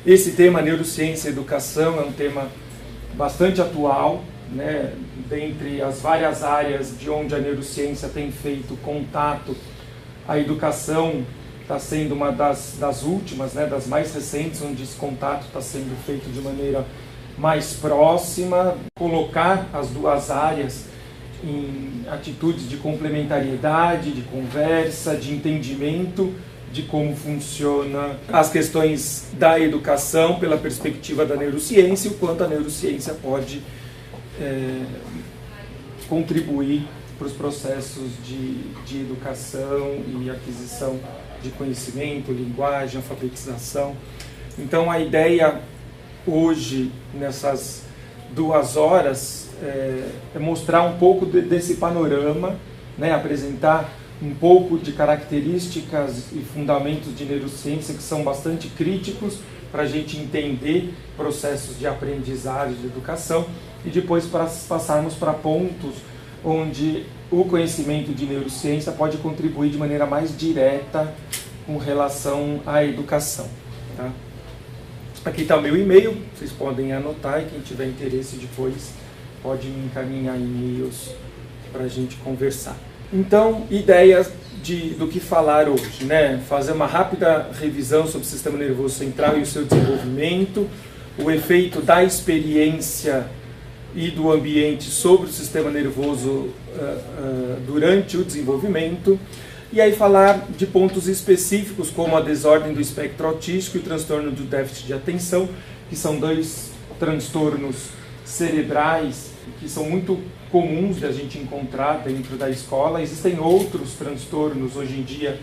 Esse tema, neurociência e educação, é um tema bastante atual, né? Dentre as várias áreas de onde a neurociência tem feito contato, a educação está sendo uma das últimas, né? Das mais recentes, onde esse contato está sendo feito de maneira mais próxima, colocar as duas áreas em atitudes de complementariedade, de conversa, de entendimento de como funciona as questões da educação pela perspectiva da neurociência e o quanto a neurociência pode contribuir para os processos de educação e aquisição de conhecimento, linguagem, alfabetização. Então a ideia hoje, nessas 2 horas, é mostrar um pouco desse panorama, né, apresentar um pouco de características e fundamentos de neurociência que são bastante críticos para a gente entender processos de aprendizagem, de educação, e depois para passarmos para pontos onde o conhecimento de neurociência pode contribuir de maneira mais direta com relação à educação. Tá? Aqui está o meu e-mail, vocês podem anotar e quem tiver interesse depois pode me encaminhar e-mails para a gente conversar. Então, ideias do que falar hoje, né? Fazer uma rápida revisão sobre o sistema nervoso central e o seu desenvolvimento, o efeito da experiência e do ambiente sobre o sistema nervoso durante o desenvolvimento, e aí falar de pontos específicos como a desordem do espectro autístico e o transtorno do déficit de atenção, que são 2 transtornos cerebrais que são muito comuns de a gente encontrar dentro da escola. Existem outros transtornos hoje em dia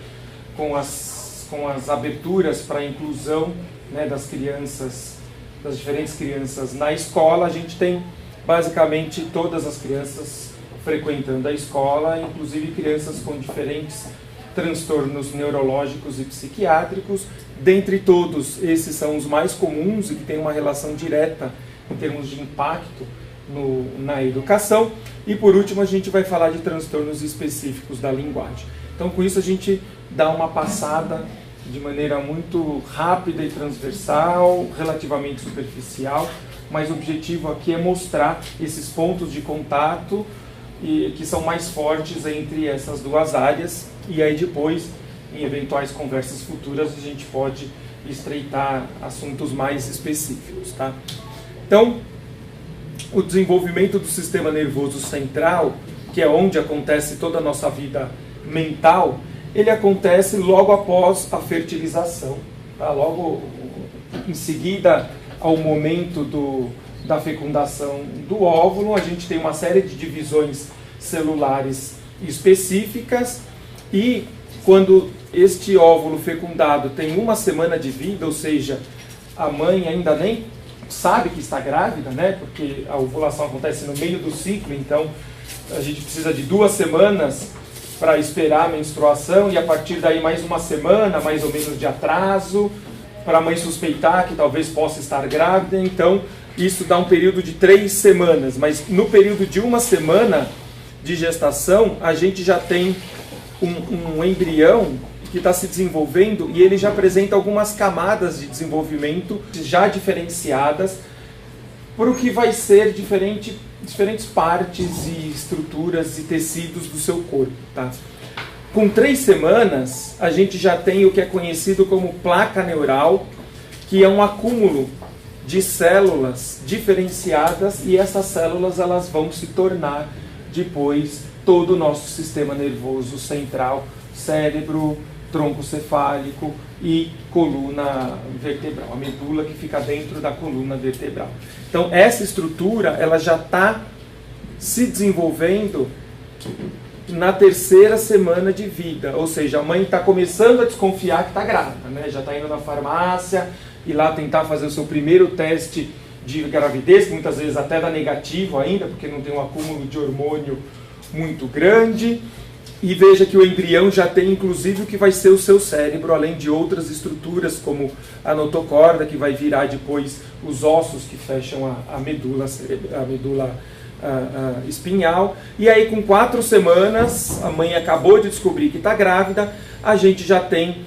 com as aberturas para a inclusão, né, das crianças, das diferentes crianças na escola. A gente tem basicamente todas as crianças frequentando a escola, inclusive crianças com diferentes transtornos neurológicos e psiquiátricos. Dentre todos, esses são os mais comuns e que têm uma relação direta em termos de impacto na educação. E por último a gente vai falar de transtornos específicos da linguagem. Então com isso a gente dá uma passada de maneira muito rápida e transversal, relativamente superficial, mas o objetivo aqui é mostrar esses pontos de contato que são mais fortes entre essas 2 áreas, e aí depois, em eventuais conversas futuras, a gente pode estreitar assuntos mais específicos, tá? Então, o desenvolvimento do sistema nervoso central, que é onde acontece toda a nossa vida mental, ele acontece logo após a fertilização, tá? Logo em seguida ao momento da fecundação do óvulo, a gente tem uma série de divisões celulares específicas, e quando este óvulo fecundado tem 1 semana de vida, ou seja, a mãe ainda nem sabe que está grávida, né? Porque a ovulação acontece no meio do ciclo, então a gente precisa de 2 semanas para esperar a menstruação, e a partir daí mais 1 semana, mais ou menos, de atraso, para a mãe suspeitar que talvez possa estar grávida. Então isso dá um período de 3 semanas, mas no período de 1 semana de gestação, a gente já tem um embrião que está se desenvolvendo, e ele já apresenta algumas camadas de desenvolvimento já diferenciadas para o que vai ser diferentes partes e estruturas e tecidos do seu corpo, tá? Com 3 semanas, a gente já tem o que é conhecido como placa neural, que é um acúmulo de células diferenciadas, e essas células elas vão se tornar depois todo o nosso sistema nervoso central, cérebro, tronco cefálico e coluna vertebral, a medula que fica dentro da coluna vertebral. Então essa estrutura ela já está se desenvolvendo na 3ª semana de vida, ou seja, a mãe está começando a desconfiar que está grávida, né? Já está indo na farmácia e lá tentar fazer o seu primeiro teste de gravidez, que muitas vezes até dá negativo ainda, porque não tem um acúmulo de hormônio muito grande. E veja que o embrião já tem inclusive o que vai ser o seu cérebro, além de outras estruturas como a notocorda, que vai virar depois os ossos que fecham a medula espinhal. E aí com 4 semanas, a mãe acabou de descobrir que está grávida, a gente já tem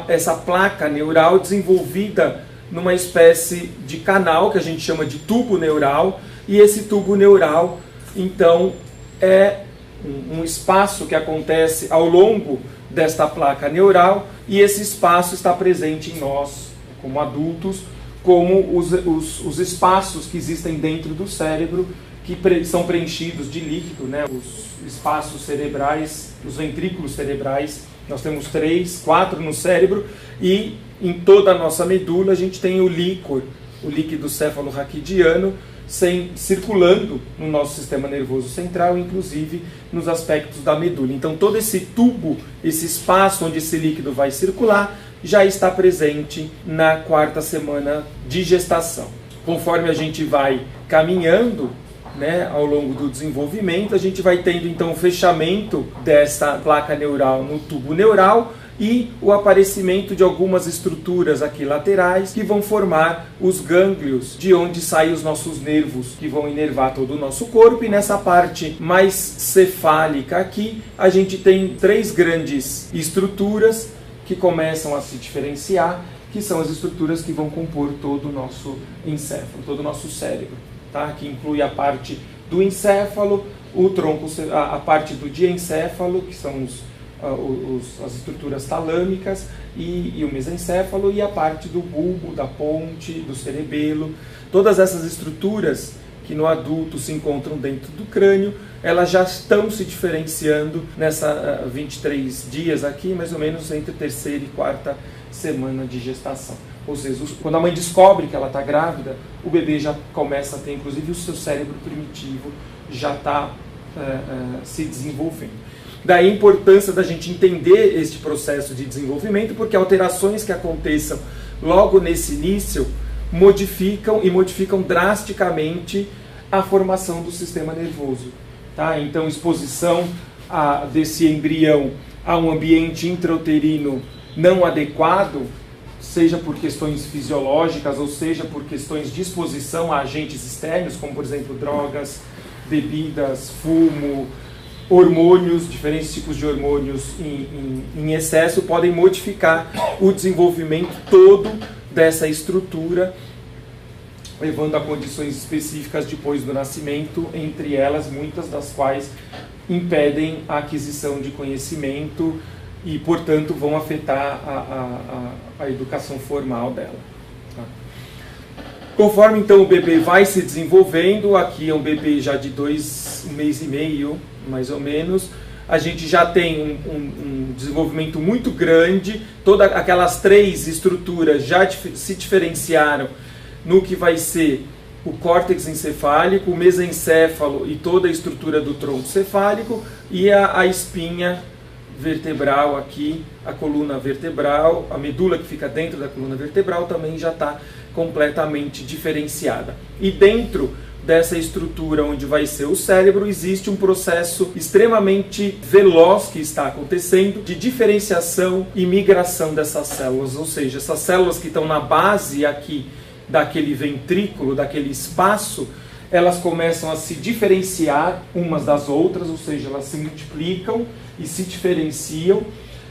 essa placa neural desenvolvida numa espécie de canal que a gente chama de tubo neural, e esse tubo neural, então, é um espaço que acontece ao longo desta placa neural, e esse espaço está presente em nós, como adultos, como os espaços que existem dentro do cérebro, que são preenchidos de líquido, né? Os espaços cerebrais, os ventrículos cerebrais, nós temos 3, 4 no cérebro, e em toda a nossa medula a gente tem o líquido cefalorraquidiano, circulando no nosso sistema nervoso central, inclusive nos aspectos da medula. Então todo esse tubo, esse espaço onde esse líquido vai circular, já está presente na 4ª semana de gestação. Conforme a gente vai caminhando, né, ao longo do desenvolvimento, a gente vai tendo então o fechamento dessa placa neural no tubo neural, e o aparecimento de algumas estruturas aqui laterais que vão formar os gânglios, de onde saem os nossos nervos, que vão inervar todo o nosso corpo. E nessa parte mais cefálica aqui, a gente tem 3 grandes estruturas que começam a se diferenciar, que são as estruturas que vão compor todo o nosso encéfalo, todo o nosso cérebro, tá? Que inclui a parte do encéfalo, o tronco, a parte do diencéfalo, que são as estruturas talâmicas, e o mesencéfalo, e a parte do bulbo, da ponte, do cerebelo. Todas essas estruturas que no adulto se encontram dentro do crânio, elas já estão se diferenciando nessa 23 dias aqui, mais ou menos entre 3ª e 4ª semana de gestação. Ou seja, quando a mãe descobre que ela está grávida, o bebê já começa a ter, inclusive o seu cérebro primitivo já está se desenvolvendo. Daí a importância da gente entender este processo de desenvolvimento, porque alterações que aconteçam logo nesse início modificam drasticamente a formação do sistema nervoso. Tá? Então, exposição desse embrião a um ambiente intrauterino não adequado, seja por questões fisiológicas ou seja por questões de exposição a agentes externos, como por exemplo drogas, bebidas, fumo, hormônios, diferentes tipos de hormônios em excesso, podem modificar o desenvolvimento todo dessa estrutura, levando a condições específicas depois do nascimento, entre elas muitas das quais impedem a aquisição de conhecimento e, portanto, vão afetar a educação formal dela. Tá? Conforme então o bebê vai se desenvolvendo, aqui é um bebê já de 1 mês e meio, mais ou menos, a gente já tem um desenvolvimento muito grande, todas aquelas 3 estruturas já se diferenciaram no que vai ser o córtex encefálico, o mesencéfalo e toda a estrutura do tronco cefálico, e a espinha vertebral aqui, a coluna vertebral, a medula que fica dentro da coluna vertebral também já está completamente diferenciada. E dentro dessa estrutura onde vai ser o cérebro, existe um processo extremamente veloz que está acontecendo de diferenciação e migração dessas células, ou seja, essas células que estão na base aqui daquele ventrículo, daquele espaço, elas começam a se diferenciar umas das outras, ou seja, elas se multiplicam e se diferenciam,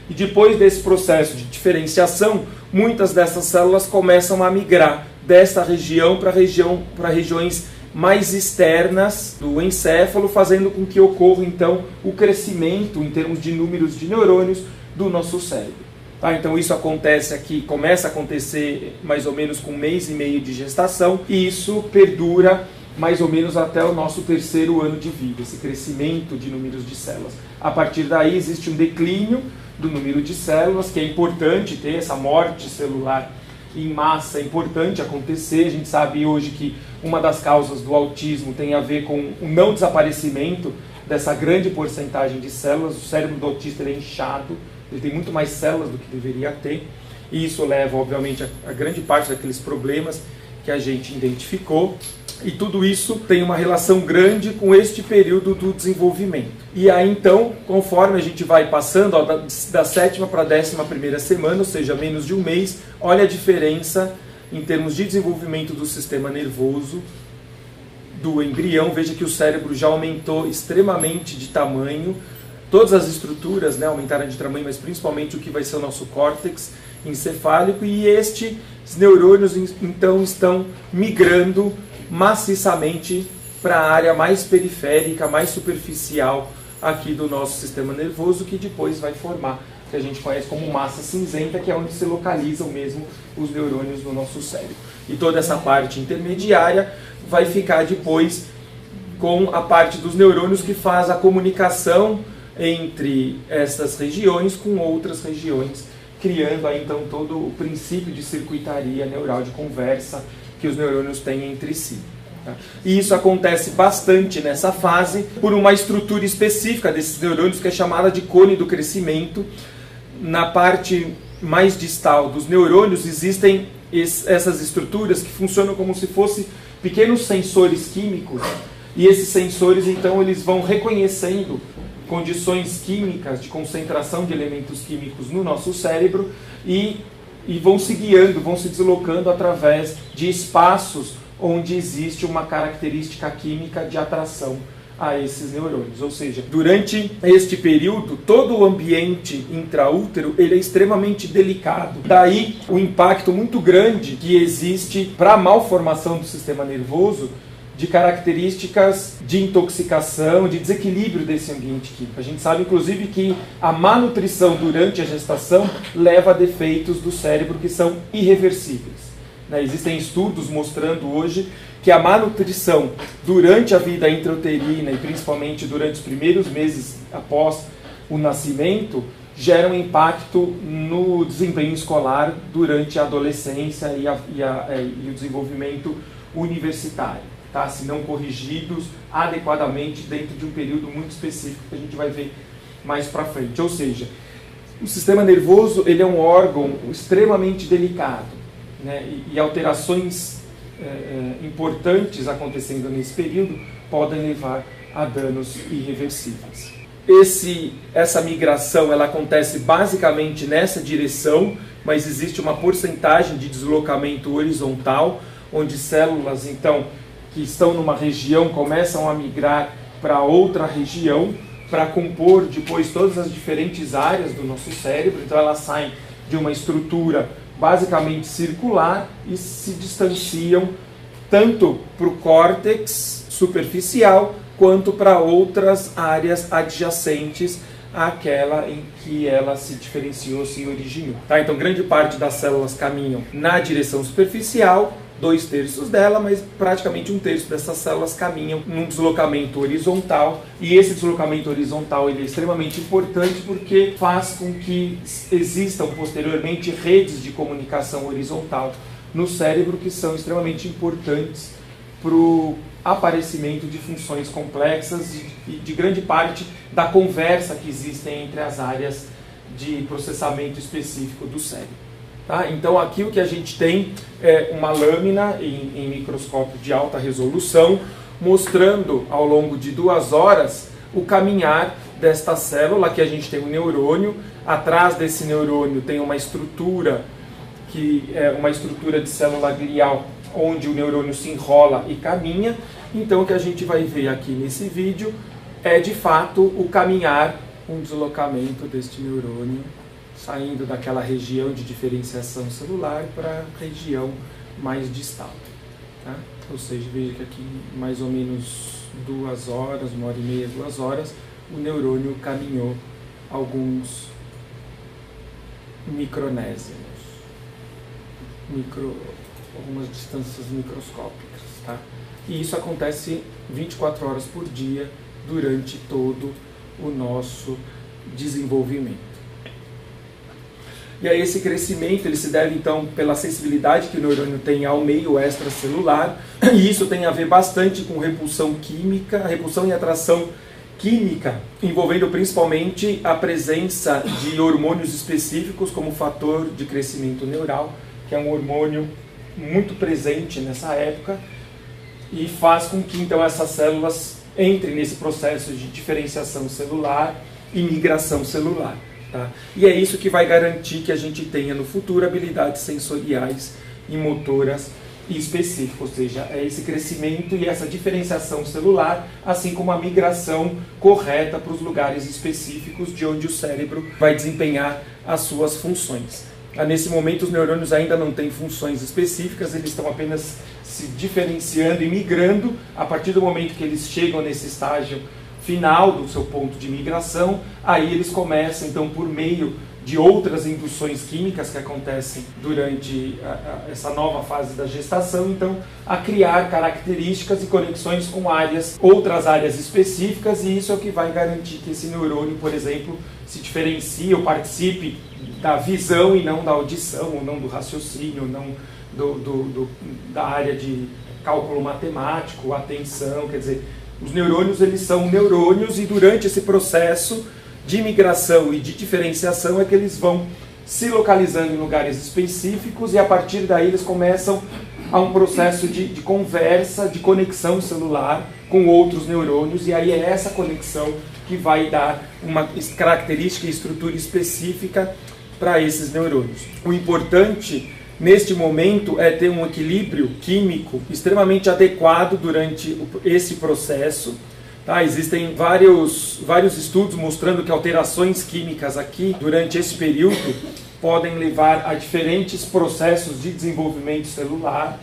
e depois desse processo de diferenciação, muitas dessas células começam a migrar desta região para regiões mais externas do encéfalo, fazendo com que ocorra então o crescimento em termos de números de neurônios do nosso cérebro. Tá? Então isso acontece aqui, começa a acontecer mais ou menos com 1 mês e meio de gestação, e isso perdura mais ou menos até o nosso 3º ano de vida, esse crescimento de números de células. A partir daí existe um declínio do número de células, que é importante ter essa morte celular em massa, é importante acontecer. A gente sabe hoje que uma das causas do autismo tem a ver com o não desaparecimento dessa grande porcentagem de células. O cérebro do autista ele é inchado, ele tem muito mais células do que deveria ter, e isso leva, obviamente, a grande parte daqueles problemas que a gente identificou, e tudo isso tem uma relação grande com este período do desenvolvimento. E aí, então, conforme a gente vai passando, ó, da 7ª para a 11ª semana, ou seja, menos de 1 mês, olha a diferença em termos de desenvolvimento do sistema nervoso do embrião. Veja que o cérebro já aumentou extremamente de tamanho, todas as estruturas, né, aumentaram de tamanho, mas principalmente o que vai ser o nosso córtex, encefálico, e estes neurônios então estão migrando maciçamente para a área mais periférica, mais superficial aqui do nosso sistema nervoso, que depois vai formar o que a gente conhece como massa cinzenta, que é onde se localizam mesmo os neurônios no nosso cérebro. E toda essa parte intermediária vai ficar depois com a parte dos neurônios que faz a comunicação entre essas regiões com outras regiões, criando aí então todo o princípio de circuitaria neural, de conversa que os neurônios têm entre si. E isso acontece bastante nessa fase por uma estrutura específica desses neurônios que é chamada de cone do crescimento. Na parte mais distal dos neurônios existem essas estruturas que funcionam como se fossem pequenos sensores químicos, e esses sensores então eles vão reconhecendo condições químicas de concentração de elementos químicos no nosso cérebro e vão se guiando, vão se deslocando através de espaços onde existe uma característica química de atração a esses neurônios. Ou seja, durante este período, todo o ambiente intraútero ele é extremamente delicado. Daí o impacto muito grande que existe para a malformação do sistema nervoso, de características de intoxicação, de desequilíbrio desse ambiente químico. A gente sabe, inclusive, que a má nutrição durante a gestação leva a defeitos do cérebro que são irreversíveis. Existem estudos mostrando hoje que a má nutrição durante a vida intrauterina e principalmente durante os primeiros meses após o nascimento gera um impacto no desempenho escolar durante a adolescência e o desenvolvimento universitário, tá? Se não corrigidos adequadamente dentro de um período muito específico que a gente vai ver mais para frente. Ou seja, o sistema nervoso ele é um órgão extremamente delicado. E alterações importantes acontecendo nesse período podem levar a danos irreversíveis. Essa migração ela acontece basicamente nessa direção, mas existe uma porcentagem de deslocamento horizontal, onde células então que estão numa região começam a migrar para outra região para compor depois todas as diferentes áreas do nosso cérebro. Então elas saem de uma estrutura basicamente circular e se distanciam tanto para o córtex superficial quanto para outras áreas adjacentes àquela em que ela se diferenciou, se originou. Tá? Então grande parte das células caminham na direção superficial, 2/3 dela, mas praticamente 1/3 dessas células caminham num deslocamento horizontal, e esse deslocamento horizontal ele é extremamente importante porque faz com que existam posteriormente redes de comunicação horizontal no cérebro que são extremamente importantes para o aparecimento de funções complexas e de grande parte da conversa que existem entre as áreas de processamento específico do cérebro. Tá? Então aqui o que a gente tem é uma lâmina em microscópio de alta resolução, mostrando ao longo de 2 horas o caminhar desta célula. Aqui a gente tem um neurônio, atrás desse neurônio tem uma estrutura que é uma estrutura de célula glial, onde o neurônio se enrola e caminha. Então o que a gente vai ver aqui nesse vídeo é de fato o caminhar, um deslocamento deste neurônio saindo daquela região de diferenciação celular para a região mais distal. Tá? Ou seja, veja que aqui mais ou menos 2 horas, 1h30, 2 horas, o neurônio caminhou alguns micronésios, algumas distâncias microscópicas. Tá? E isso acontece 24 horas por dia durante todo o nosso desenvolvimento. E aí esse crescimento ele se deve então pela sensibilidade que o neurônio tem ao meio extracelular, e isso tem a ver bastante com repulsão química, repulsão e atração química, envolvendo principalmente a presença de hormônios específicos como fator de crescimento neural, que é um hormônio muito presente nessa época e faz com que então essas células entrem nesse processo de diferenciação celular e migração celular. Tá? E é isso que vai garantir que a gente tenha no futuro habilidades sensoriais e motoras específicas, ou seja, é esse crescimento e essa diferenciação celular, assim como a migração correta para os lugares específicos de onde o cérebro vai desempenhar as suas funções. Nesse momento, os neurônios ainda não têm funções específicas, eles estão apenas se diferenciando e migrando. A partir do momento que eles chegam nesse estágio final do seu ponto de migração, aí eles começam, então, por meio de outras induções químicas que acontecem durante essa nova fase da gestação, então, a criar características e conexões com outras áreas específicas, e isso é o que vai garantir que esse neurônio, por exemplo, se diferencie ou participe da visão e não da audição, ou não do raciocínio, ou não da área de cálculo matemático, atenção. Quer dizer, os neurônios, eles são neurônios, e durante esse processo de migração e de diferenciação é que eles vão se localizando em lugares específicos, e a partir daí eles começam a um processo de conversa, de conexão celular com outros neurônios, e aí é essa conexão que vai dar uma característica e estrutura específica para esses neurônios. O importante neste momento é ter um equilíbrio químico extremamente adequado durante esse processo. Tá? Existem vários estudos mostrando que alterações químicas aqui, durante esse período, podem levar a diferentes processos de desenvolvimento celular.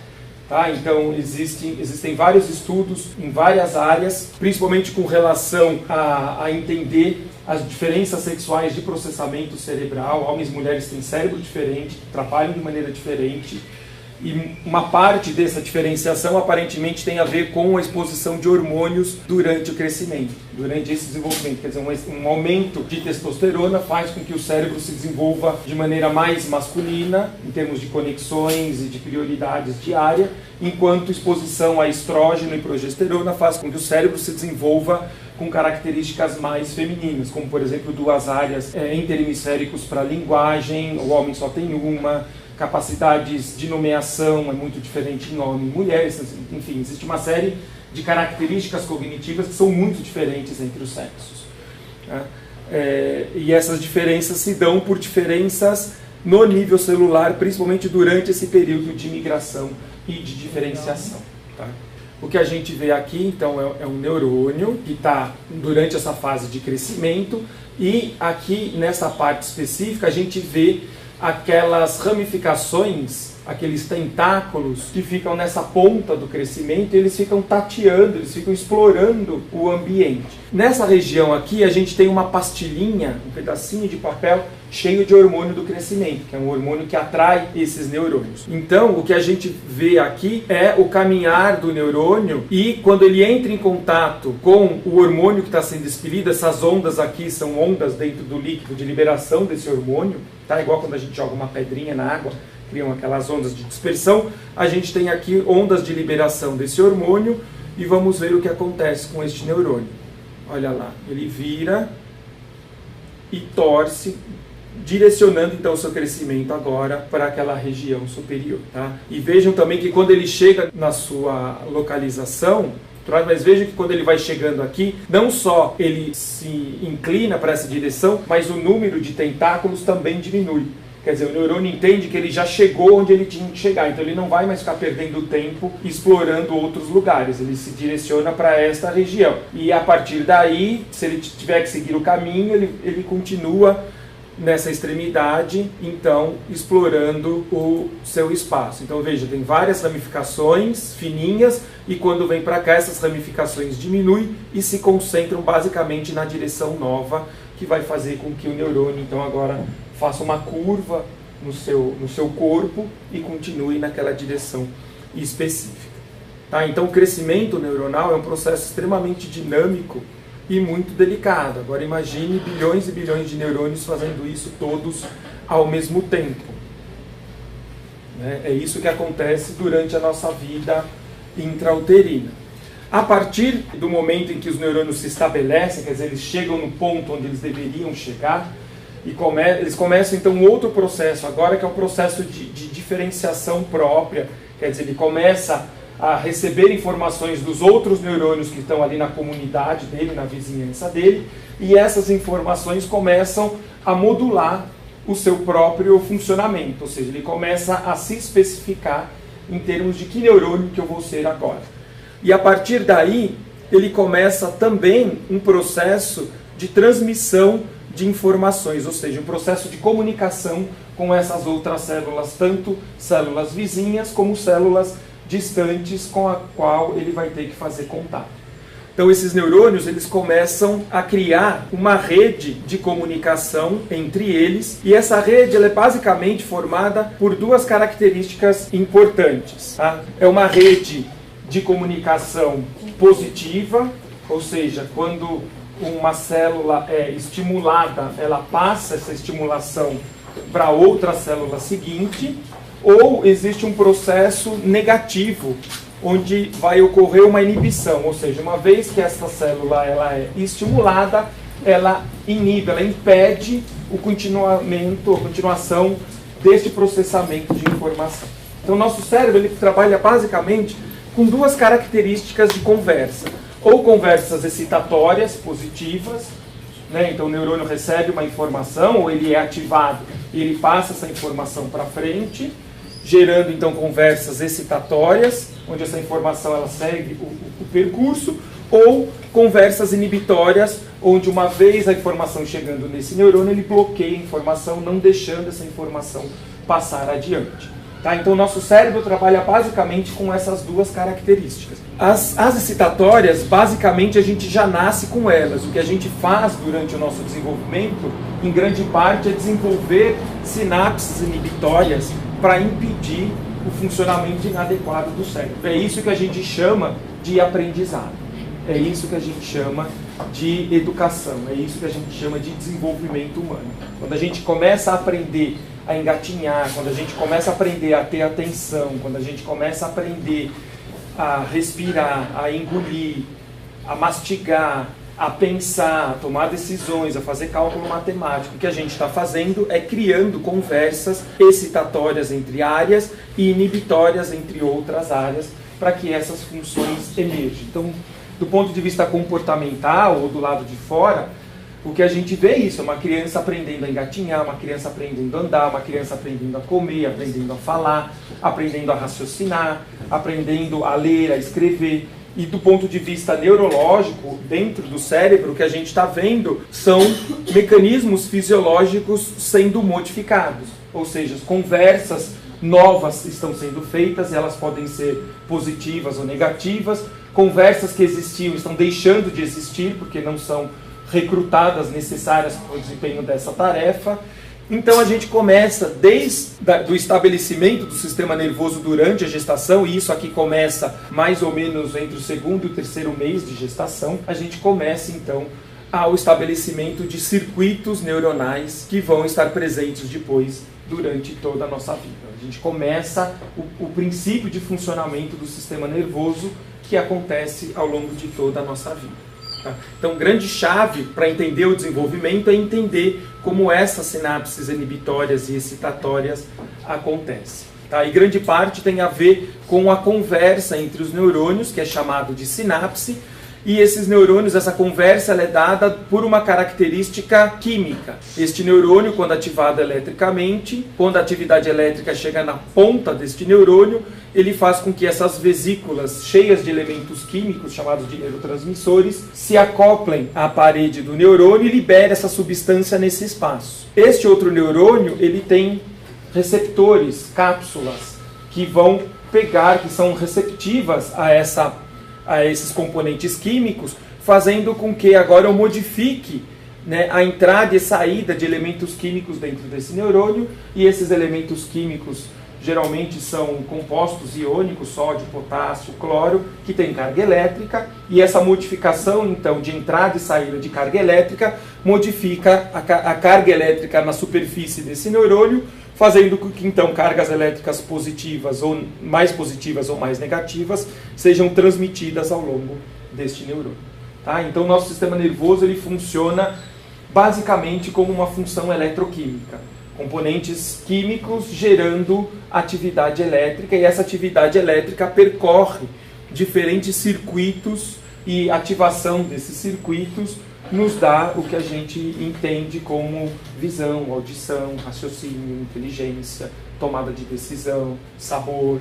Tá? Então, existem vários estudos em várias áreas, principalmente com relação a entender as diferenças sexuais de processamento cerebral. Homens e mulheres têm cérebro diferente, trabalham de maneira diferente, e uma parte dessa diferenciação aparentemente tem a ver com a exposição de hormônios durante o crescimento, durante esse desenvolvimento. Quer dizer, um aumento de testosterona faz com que o cérebro se desenvolva de maneira mais masculina, em termos de conexões e de prioridades diárias, enquanto exposição a estrógeno e progesterona faz com que o cérebro se desenvolva com características mais femininas, como, por exemplo, 2 áreas interhemisféricos para linguagem, o homem só tem uma, capacidades de nomeação é muito diferente em homem e mulher, enfim, existe uma série de características cognitivas que são muito diferentes entre os sexos. Né? E essas diferenças se dão por diferenças no nível celular, principalmente durante esse período de migração e de diferenciação. Tá? O que a gente vê aqui, então, é um neurônio que está durante essa fase de crescimento, e aqui, nessa parte específica, a gente vê aquelas ramificações, aqueles tentáculos que ficam nessa ponta do crescimento, e eles ficam tateando, eles ficam explorando o ambiente. Nessa região aqui, a gente tem uma pastilhinha, um pedacinho de papel cheio de hormônio do crescimento, que é um hormônio que atrai esses neurônios. Então, o que a gente vê aqui é o caminhar do neurônio, e quando ele entra em contato com o hormônio que está sendo expelido, essas ondas aqui são ondas dentro do líquido de liberação desse hormônio, tá? Igual quando a gente joga uma pedrinha na água, criam aquelas ondas de dispersão. A gente tem aqui ondas de liberação desse hormônio, e vamos ver o que acontece com este neurônio. Olha lá, ele vira e torce, direcionando então o seu crescimento agora para aquela região superior. Tá? E vejam também que quando ele chega na sua localização, mas vejam que quando ele vai chegando aqui, não só ele se inclina para essa direção, mas o número de tentáculos também diminui. Quer dizer, o neurônio entende que ele já chegou onde ele tinha que chegar, então ele não vai mais ficar perdendo tempo explorando outros lugares, ele se direciona para esta região. E a partir daí, se ele tiver que seguir o caminho, ele continua nessa extremidade, então, explorando o seu espaço. Então, veja, tem várias ramificações fininhas, e quando vem para cá, essas ramificações diminuem e se concentram basicamente na direção nova, que vai fazer com que o neurônio, então, agora faça uma curva no seu corpo e continue naquela direção específica. Tá? Então, o crescimento neuronal é um processo extremamente dinâmico e muito delicado. Agora imagine bilhões e bilhões de neurônios fazendo isso todos ao mesmo tempo. Né? É isso que acontece durante a nossa vida intrauterina. A partir do momento em que os neurônios se estabelecem, quer dizer, eles chegam no ponto onde eles deveriam chegar, e eles começam então um outro processo agora, que é um processo de diferenciação própria. Quer dizer, ele começa a receber informações dos outros neurônios que estão ali na comunidade dele, na vizinhança dele, e essas informações começam a modular o seu próprio funcionamento, ou seja, ele começa a se especificar em termos de que neurônio que eu vou ser agora. E a partir daí, ele começa também um processo de transmissão de informações, ou seja, um processo de comunicação com essas outras células, tanto células vizinhas como células distantes com a qual ele vai ter que fazer contato. Então esses neurônios, eles começam a criar uma rede de comunicação entre eles, e essa rede ela é basicamente formada por duas características importantes. Tá? É uma rede de comunicação positiva, ou seja, quando uma célula é estimulada, ela passa essa estimulação para outra célula seguinte, ou existe um processo negativo, onde vai ocorrer uma inibição, ou seja, uma vez que essa célula ela é estimulada, ela inibe, ela impede o continuamento, a continuação deste processamento de informação. Então, nosso cérebro ele trabalha basicamente com duas características de conversa, ou conversas excitatórias, positivas, né? Então o neurônio recebe uma informação, ou ele é ativado e ele passa essa informação para frente, gerando então conversas excitatórias, onde essa informação ela segue o percurso, ou conversas inibitórias, onde uma vez a informação chegando nesse neurônio, ele bloqueia a informação, não deixando essa informação passar adiante. Tá? Então o nosso cérebro trabalha basicamente com essas duas características. As excitatórias, basicamente a gente já nasce com elas. O que a gente faz durante o nosso desenvolvimento, em grande parte, é desenvolver sinapses inibitórias para impedir o funcionamento inadequado do cérebro. É isso que a gente chama de aprendizado. É isso que a gente chama de educação. É isso que a gente chama de desenvolvimento humano. Quando a gente começa a aprender a engatinhar, quando a gente começa a aprender a ter atenção, quando a gente começa a aprender a respirar, a engolir, a mastigar, a pensar, a tomar decisões, a fazer cálculo matemático, o que a gente está fazendo é criando conversas excitatórias entre áreas e inibitórias entre outras áreas para que essas funções emerjam. Então, do ponto de vista comportamental ou do lado de fora, o que a gente vê é isso, é uma criança aprendendo a engatinhar, uma criança aprendendo a andar, uma criança aprendendo a comer, aprendendo a falar, aprendendo a raciocinar, aprendendo a ler, a escrever. E do ponto de vista neurológico, dentro do cérebro, o que a gente está vendo são mecanismos fisiológicos sendo modificados. Ou seja, as conversas novas estão sendo feitas, e elas podem ser positivas ou negativas. Conversas que existiam estão deixando de existir, porque não são recrutadas necessárias para o desempenho dessa tarefa. Então a gente começa desde o estabelecimento do sistema nervoso durante a gestação, e isso aqui começa mais ou menos entre o segundo e o terceiro mês de gestação. A gente começa então ao estabelecimento de circuitos neuronais que vão estar presentes depois durante toda a nossa vida. A gente começa o princípio de funcionamento do sistema nervoso que acontece ao longo de toda a nossa vida. Então, grande chave para entender o desenvolvimento é entender como essas sinapses inibitórias e excitatórias acontecem. Tá? E grande parte tem a ver com a conversa entre os neurônios, que é chamado de sinapse, e esses neurônios, essa conversa ela é dada por uma característica química. Este neurônio, quando ativado eletricamente, quando a atividade elétrica chega na ponta deste neurônio, ele faz com que essas vesículas cheias de elementos químicos, chamados de neurotransmissores, se acoplem à parede do neurônio e libere essa substância nesse espaço. Este outro neurônio, ele tem receptores, cápsulas, que vão pegar, que são receptivas a esses componentes químicos, fazendo com que agora eu modifique, né, a entrada e saída de elementos químicos dentro desse neurônio, e esses elementos químicos geralmente são compostos iônicos, sódio, potássio, cloro, que tem carga elétrica, e essa modificação então de entrada e saída de carga elétrica modifica a carga elétrica na superfície desse neurônio, fazendo com que então cargas elétricas positivas ou mais negativas sejam transmitidas ao longo deste neurônio. Tá? Então o nosso sistema nervoso ele funciona basicamente como uma função eletroquímica. Componentes químicos gerando atividade elétrica, e essa atividade elétrica percorre diferentes circuitos, e ativação desses circuitos nos dá o que a gente entende como visão, audição, raciocínio, inteligência, tomada de decisão, sabor,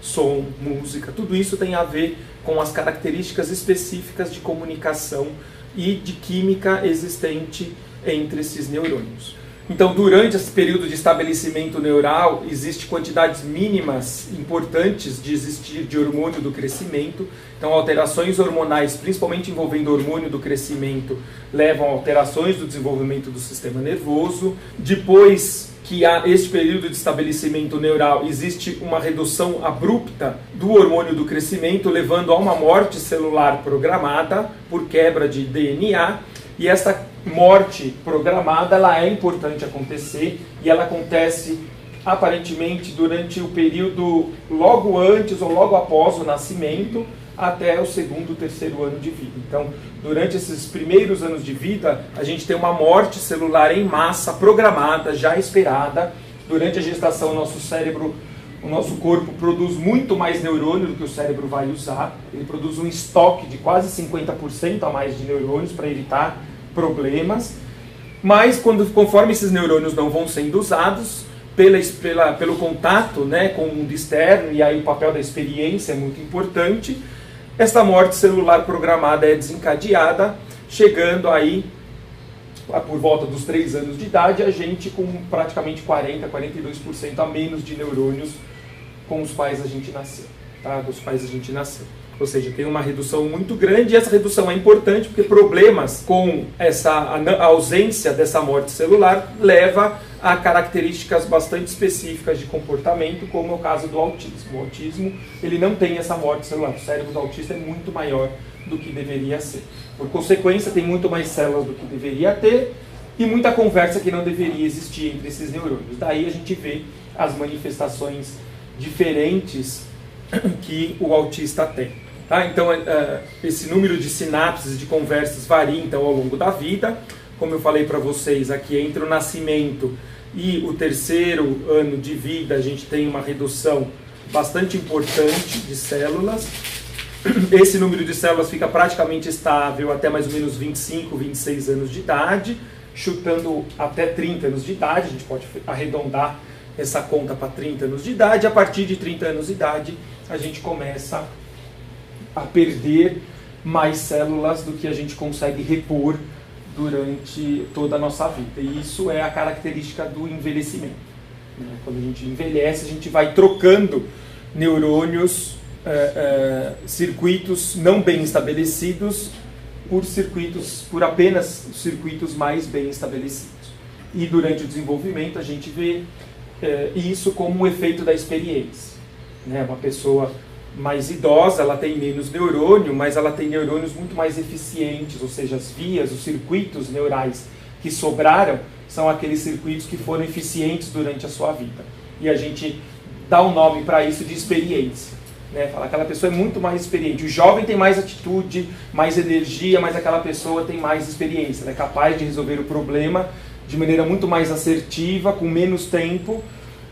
som, música. Tudo isso tem a ver com as características específicas de comunicação e de química existente entre esses neurônios. Então, durante esse período de estabelecimento neural, existem quantidades mínimas importantes de existir de hormônio do crescimento. Então, alterações hormonais, principalmente envolvendo hormônio do crescimento, levam a alterações do desenvolvimento do sistema nervoso. Depois que há este período de estabelecimento neural, existe uma redução abrupta do hormônio do crescimento, levando a uma morte celular programada por quebra de DNA. E essa morte programada, ela é importante acontecer, e ela acontece aparentemente durante o período logo antes ou logo após o nascimento, até o segundo, terceiro ano de vida. Então, durante esses primeiros anos de vida, a gente tem uma morte celular em massa programada, já esperada. Durante a gestação, o nosso corpo produz muito mais neurônio do que o cérebro vai usar. Ele produz um estoque de quase 50% a mais de neurônios para evitar problemas. Mas conforme esses neurônios não vão sendo usados, pelo contato, né, com o mundo externo, e aí o papel da experiência é muito importante, essa morte celular programada é desencadeada, chegando aí, por volta dos 3 anos de idade, a gente com praticamente 40%, 42% a menos de neurônios com os quais a gente nasceu, tá? Dos quais a gente nasceu. Ou seja, tem uma redução muito grande, e essa redução é importante porque problemas com a ausência dessa morte celular leva a características bastante específicas de comportamento, como é o caso do autismo. O autismo, ele não tem essa morte celular. O cérebro do autista é muito maior do que deveria ser. Por consequência, tem muito mais células do que deveria ter e muita conversa que não deveria existir entre esses neurônios. Daí a gente vê as manifestações diferentes que o autista tem. Tá? Então, esse número de sinapses, de conversas varia então, ao longo da vida. Como eu falei para vocês, aqui entre o nascimento e o terceiro ano de vida, a gente tem uma redução bastante importante de células. Esse número de células fica praticamente estável até mais ou menos 25, 26 anos de idade, chutando até 30 anos de idade. A gente pode arredondar essa conta para 30 anos de idade. A partir de 30 anos de idade, a gente começa a perder mais células do que a gente consegue repor durante toda a nossa vida. E isso é a característica do envelhecimento. Quando a gente envelhece, a gente vai trocando neurônios, circuitos não bem estabelecidos por apenas circuitos mais bem estabelecidos. E durante o desenvolvimento a gente vê isso como um efeito da experiência. Uma pessoa mais idosa, ela tem menos neurônio, mas ela tem neurônios muito mais eficientes, ou seja, as vias, os circuitos neurais que sobraram são aqueles circuitos que foram eficientes durante a sua vida. E a gente dá um nome para isso de experiência. Fala, aquela pessoa é muito mais experiente. O jovem tem mais atitude, mais energia, mas aquela pessoa tem mais experiência. Ela é capaz de resolver o problema de maneira muito mais assertiva, com menos tempo,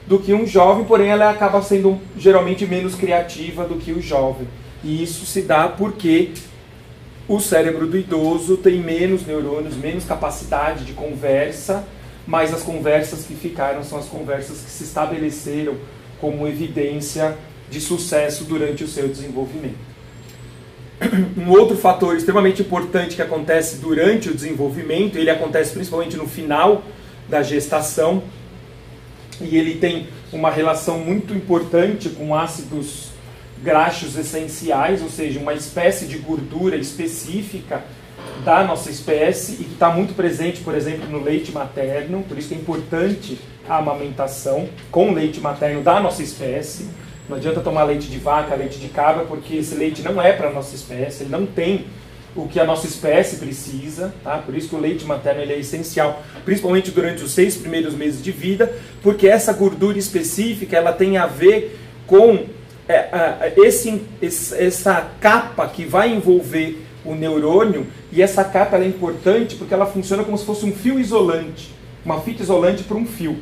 do que um jovem, porém ela acaba sendo geralmente menos criativa do que o jovem. E isso se dá porque o cérebro do idoso tem menos neurônios, menos capacidade de conversa, mas as conversas que ficaram são as conversas que se estabeleceram como evidência de sucesso durante o seu desenvolvimento. Um outro fator extremamente importante que acontece durante o desenvolvimento, ele acontece principalmente no final da gestação, e ele tem uma relação muito importante com ácidos graxos essenciais, ou seja, uma espécie de gordura específica da nossa espécie e que está muito presente, por exemplo, no leite materno. Por isso que é importante a amamentação com leite materno da nossa espécie. Não adianta tomar leite de vaca, leite de cabra, porque esse leite não é para a nossa espécie, ele não tem o que a nossa espécie precisa, tá? Por isso que o leite materno ele é essencial, principalmente durante os 6 primeiros meses de vida, porque essa gordura específica ela tem a ver com essa capa que vai envolver o neurônio, e essa capa ela é importante porque ela funciona como se fosse um fio isolante, uma fita isolante para um fio.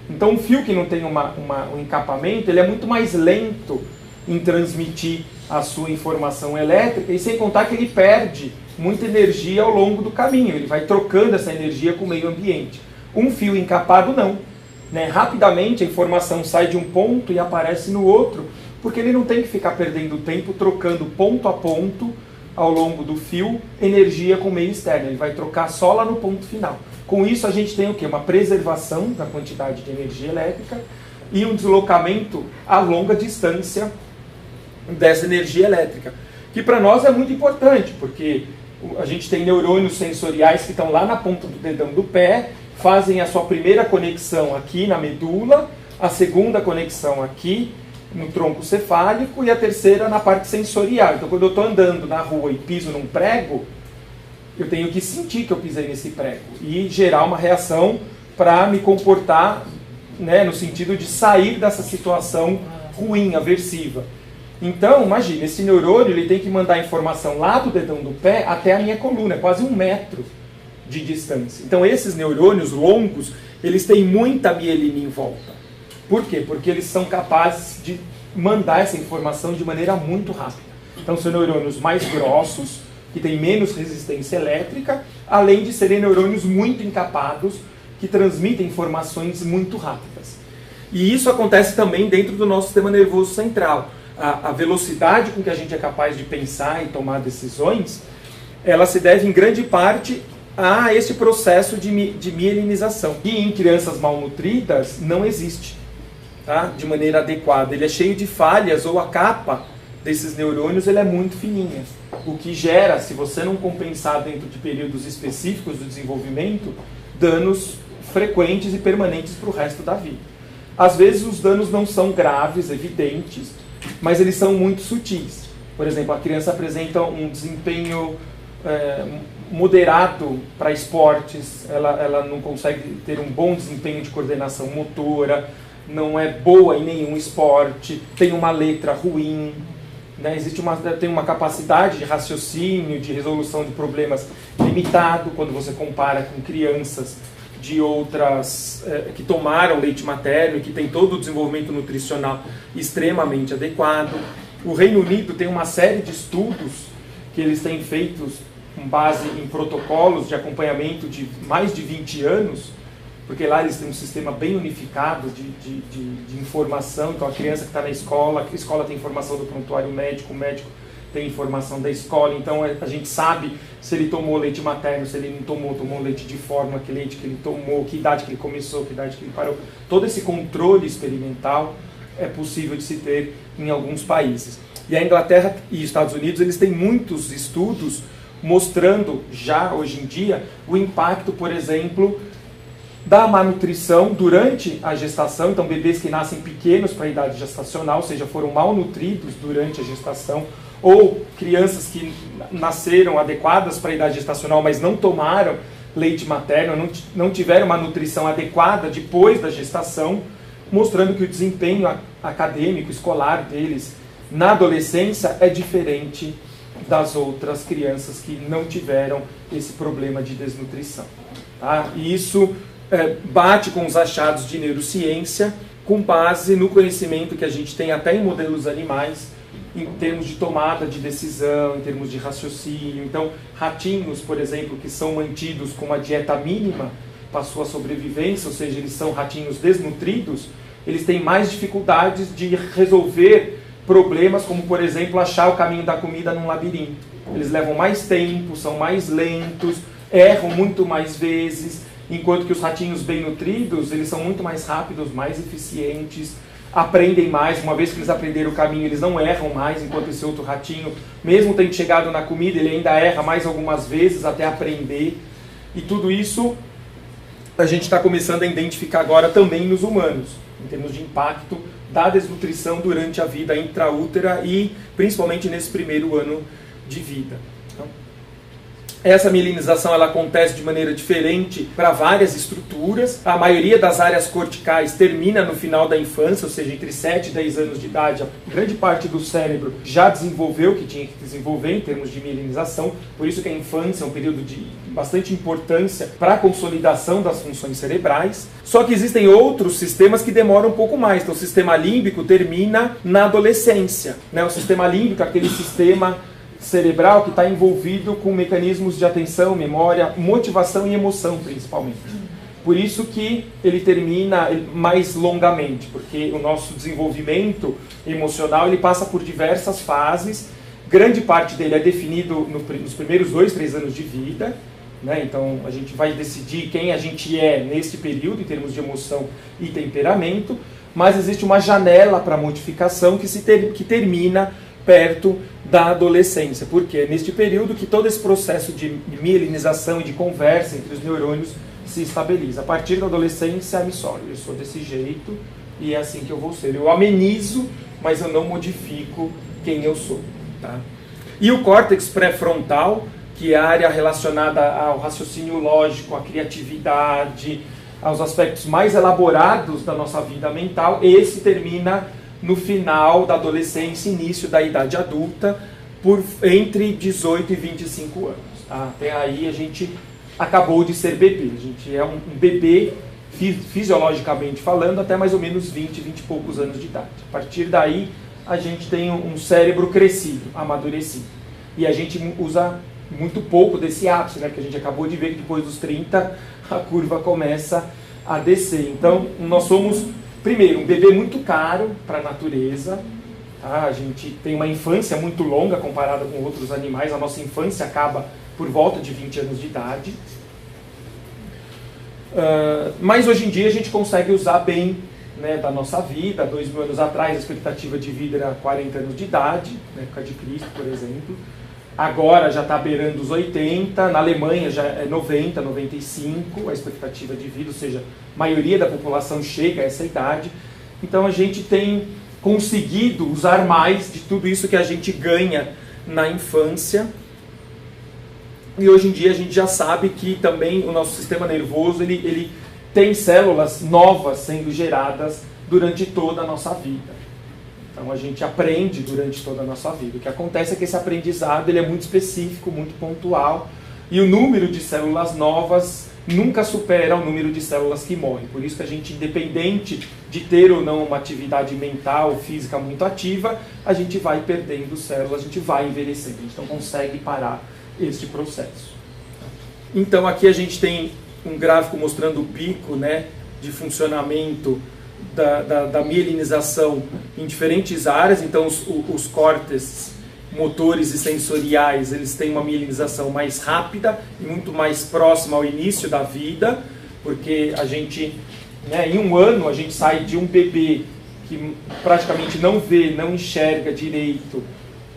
Então um fio que não tem um encapamento, ele é muito mais lento em transmitir a sua informação elétrica, e sem contar que ele perde muita energia ao longo do caminho, ele vai trocando essa energia com o meio ambiente. Um fio encapado não. Rapidamente a informação sai de um ponto e aparece no outro, porque ele não tem que ficar perdendo tempo trocando ponto a ponto ao longo do fio energia com o meio externo, ele vai trocar só lá no ponto final. Com isso a gente tem o quê? Uma preservação da quantidade de energia elétrica e um deslocamento a longa distância dessa energia elétrica, que para nós é muito importante, porque a gente tem neurônios sensoriais que estão lá na ponta do dedão do pé, fazem a sua primeira conexão aqui na medula, a segunda conexão aqui no tronco cefálico e a terceira na parte sensorial. Então, quando eu estou andando na rua e piso num prego, eu tenho que sentir que eu pisei nesse prego e gerar uma reação para me comportar, né, no sentido de sair dessa situação ruim, aversiva. Então, imagina, esse neurônio ele tem que mandar informação lá do dedão do pé até a minha coluna, é quase 1 metro de distância. Então, esses neurônios longos, eles têm muita mielina em volta. Por quê? Porque eles são capazes de mandar essa informação de maneira muito rápida. Então, são neurônios mais grossos, que têm menos resistência elétrica, além de serem neurônios muito encapados, que transmitem informações muito rápidas. E isso acontece também dentro do nosso sistema nervoso central. A velocidade com que a gente é capaz de pensar e tomar decisões, ela se deve em grande parte a esse processo de mielinização. E em crianças malnutridas não existe, tá? De maneira adequada. Ele é cheio de falhas, ou a capa desses neurônios ele é muito fininha. O que gera, se você não compensar dentro de períodos específicos do desenvolvimento, danos frequentes e permanentes para o resto da vida. Às vezes os danos não são graves, evidentes, mas eles são muito sutis. Por exemplo, a criança apresenta um desempenho moderado para esportes, ela não consegue ter um bom desempenho de coordenação motora, não é boa em nenhum esporte, tem uma letra ruim, né? Tem uma capacidade de raciocínio, de resolução de problemas limitado quando você compara com crianças de outras que tomaram leite materno e que tem todo o desenvolvimento nutricional extremamente adequado. O Reino Unido tem uma série de estudos que eles têm feitos com base em protocolos de acompanhamento de mais de 20 anos, porque lá eles têm um sistema bem unificado de informação. Então a criança que está na escola, a escola tem informação do prontuário médico, o médico tem informação da escola, então a gente sabe se ele tomou leite materno, se ele não tomou leite de fórmula, que leite que ele tomou, que idade que ele começou, que idade que ele parou. Todo esse controle experimental é possível de se ter em alguns países. E a Inglaterra e os Estados Unidos, eles têm muitos estudos mostrando já hoje em dia o impacto, por exemplo, da malnutrição durante a gestação. Então bebês que nascem pequenos para a idade gestacional, ou seja, foram malnutridos durante a gestação, ou crianças que nasceram adequadas para a idade gestacional, mas não tomaram leite materno, não tiveram uma nutrição adequada depois da gestação, mostrando que o desempenho acadêmico, escolar deles na adolescência é diferente das outras crianças que não tiveram esse problema de desnutrição. Tá? E isso bate com os achados de neurociência, com base no conhecimento que a gente tem até em modelos animais, em termos de tomada de decisão, em termos de raciocínio. Então, ratinhos, por exemplo, que são mantidos com uma dieta mínima para a sua sobrevivência, ou seja, eles são ratinhos desnutridos, eles têm mais dificuldades de resolver problemas, como, por exemplo, achar o caminho da comida num labirinto. Eles levam mais tempo, são mais lentos, erram muito mais vezes, enquanto que os ratinhos bem nutridos, eles são muito mais rápidos, mais eficientes, aprendem mais. Uma vez que eles aprenderam o caminho, eles não erram mais, enquanto esse outro ratinho, mesmo tendo chegado na comida, ele ainda erra mais algumas vezes até aprender. E tudo isso a gente está começando a identificar agora também nos humanos, em termos de impacto da desnutrição durante a vida intraútera e principalmente nesse primeiro ano de vida. Então, essa mielinização ela acontece de maneira diferente para várias estruturas. A maioria das áreas corticais termina no final da infância, ou seja, entre 7 e 10 anos de idade. A grande parte do cérebro já desenvolveu o que tinha que desenvolver em termos de mielinização. Por isso que a infância é um período de bastante importância para a consolidação das funções cerebrais. Só que existem outros sistemas que demoram um pouco mais. Então o sistema límbico termina na adolescência, né? O sistema límbico é aquele sistema cerebral que está envolvido com mecanismos de atenção, memória, motivação e emoção, principalmente. Por isso que ele termina mais longamente, porque o nosso desenvolvimento emocional ele passa por diversas fases Grande parte dele é definido nos primeiros 2, 3 anos de vida, né? Então a gente vai decidir quem a gente é neste período, em termos de emoção e temperamento, mas existe uma janela para modificação que termina perto da adolescência, porque é neste período que todo esse processo de mielinização e de conversa entre os neurônios se estabiliza. A partir da adolescência, eu sou desse jeito e é assim que eu vou ser. Eu amenizo, mas eu não modifico quem eu sou. Tá? E o córtex pré-frontal, que é a área relacionada ao raciocínio lógico, à criatividade, aos aspectos mais elaborados da nossa vida mental, esse termina no final da adolescência, início da idade adulta, entre 18 e 25 anos. Tá? Até aí a gente acabou de ser bebê. A gente é um bebê, fisiologicamente falando, até mais ou menos 20 e poucos anos de idade. A partir daí, a gente tem um cérebro crescido, amadurecido. E a gente usa muito pouco desse ápice, né? Porque a gente acabou de ver que depois dos 30, a curva começa a descer. Então, nós somos, primeiro, um bebê muito caro para a natureza. Tá? A gente tem uma infância muito longa comparada com outros animais. A nossa infância acaba por volta de 20 anos de idade. Mas hoje em dia a gente consegue usar bem, né, da nossa vida. 2000 anos atrás a expectativa de vida era 40 anos de idade, na época de Cristo, por exemplo. Agora já está beirando os 80, na Alemanha já é 90, 95 a expectativa de vida, ou seja, a maioria da população chega a essa idade. Então a gente tem conseguido usar mais de tudo isso que a gente ganha na infância. E hoje em dia a gente já sabe que também o nosso sistema nervoso ele tem células novas sendo geradas durante toda a nossa vida. Então a gente aprende durante toda a nossa vida. O que acontece é que esse aprendizado ele é muito específico, muito pontual, e o número de células novas nunca supera o número de células que morrem. Por isso que a gente, independente de ter ou não uma atividade mental, física muito ativa, a gente vai perdendo células, a gente vai envelhecendo, a gente não consegue parar este processo. Então aqui a gente tem um gráfico mostrando o pico, né, de funcionamento da mielinização em diferentes áreas. Então os córtex motores e sensoriais, eles têm uma mielinização mais rápida e muito mais próxima ao início da vida, porque a gente, né, em um ano a gente sai de um bebê que praticamente não vê, não enxerga direito,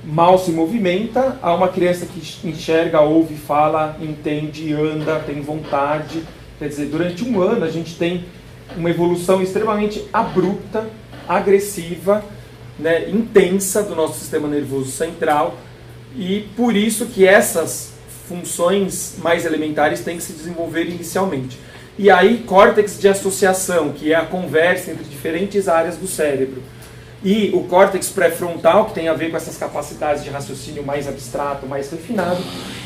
mal se movimenta, a uma criança que enxerga, ouve, fala, entende, anda, tem vontade. Quer dizer, durante um ano a gente tem uma evolução extremamente abrupta, agressiva, né, intensa do nosso sistema nervoso central, e por isso que essas funções mais elementares têm que se desenvolver inicialmente. E aí, córtex de associação, que é a conversa entre diferentes áreas do cérebro, e o córtex pré-frontal, que tem a ver com essas capacidades de raciocínio mais abstrato, mais refinado,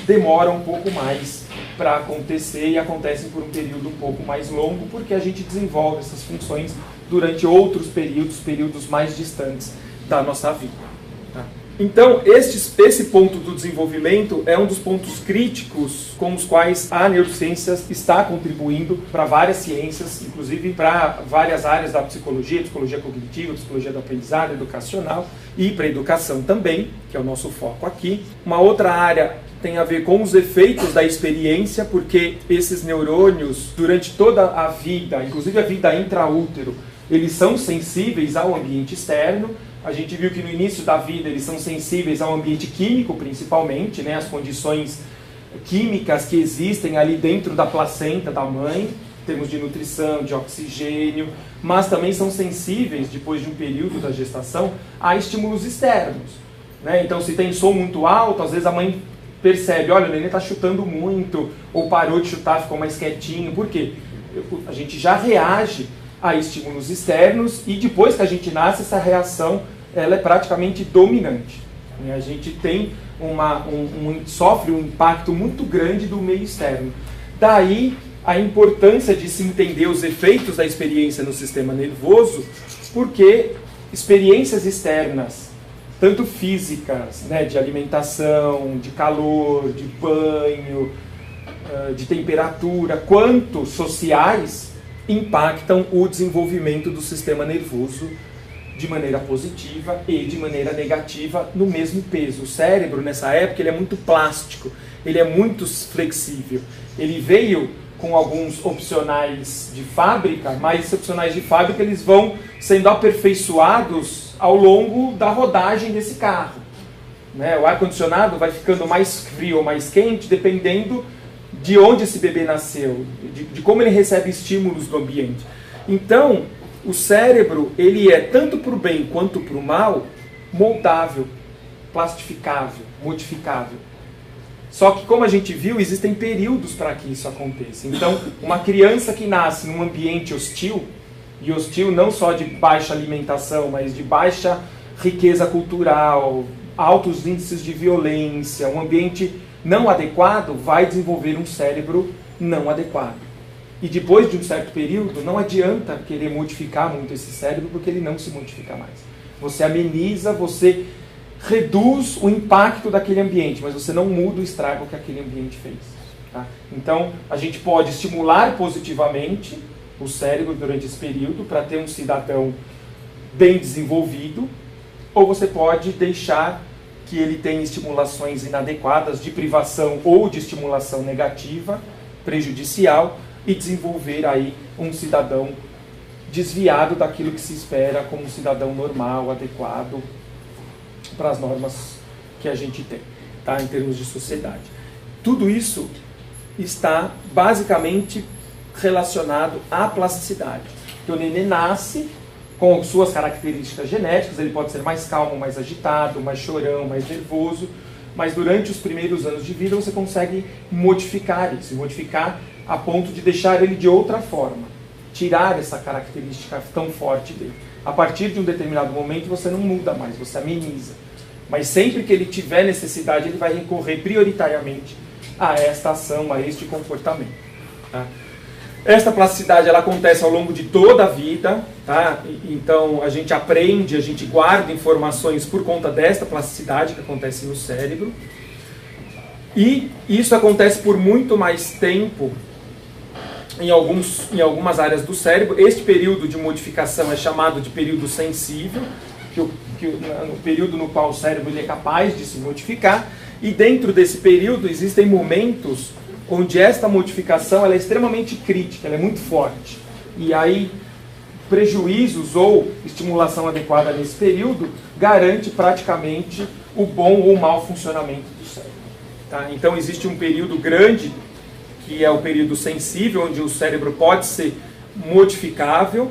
demora um pouco mais para acontecer e acontecem por um período um pouco mais longo, porque a gente desenvolve essas funções durante outros períodos mais distantes da nossa vida. Tá? Então, esse ponto do desenvolvimento é um dos pontos críticos com os quais a neurociência está contribuindo para várias ciências, inclusive para várias áreas da psicologia cognitiva, psicologia do aprendizado, educacional e para a educação também, que é o nosso foco aqui. Uma outra área tem a ver com os efeitos da experiência, porque esses neurônios, durante toda a vida, inclusive a vida intraútero, eles são sensíveis ao ambiente externo. A gente viu que no início da vida eles são sensíveis ao ambiente químico, principalmente, né, as condições químicas que existem ali dentro da placenta da mãe, em termos de nutrição, de oxigênio, mas também são sensíveis, depois de um período da gestação, a estímulos externos. Né? Então, se tem som muito alto, às vezes a mãe percebe, olha, o neném está chutando muito, ou parou de chutar, ficou mais quietinho. Por quê? A gente já reage a estímulos externos e depois que a gente nasce, essa reação ela é praticamente dominante. A gente tem sofre um impacto muito grande do meio externo. Daí a importância de se entender os efeitos da experiência no sistema nervoso, porque experiências externas, tanto físicas, né, de alimentação, de calor, de banho, de temperatura, quanto sociais, impactam o desenvolvimento do sistema nervoso de maneira positiva e de maneira negativa no mesmo peso. O cérebro, nessa época, ele é muito plástico, ele é muito flexível. Ele veio com alguns opcionais de fábrica, mas esses opcionais de fábrica eles vão sendo aperfeiçoados ao longo da rodagem desse carro. Né? O ar-condicionado vai ficando mais frio ou mais quente dependendo de onde esse bebê nasceu, de como ele recebe estímulos do ambiente. Então, o cérebro, ele é tanto para o bem quanto para o mal, moldável, plastificável, modificável. Só que, como a gente viu, existem períodos para que isso aconteça. Então, uma criança que nasce num ambiente hostil, e hostil não só de baixa alimentação, mas de baixa riqueza cultural, altos índices de violência, um ambiente não adequado, vai desenvolver um cérebro não adequado. E depois de um certo período, não adianta querer modificar muito esse cérebro, porque ele não se modifica mais. Você ameniza, você reduz o impacto daquele ambiente, mas você não muda o estrago que aquele ambiente fez. Tá? Então, a gente pode estimular positivamente o cérebro durante esse período para ter um cidadão bem desenvolvido, ou você pode deixar que ele tenha estimulações inadequadas de privação ou de estimulação negativa, prejudicial, e desenvolver aí um cidadão desviado daquilo que se espera como um cidadão normal, adequado para as normas que a gente tem, tá? Em termos de sociedade. Tudo isso está basicamente relacionado à plasticidade. Porque o nenê nasce com suas características genéticas, ele pode ser mais calmo, mais agitado, mais chorão, mais nervoso, mas durante os primeiros anos de vida você consegue modificar isso, modificar a ponto de deixar ele de outra forma, tirar essa característica tão forte dele. A partir de um determinado momento você não muda mais, você ameniza. Mas sempre que ele tiver necessidade, ele vai recorrer prioritariamente a esta ação, a este comportamento. Tá? Esta plasticidade ela acontece ao longo de toda a vida, tá? Então a gente aprende, a gente guarda informações por conta desta plasticidade que acontece no cérebro. E isso acontece por muito mais tempo em algumas áreas do cérebro. Este período de modificação é chamado de período sensível, no período no qual o cérebro ele é capaz de se modificar. E dentro desse período existem momentos onde esta modificação ela é extremamente crítica, ela é muito forte. E aí, prejuízos ou estimulação adequada nesse período garante praticamente o bom ou mau funcionamento do cérebro. Tá? Então existe um período grande, que é o período sensível, onde o cérebro pode ser modificável,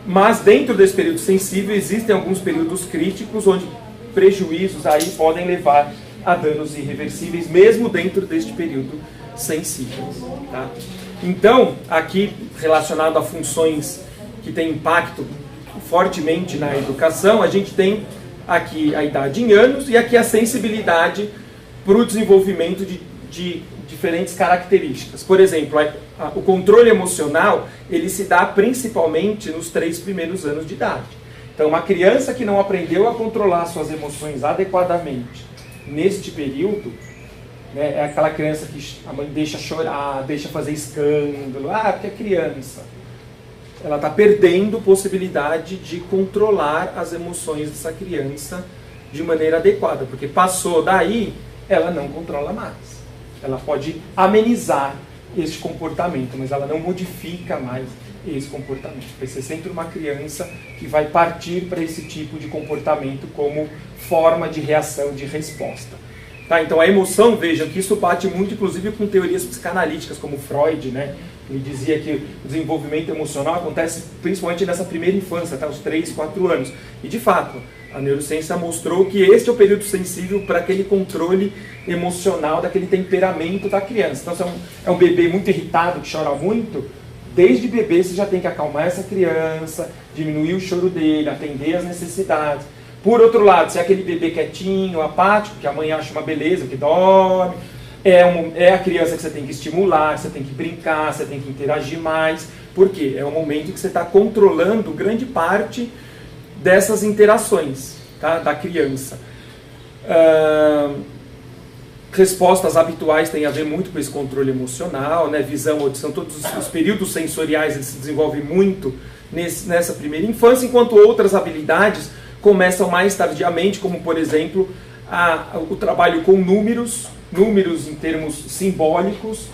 mas dentro desse período sensível existem alguns períodos críticos, onde prejuízos aí podem levar a danos irreversíveis, mesmo dentro deste período sensível. Tá? Então, aqui relacionado a funções que têm impacto fortemente na educação, a gente tem aqui a idade em anos e aqui a sensibilidade para o desenvolvimento de diferentes características. Por exemplo, o controle emocional ele se dá principalmente nos 3 primeiros anos de idade. Então, uma criança que não aprendeu a controlar suas emoções adequadamente neste período, né, é aquela criança que a mãe deixa chorar, deixa fazer escândalo, porque é criança. Ela está perdendo possibilidade de controlar as emoções dessa criança de maneira adequada, porque passou daí, ela não controla mais. Ela pode amenizar este comportamento, mas ela não modifica mais esse comportamento. Vai ser sempre uma criança que vai partir para esse tipo de comportamento como forma de reação, de resposta. Tá? Então a emoção, vejam que isso bate muito, inclusive, com teorias psicanalíticas, como Freud, né? Ele dizia que o desenvolvimento emocional acontece principalmente nessa primeira infância, até os 3, 4 anos. E de fato, a neurociência mostrou que este é o período sensível para aquele controle emocional, daquele temperamento da criança. Então, se é um bebê muito irritado, que chora muito, desde bebê você já tem que acalmar essa criança, diminuir o choro dele, atender às necessidades. Por outro lado, se é aquele bebê quietinho, apático, que a mãe acha uma beleza, que dorme, é a criança que você tem que estimular, você tem que brincar, você tem que interagir mais. Por quê? É o momento que você está controlando grande parte dessas interações, tá, da criança. Respostas habituais têm a ver muito com esse controle emocional, né? Visão, audição, todos os períodos sensoriais eles se desenvolvem muito nessa primeira infância, enquanto outras habilidades começam mais tardiamente, como por exemplo o trabalho com números em termos simbólicos,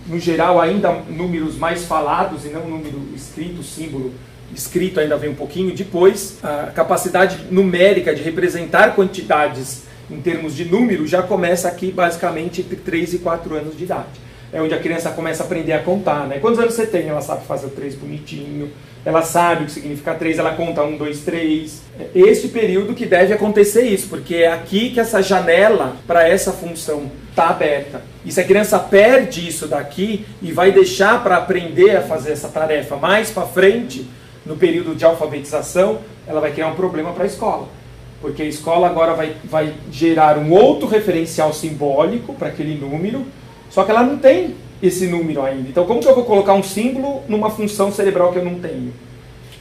no geral ainda números mais falados e não número escrito, símbolo escrito ainda vem um pouquinho depois. A capacidade numérica de representar quantidades em termos de número já começa aqui basicamente entre 3 e 4 anos de idade. É onde a criança começa a aprender a contar, né? Quantos anos você tem? Ela sabe fazer o 3 bonitinho, ela sabe o que significa 3, ela conta 1, 2, 3. É este período que deve acontecer isso, porque é aqui que essa janela para essa função está aberta. E se a criança perde isso daqui e vai deixar para aprender a fazer essa tarefa mais para frente, no período de alfabetização, ela vai criar um problema para a escola. Porque a escola agora vai gerar um outro referencial simbólico para aquele número, só que ela não tem esse número ainda. Então como que eu vou colocar um símbolo numa função cerebral que eu não tenho?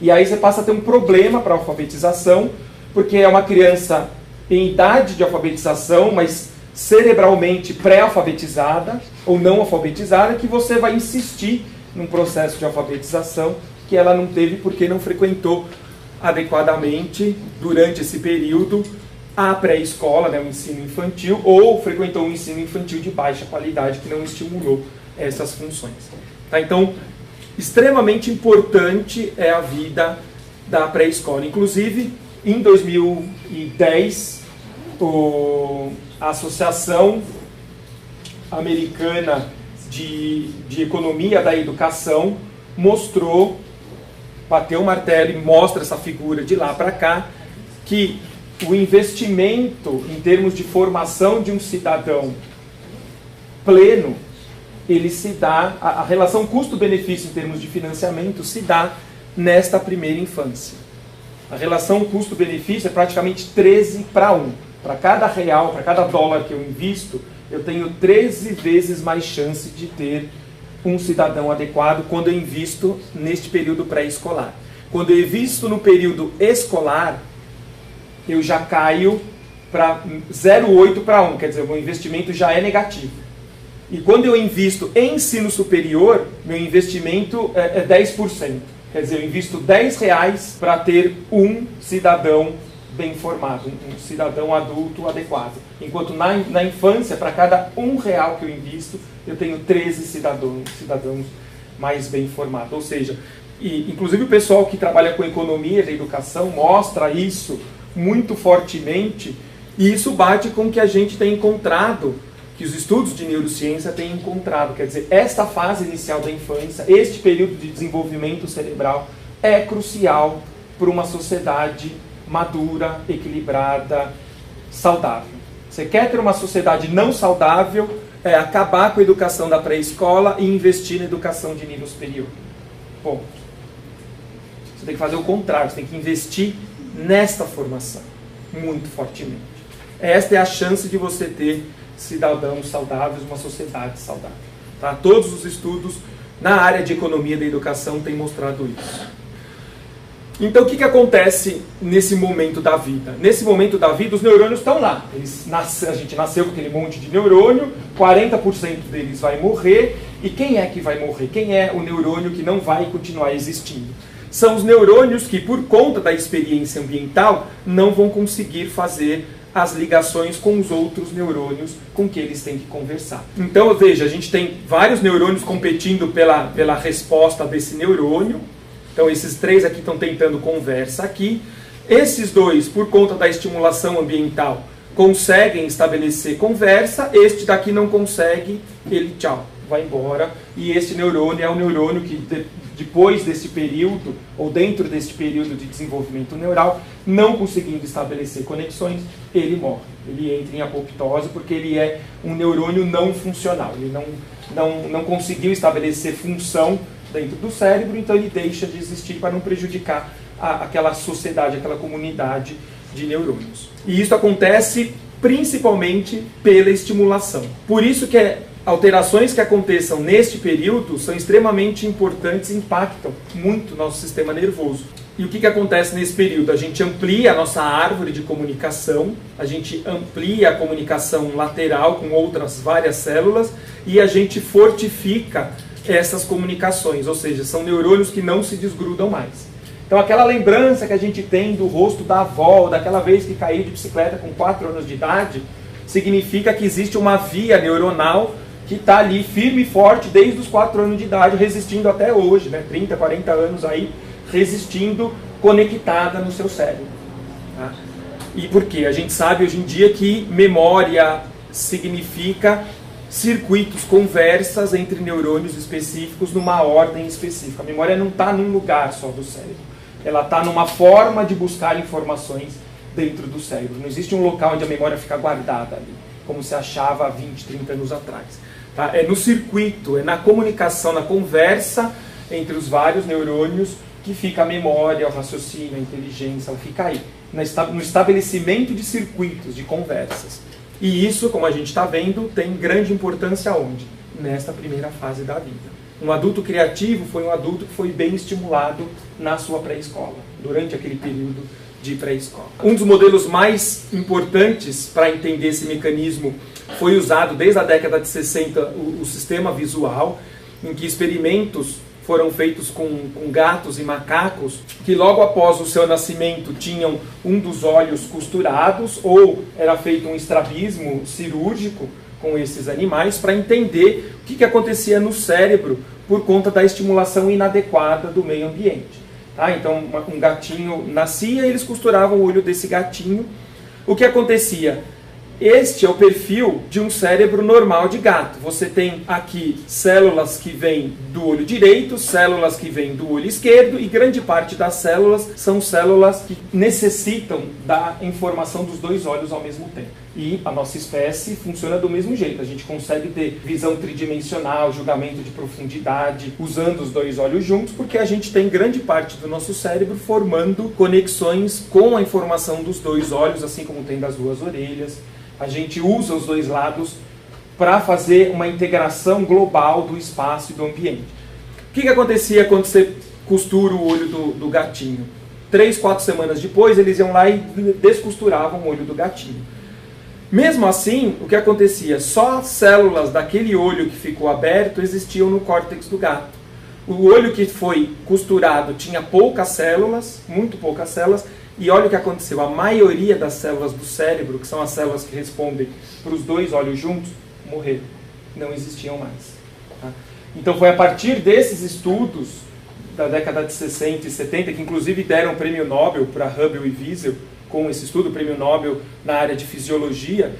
E aí você passa a ter um problema para a alfabetização, porque é uma criança em idade de alfabetização, mas cerebralmente pré-alfabetizada ou não alfabetizada, que você vai insistir num processo de alfabetização que ela não teve porque não frequentou adequadamente durante esse período a pré-escola, né, o ensino infantil, ou frequentou um ensino infantil de baixa qualidade que não estimulou essas funções. Tá? Então, extremamente importante é a vida da pré-escola. Inclusive, em 2010, a Associação Americana de Economia da Educação bateu o martelo e mostra essa figura de lá para cá, que o investimento em termos de formação de um cidadão pleno, ele se dá, a relação custo-benefício em termos de financiamento se dá nesta primeira infância. A relação custo-benefício é praticamente 13:1. Para cada real, para cada dólar que eu invisto, eu tenho 13 vezes mais chance de ter um cidadão adequado quando eu invisto neste período pré-escolar. Quando eu invisto no período escolar, eu já caio para 0,8:1, quer dizer, o meu investimento já é negativo. E quando eu invisto em ensino superior, meu investimento é 10%. Quer dizer, eu invisto R$10 para ter um cidadão bem formado, um cidadão adulto adequado. Enquanto na infância, para cada R$1 que eu invisto, eu tenho 13 cidadãos mais bem formados. Ou seja, inclusive o pessoal que trabalha com economia da educação mostra isso muito fortemente, e isso bate com o que a gente tem encontrado, que os estudos de neurociência têm encontrado. Quer dizer, esta fase inicial da infância, este período de desenvolvimento cerebral é crucial para uma sociedade madura, equilibrada, saudável. Você quer ter uma sociedade não saudável, é acabar com a educação da pré-escola e investir na educação de nível superior. Bom, você tem que fazer o contrário, você tem que investir nesta formação, muito fortemente. Esta é a chance de você ter cidadãos saudáveis, uma sociedade saudável. Tá? Todos os estudos na área de economia da educação têm mostrado isso. Então, o que acontece nesse momento da vida? Nesse momento da vida, os neurônios estão lá. A gente nasceu com aquele monte de neurônio, 40% deles vai morrer. E quem é que vai morrer? Quem é o neurônio que não vai continuar existindo? São os neurônios que, por conta da experiência ambiental, não vão conseguir fazer as ligações com os outros neurônios com que eles têm que conversar. Então, veja, a gente tem vários neurônios competindo pela resposta desse neurônio. Então, esses 3 aqui estão tentando conversa aqui. Esses 2, por conta da estimulação ambiental, conseguem estabelecer conversa. Este daqui não consegue, ele tchau, vai embora. E este neurônio é o neurônio que, depois desse período, ou dentro deste período de desenvolvimento neural, não conseguindo estabelecer conexões, ele morre. Ele entra em apoptose porque ele é um neurônio não funcional. Ele não conseguiu estabelecer função dentro do cérebro, então ele deixa de existir para não prejudicar aquela sociedade, aquela comunidade de neurônios. E isso acontece principalmente pela estimulação. Por isso que alterações que aconteçam neste período são extremamente importantes e impactam muito o nosso sistema nervoso. E o que acontece nesse período? A gente amplia a nossa árvore de comunicação, a gente amplia a comunicação lateral com outras várias células e a gente fortifica essas comunicações, ou seja, são neurônios que não se desgrudam mais. Então aquela lembrança que a gente tem do rosto da avó, daquela vez que caiu de bicicleta com 4 anos de idade, significa que existe uma via neuronal que está ali firme e forte desde os 4 anos de idade, resistindo até hoje, né? 30, 40 anos aí, resistindo, conectada no seu cérebro. Tá? E por quê? A gente sabe hoje em dia que memória significa circuitos, conversas entre neurônios específicos numa ordem específica. A memória não está num lugar só do cérebro. Ela está numa forma de buscar informações dentro do cérebro. Não existe um local onde a memória fica guardada ali, como se achava há 20, 30 anos atrás. Tá? É no circuito, é na comunicação, na conversa entre os vários neurônios que fica a memória, o raciocínio, a inteligência, ela fica aí, no estabelecimento de circuitos, de conversas. E isso, como a gente está vendo, tem grande importância onde? Nesta primeira fase da vida. Um adulto criativo foi um adulto que foi bem estimulado na sua pré-escola, durante aquele período de pré-escola. Um dos modelos mais importantes para entender esse mecanismo foi usado desde a década de 60, o sistema visual, em que experimentos foram feitos com gatos e macacos, que logo após o seu nascimento tinham um dos olhos costurados, ou era feito um estrabismo cirúrgico com esses animais, para entender o que acontecia no cérebro por conta da estimulação inadequada do meio ambiente. Tá? Então, um gatinho nascia e eles costuravam o olho desse gatinho. O que acontecia? Este é o perfil de um cérebro normal de gato. Você tem aqui células que vêm do olho direito, células que vêm do olho esquerdo, e grande parte das células são células que necessitam da informação dos dois olhos ao mesmo tempo. E a nossa espécie funciona do mesmo jeito. A gente consegue ter visão tridimensional, julgamento de profundidade, usando os dois olhos juntos, porque a gente tem grande parte do nosso cérebro formando conexões com a informação dos dois olhos, assim como tem das duas orelhas. A gente usa os dois lados para fazer uma integração global do espaço e do ambiente. O que acontecia quando você costura o olho do gatinho? 3, 4 semanas depois, eles iam lá e descosturavam o olho do gatinho. Mesmo assim, o que acontecia? Só as células daquele olho que ficou aberto existiam no córtex do gato. O olho que foi costurado tinha poucas células, muito poucas células, e olha o que aconteceu, a maioria das células do cérebro, que são as células que respondem para os dois olhos juntos, morreram, não existiam mais. Tá? Então foi a partir desses estudos da década de 60 e 70, que inclusive deram o prêmio Nobel para Hubble e Wiesel, com esse estudo, o prêmio Nobel na área de fisiologia,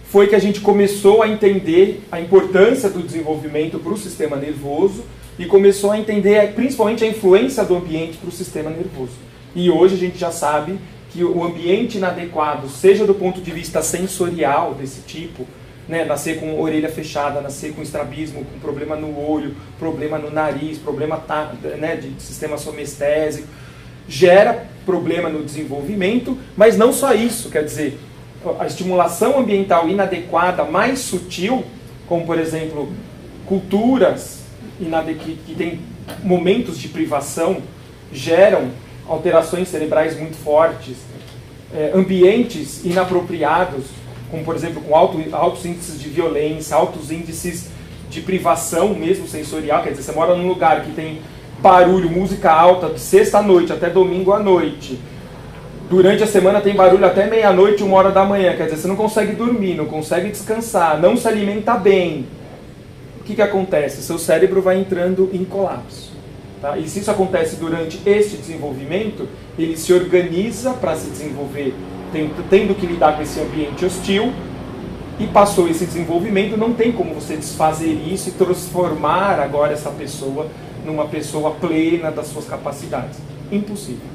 foi que a gente começou a entender a importância do desenvolvimento para o sistema nervoso e começou a entender principalmente a influência do ambiente para o sistema nervoso. E hoje a gente já sabe que o ambiente inadequado, seja do ponto de vista sensorial desse tipo, né, nascer com orelha fechada, nascer com estrabismo, com problema no olho, problema no nariz, problema né, de sistema somestésico, gera problema no desenvolvimento, mas não só isso, quer dizer, a estimulação ambiental inadequada, mais sutil, como por exemplo, culturas que têm momentos de privação, geram alterações cerebrais muito fortes, ambientes inapropriados, como por exemplo com altos índices de violência, altos índices de privação mesmo sensorial, quer dizer, você mora num lugar que tem barulho, música alta, de sexta à noite até domingo à noite, durante a semana tem barulho até meia-noite, 1h da manhã, quer dizer, você não consegue dormir, não consegue descansar, não se alimenta bem. O que acontece? Seu cérebro vai entrando em colapso. Tá? E se isso acontece durante este desenvolvimento, ele se organiza para se desenvolver, tendo que lidar com esse ambiente hostil, e passou esse desenvolvimento, não tem como você desfazer isso e transformar agora essa pessoa numa pessoa plena das suas capacidades. Impossível.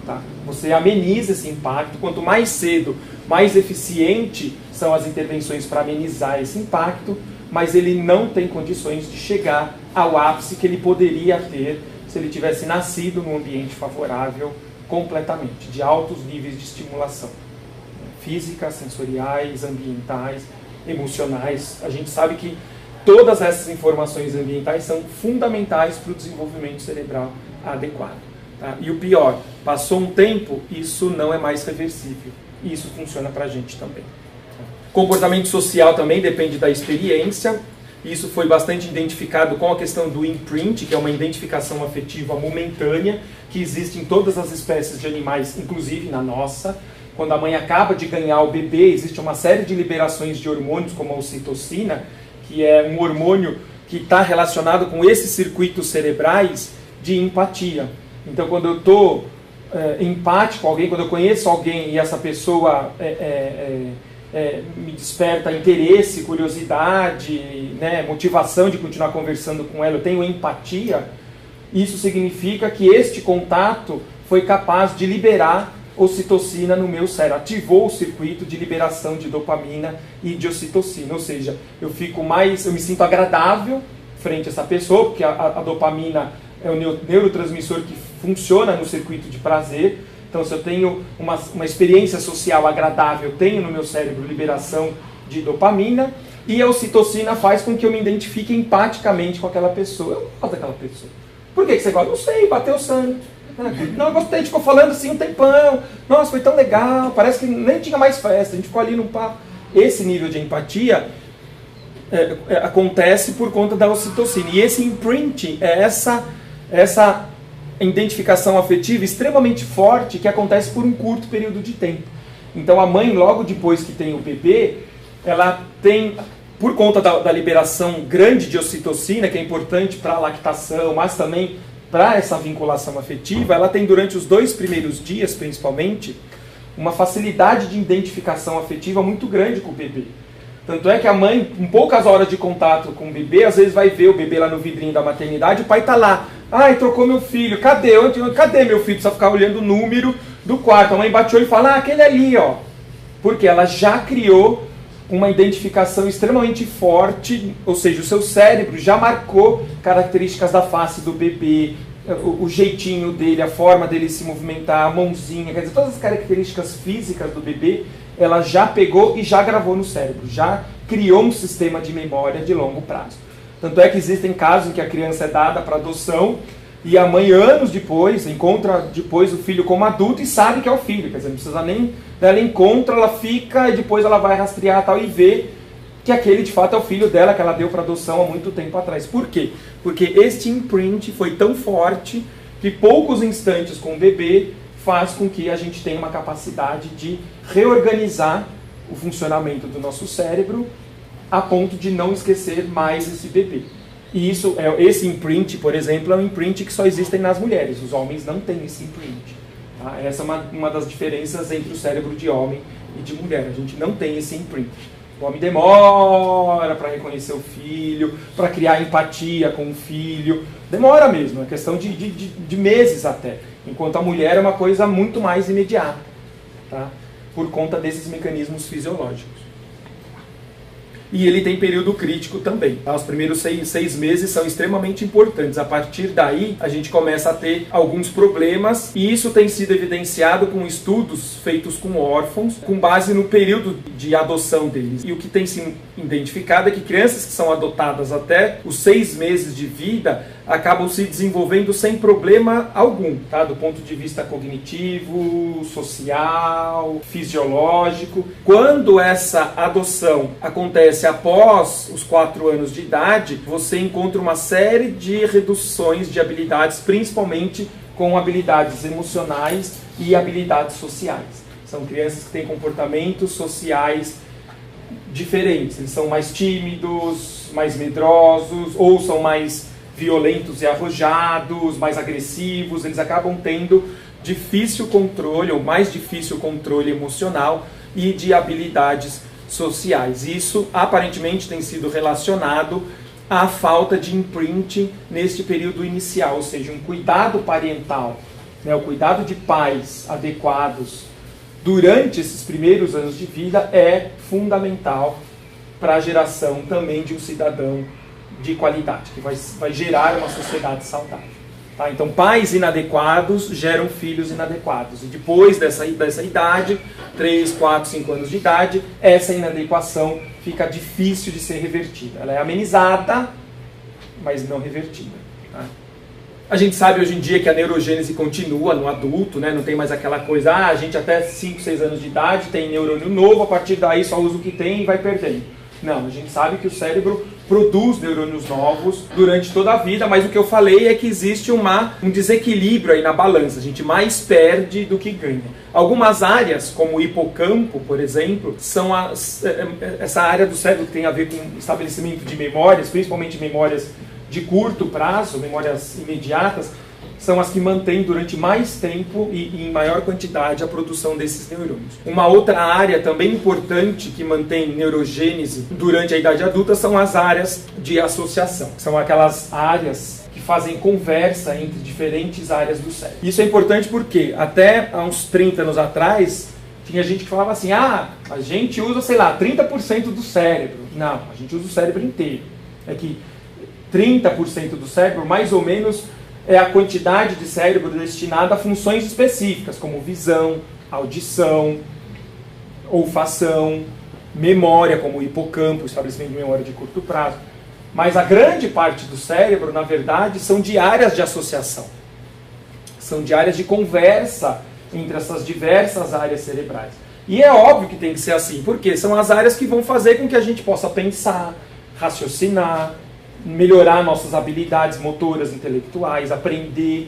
Tá? Você ameniza esse impacto, quanto mais cedo, mais eficiente são as intervenções para amenizar esse impacto, mas ele não tem condições de chegar ao ápice que ele poderia ter se ele tivesse nascido num ambiente favorável completamente, de altos níveis de estimulação. Físicas, sensoriais, ambientais, emocionais. A gente sabe que todas essas informações ambientais são fundamentais para o desenvolvimento cerebral adequado. Tá? E o pior, passou um tempo, isso não é mais reversível. E isso funciona para a gente também. Comportamento social também depende da experiência. Isso foi bastante identificado com a questão do imprint, que é uma identificação afetiva momentânea, que existe em todas as espécies de animais, inclusive na nossa. Quando a mãe acaba de ganhar o bebê, existe uma série de liberações de hormônios, como a ocitocina, que é um hormônio que está relacionado com esses circuitos cerebrais de empatia. Então, quando eu estou empático com alguém, quando eu conheço alguém e essa pessoa me desperta interesse, curiosidade, né, motivação de continuar conversando com ela, eu tenho empatia, isso significa que este contato foi capaz de liberar ocitocina no meu cérebro, ativou o circuito de liberação de dopamina e de ocitocina, ou seja, eu me sinto agradável frente a essa pessoa, porque a dopamina é o neurotransmissor que funciona no circuito de prazer. Então, se eu tenho uma experiência social agradável, eu tenho no meu cérebro liberação de dopamina, e a ocitocina faz com que eu me identifique empaticamente com aquela pessoa. Eu gosto daquela pessoa. Por que você gosta? Não sei, bateu o santo. Não, eu gostei, a gente ficou falando assim um tempão. Nossa, foi tão legal, parece que nem tinha mais festa, a gente ficou ali num papo. Esse nível de empatia acontece por conta da ocitocina. E esse imprint é essa identificação afetiva extremamente forte que acontece por um curto período de tempo. Então a mãe, logo depois que tem o bebê, ela tem, por conta da liberação grande de ocitocina, que é importante para a lactação, mas também para essa vinculação afetiva, ela tem durante os 2 primeiros dias, principalmente, uma facilidade de identificação afetiva muito grande com o bebê. Tanto é que a mãe, com poucas horas de contato com o bebê, às vezes vai ver o bebê lá no vidrinho da maternidade, o pai está lá. Ai, trocou meu filho. Cadê? Cadê meu filho? Precisa ficar olhando o número do quarto. A mãe bate o olho e fala, aquele ali, ó. Porque ela já criou uma identificação extremamente forte, ou seja, o seu cérebro já marcou características da face do bebê, o jeitinho dele, a forma dele se movimentar, a mãozinha, quer dizer, todas as características físicas do bebê, ela já pegou e já gravou no cérebro, já criou um sistema de memória de longo prazo. Tanto é que existem casos em que a criança é dada para adoção e a mãe, anos depois, encontra depois o filho como adulto e sabe que é o filho. Quer dizer, não precisa nem... Ela encontra, ela fica e depois ela vai rastrear tal, e vê que aquele de fato é o filho dela que ela deu para adoção há muito tempo atrás. Por quê? Porque este imprint foi tão forte que poucos instantes com o bebê faz com que a gente tenha uma capacidade de reorganizar o funcionamento do nosso cérebro a ponto de não esquecer mais esse bebê. E esse imprint, por exemplo, é um imprint que só existe nas mulheres. Os homens não têm esse imprint. Tá? Essa é uma das diferenças entre o cérebro de homem e de mulher. A gente não tem esse imprint. O homem demora para reconhecer o filho, para criar empatia com o filho. Demora mesmo, é questão de meses até. Enquanto a mulher é uma coisa muito mais imediata, tá? Por conta desses mecanismos fisiológicos. E ele tem período crítico também. Tá? Os primeiros 6 meses são extremamente importantes. A partir daí, a gente começa a ter alguns problemas, e isso tem sido evidenciado com estudos feitos com órfãos, com base no período de adoção deles. E o que tem sido identificado é que crianças que são adotadas até os 6 meses de vida acabam se desenvolvendo sem problema algum, tá? Do ponto de vista cognitivo, social, fisiológico. Quando essa adoção acontece após os 4 anos de idade, você encontra uma série de reduções de habilidades, principalmente com habilidades emocionais e habilidades sociais. São crianças que têm comportamentos sociais diferentes. Eles são mais tímidos, mais medrosos, ou são mais violentos e arrojados, mais agressivos. Eles acabam tendo difícil controle, ou mais difícil controle emocional e de habilidades sociais. Isso aparentemente tem sido relacionado à falta de imprint neste período inicial, ou seja, um cuidado parental, né, o cuidado de pais adequados durante esses primeiros anos de vida é fundamental para a geração também de um cidadão de qualidade, que vai gerar uma sociedade saudável. Tá? Então, pais inadequados geram filhos inadequados. E depois dessa idade, 3, 4, 5 anos de idade, essa inadequação fica difícil de ser revertida. Ela é amenizada, mas não revertida. Tá? A gente sabe hoje em dia que a neurogênese continua no adulto, né? Não tem mais aquela coisa, a gente até 5, 6 anos de idade tem neurônio novo, a partir daí só usa o que tem e vai perdendo. Não, a gente sabe que o cérebro produz neurônios novos durante toda a vida, mas o que eu falei é que existe um desequilíbrio aí na balança, a gente mais perde do que ganha. Algumas áreas, como o hipocampo, por exemplo, são essa área do cérebro que tem a ver com estabelecimento de memórias, principalmente memórias de curto prazo, memórias imediatas, são as que mantêm durante mais tempo e em maior quantidade a produção desses neurônios. Uma outra área também importante que mantém neurogênese durante a idade adulta são as áreas de associação. São aquelas áreas que fazem conversa entre diferentes áreas do cérebro. Isso é importante porque até há uns 30 anos atrás tinha gente que falava assim, a gente usa, sei lá, 30% do cérebro. Não, a gente usa o cérebro inteiro. É que 30% do cérebro, mais ou menos, é a quantidade de cérebro destinada a funções específicas, como visão, audição, olfação, memória, como o hipocampo, estabelecimento de memória de curto prazo. Mas a grande parte do cérebro, na verdade, são de áreas de associação. São de áreas de conversa entre essas diversas áreas cerebrais. E é óbvio que tem que ser assim, porque são as áreas que vão fazer com que a gente possa pensar, raciocinar, melhorar nossas habilidades motoras, intelectuais, aprender.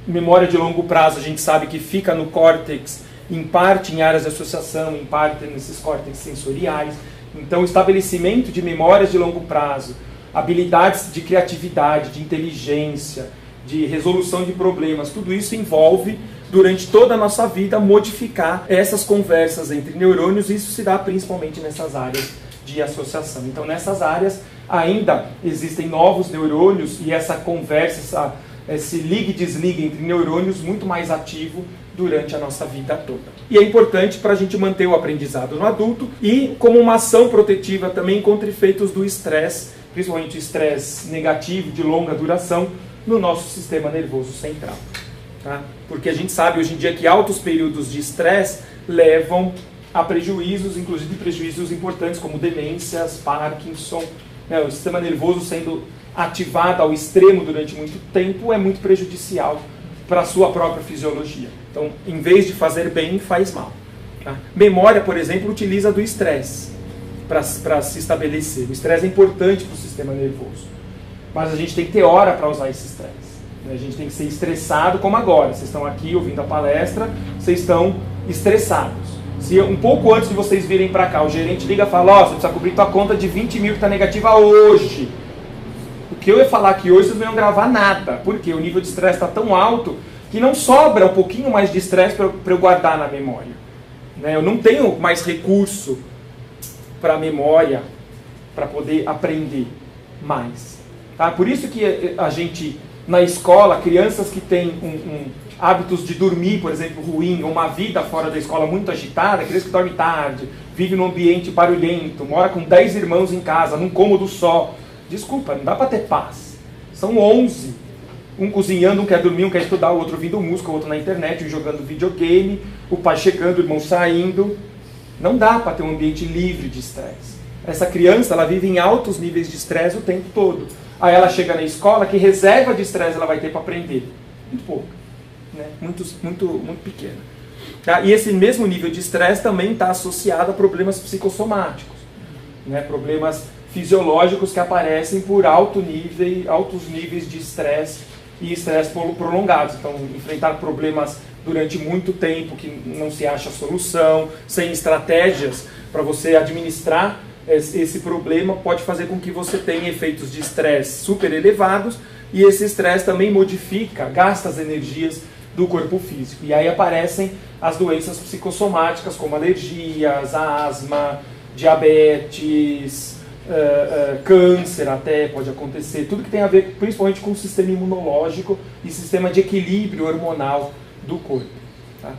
Memória de longo prazo, a gente sabe que fica no córtex, em parte em áreas de associação, em parte nesses córtex sensoriais. Então, estabelecimento de memórias de longo prazo, habilidades de criatividade, de inteligência, de resolução de problemas, tudo isso envolve, durante toda a nossa vida, modificar essas conversas entre neurônios, e isso se dá principalmente nessas áreas de associação. Então, nessas áreas, ainda existem novos neurônios e essa conversa, esse liga e desliga entre neurônios muito mais ativo durante a nossa vida toda. E é importante para a gente manter o aprendizado no adulto e como uma ação protetiva também contra efeitos do estresse, principalmente o estresse negativo de longa duração no nosso sistema nervoso central. Tá? Porque a gente sabe hoje em dia que altos períodos de estresse levam a prejuízos, inclusive prejuízos importantes como demências, Parkinson. O sistema nervoso sendo ativado ao extremo durante muito tempo é muito prejudicial para a sua própria fisiologia. Então, em vez de fazer bem, faz mal. Tá? Memória, por exemplo, utiliza do estresse para se estabelecer. O estresse é importante para o sistema nervoso. Mas a gente tem que ter hora para usar esse estresse. A gente tem que ser estressado como agora. Vocês estão aqui ouvindo a palestra, vocês estão estressados. Se um pouco antes de vocês virem para cá, o gerente liga e fala, você precisa cobrir tua conta de 20 mil que está negativa hoje. O que eu ia falar aqui hoje, vocês não iam gravar nada. Porque o nível de estresse está tão alto que não sobra um pouquinho mais de estresse para eu guardar na memória. Eu não tenho mais recurso para a memória, para poder aprender mais. Tá? Por isso que a gente, na escola, crianças que têm hábitos de dormir, por exemplo, ruim, ou uma vida fora da escola muito agitada, criança que dorme tarde, vive num ambiente barulhento, mora com 10 irmãos em casa, num cômodo só. Desculpa, não dá para ter paz. São 11. Um cozinhando, um quer dormir, um quer estudar, o outro ouvindo música, o outro na internet, um jogando videogame, o pai chegando, o irmão saindo. Não dá para ter um ambiente livre de estresse. Essa criança, ela vive em altos níveis de estresse o tempo todo. Aí ela chega na escola, que reserva de estresse ela vai ter para aprender? Muito pouco. Muito pequena. Tá? E esse mesmo nível de estresse também está associado a problemas psicossomáticos, problemas fisiológicos que aparecem por altos níveis de estresse e estresse prolongados. Então, enfrentar problemas durante muito tempo que não se acha solução, sem estratégias para você administrar esse problema, pode fazer com que você tenha efeitos de estresse super elevados, e esse estresse também gasta as energias do corpo físico. E aí aparecem as doenças psicossomáticas, como alergias, asma, diabetes, câncer até pode acontecer. Tudo que tem a ver principalmente com o sistema imunológico e sistema de equilíbrio hormonal do corpo. Tá?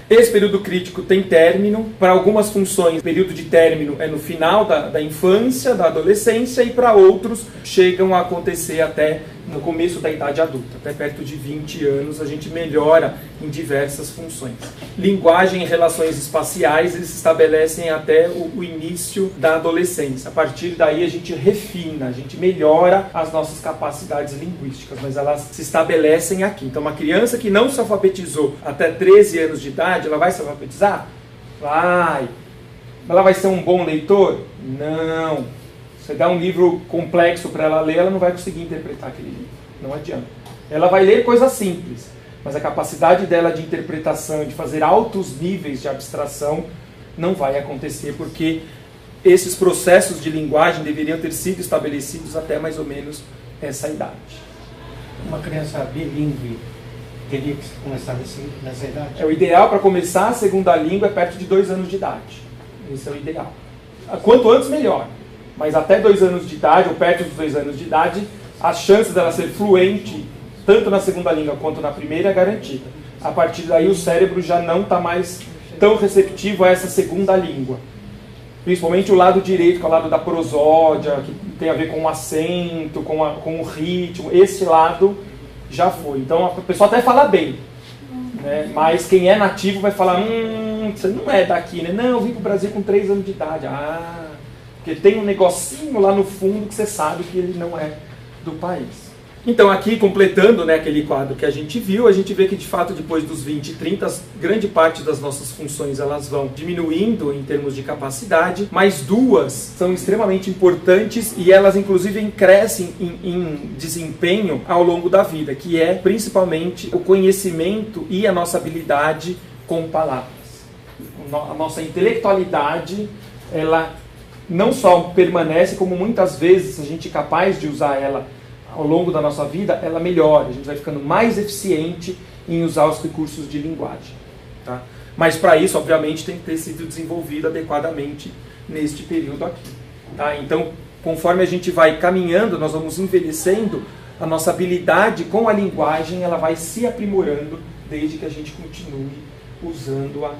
Esse período crítico tem término. Para algumas funções, o período de término é no final da infância, da adolescência, e para outros chegam a acontecer até no começo da idade adulta. Até perto de 20 anos a gente melhora em diversas funções. Linguagem e relações espaciais, eles se estabelecem até o início da adolescência. A partir daí a gente refina, a gente melhora as nossas capacidades linguísticas, mas elas se estabelecem aqui. Então uma criança que não se alfabetizou até 13 anos de idade, ela vai se alfabetizar? Vai. Ela vai ser um bom leitor? Não. Você dá um livro complexo para ela ler, ela não vai conseguir interpretar aquele livro. Não adianta. Ela vai ler coisas simples, mas a capacidade dela de interpretação, de fazer altos níveis de abstração, não vai acontecer, porque esses processos de linguagem deveriam ter sido estabelecidos até mais ou menos essa idade. Uma criança bilíngue teria que começar nessa idade? O ideal para começar a segunda língua é perto de 2 anos de idade. Esse é o ideal. Quanto antes, melhor. Mas até 2 anos de idade, ou perto dos 2 anos de idade, a chance dela ser fluente, tanto na segunda língua quanto na primeira, é garantida. A partir daí, o cérebro já não está mais tão receptivo a essa segunda língua. Principalmente o lado direito, que é o lado da prosódia, que tem a ver com o acento, com o ritmo. Esse lado já foi. Então, a pessoa até fala bem, né? Mas quem é nativo vai falar, você não é daqui, né? Não, eu vim para o Brasil com 3 anos de idade. Porque tem um negocinho lá no fundo que você sabe que ele não é do país. Então aqui, completando, né, aquele quadro que a gente viu, a gente vê que de fato depois dos 20 e 30, grande parte das nossas funções elas vão diminuindo em termos de capacidade, mas 2 são extremamente importantes e elas inclusive crescem em desempenho ao longo da vida, que é principalmente o conhecimento e a nossa habilidade com palavras. A nossa intelectualidade, ela não só permanece, como muitas vezes a gente é capaz de usar ela ao longo da nossa vida, ela melhora, a gente vai ficando mais eficiente em usar os recursos de linguagem. Tá? Mas para isso, obviamente, tem que ter sido desenvolvido adequadamente neste período aqui. Tá? Então, conforme a gente vai caminhando, nós vamos envelhecendo, a nossa habilidade com a linguagem ela vai se aprimorando desde que a gente continue usando-a